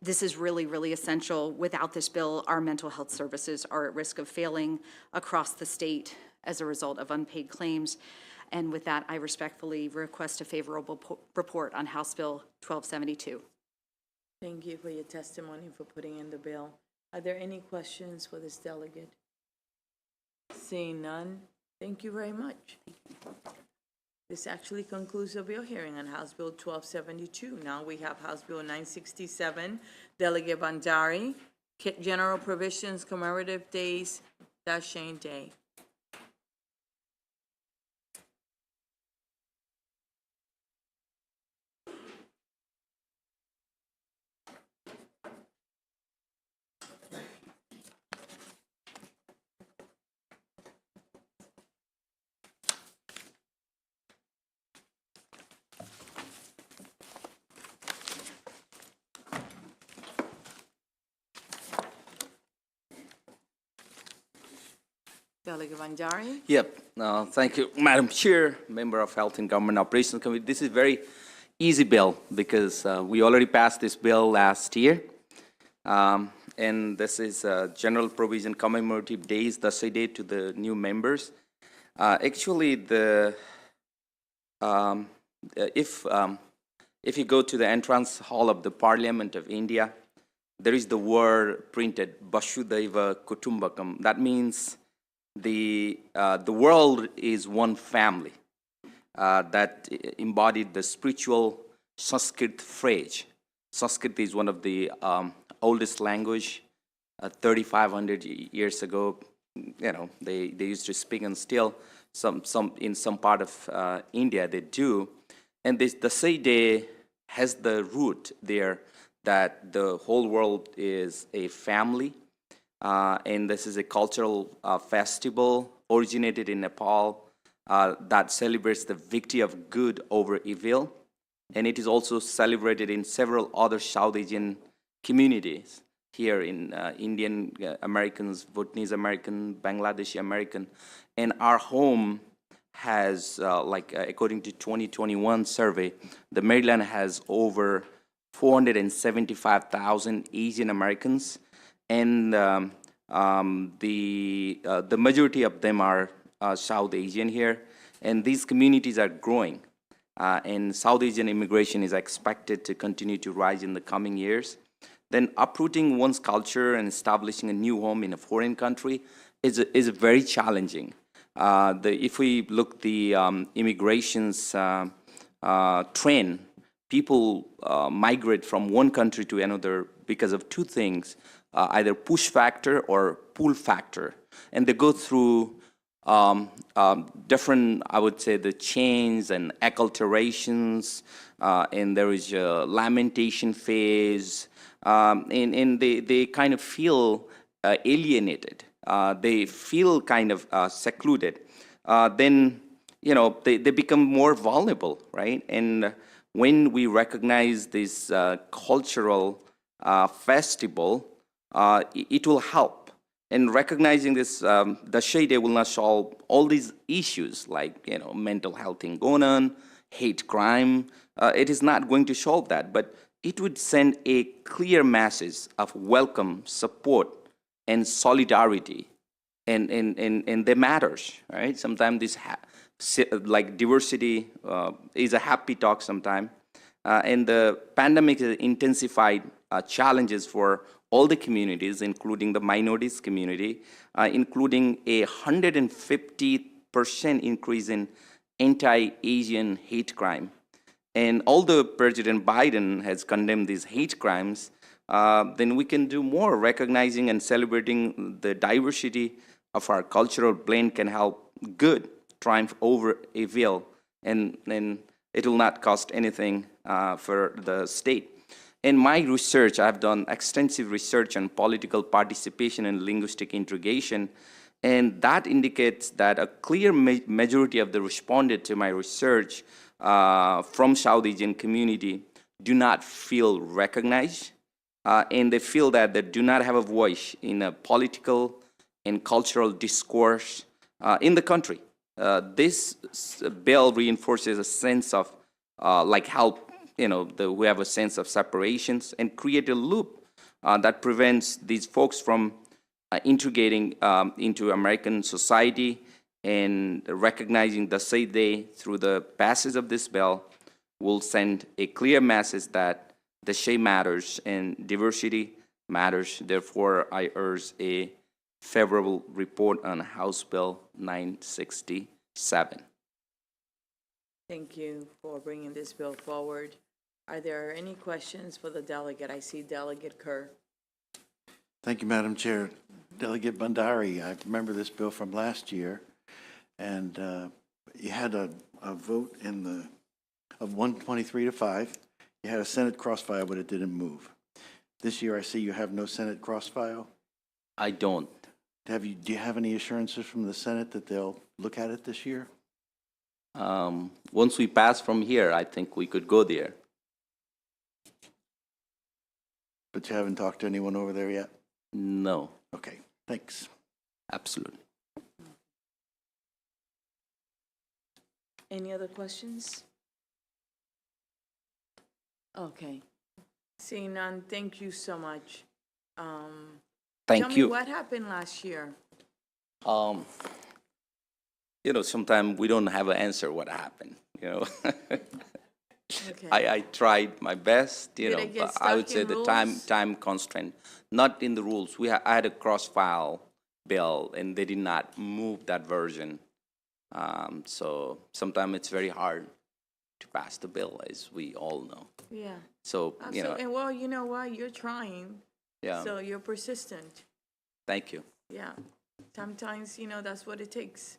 This is really, really essential. Without this bill, our mental health services are at risk of failing across the state as a result of unpaid claims. And with that, I respectfully request a favorable report on House Bill 1272.
Thank you for your testimony, for putting in the bill. Are there any questions for this delegate? Seeing none, thank you very much. This actually concludes the bill hearing on House Bill 1272. Now we have House Bill 967, Delegate Bandari, General Provisions, Commemorative Days, Shane Day. Delegate Bandari.
Yep. Thank you, Madam Chair, member of Health and Government Operations Committee. This is very easy bill because we already passed this bill last year. And this is general provision commemorative days, thus a day to the new members. Actually, if you go to the entrance hall of the Parliament of India, there is the word printed, Vasudhaiva Kutumbakam. That means the world is one family. That embodied the spiritual Sanskrit phrase. Sanskrit is one of the oldest language. 3,500 years ago, you know, they used to speak, and still in some part of India they do. And the Dasai has the root there that the whole world is a family. And this is a cultural festival originated in Nepal that celebrates the victory of good over evil. And it is also celebrated in several other South Asian communities here in Indian Americans, Bhutanese American, Bangladeshi American. And our home has, according to 2021 survey, the Maryland has over 475,000 Asian Americans. And the majority of them are South Asian here. And these communities are growing. And South Asian immigration is expected to continue to rise in the coming years. Then uprooting one's culture and establishing a new home in a foreign country is very challenging. If we look the immigration's trend, people migrate from one country to another because of two things, either push factor or pull factor. And they go through different, I would say, the chains and acculturations, and there is a lamentation phase, and they kind of feel alienated. They feel kind of secluded. Then, they become more vulnerable, right? And when we recognize this cultural festival, it will help. And recognizing this, the Shea Day will not solve all these issues like, mental health in Gonan, hate crime. It is not going to solve that, but it would send a clear message of welcome, support, and solidarity. And they matters, right? Sometimes this, like diversity is a happy talk sometimes. And the pandemic has intensified challenges for all the communities, including the minorities community, including a 150% increase in anti-Asian hate crime. And although President Biden has condemned these hate crimes, then we can do more. Recognizing and celebrating the diversity of our cultural blend can help good triumph over evil, and it will not cost anything for the state. In my research, I've done extensive research on political participation and linguistic integration, and that indicates that a clear majority of the respondents to my research from South Asian community do not feel recognized, and they feel that they do not have a voice in a political and cultural discourse in the country. This bill reinforces a sense of help, we have a sense of separations and create a loop that prevents these folks from integrating into American society. And recognizing the Shea Day through the passage of this bill will send a clear message that the Shea matters and diversity matters. Therefore, I urge a favorable report on House Bill 967.
Thank you for bringing this bill forward. Are there any questions for the delegate? I see Delegate Kerr.
Thank you, Madam Chair. Delegate Bandari, I remember this bill from last year, and you had a vote of 123 to 5. You had a Senate crossfire, but it didn't move. This year, I see you have no Senate crossfire.
I don't.
Do you have any assurances from the Senate that they'll look at it this year?
Once we pass from here, I think we could go there.
But you haven't talked to anyone over there yet?
No.
Okay, thanks.
Absolutely.
Any other questions? Okay. Seeing none, thank you so much.
Thank
Tell
you.
me what happened last year.
Sometimes we don't have an answer what happened,
Okay.
I tried my best,
Did it get
but I would
stuck
say
in
the
rules?
time constraint, not in the rules. I had a cross-file bill, and they did not move that version. So sometimes it's very hard to pass the bill, as we all know.
Yeah.
So,
Absolutely. And well, you know what? You're trying.
Yeah.
So you're persistent.
Thank you.
Yeah. Sometimes, that's what it takes.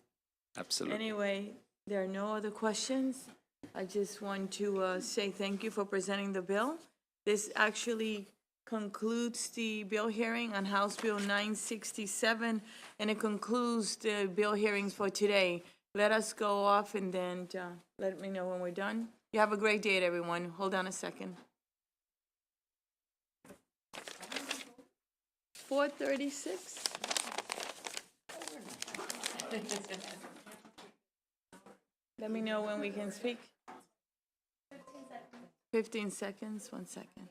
Absolutely.
Anyway, there are no other questions. I just want to say thank you for presenting the bill. This actually concludes the bill hearing on House Bill 967, and it concludes the bill hearings for today. Let us go off and then let me know when we're done. You have a great day, everyone. Hold on a second. 4:36. Let me know when we can speak. 15 seconds, 1 second.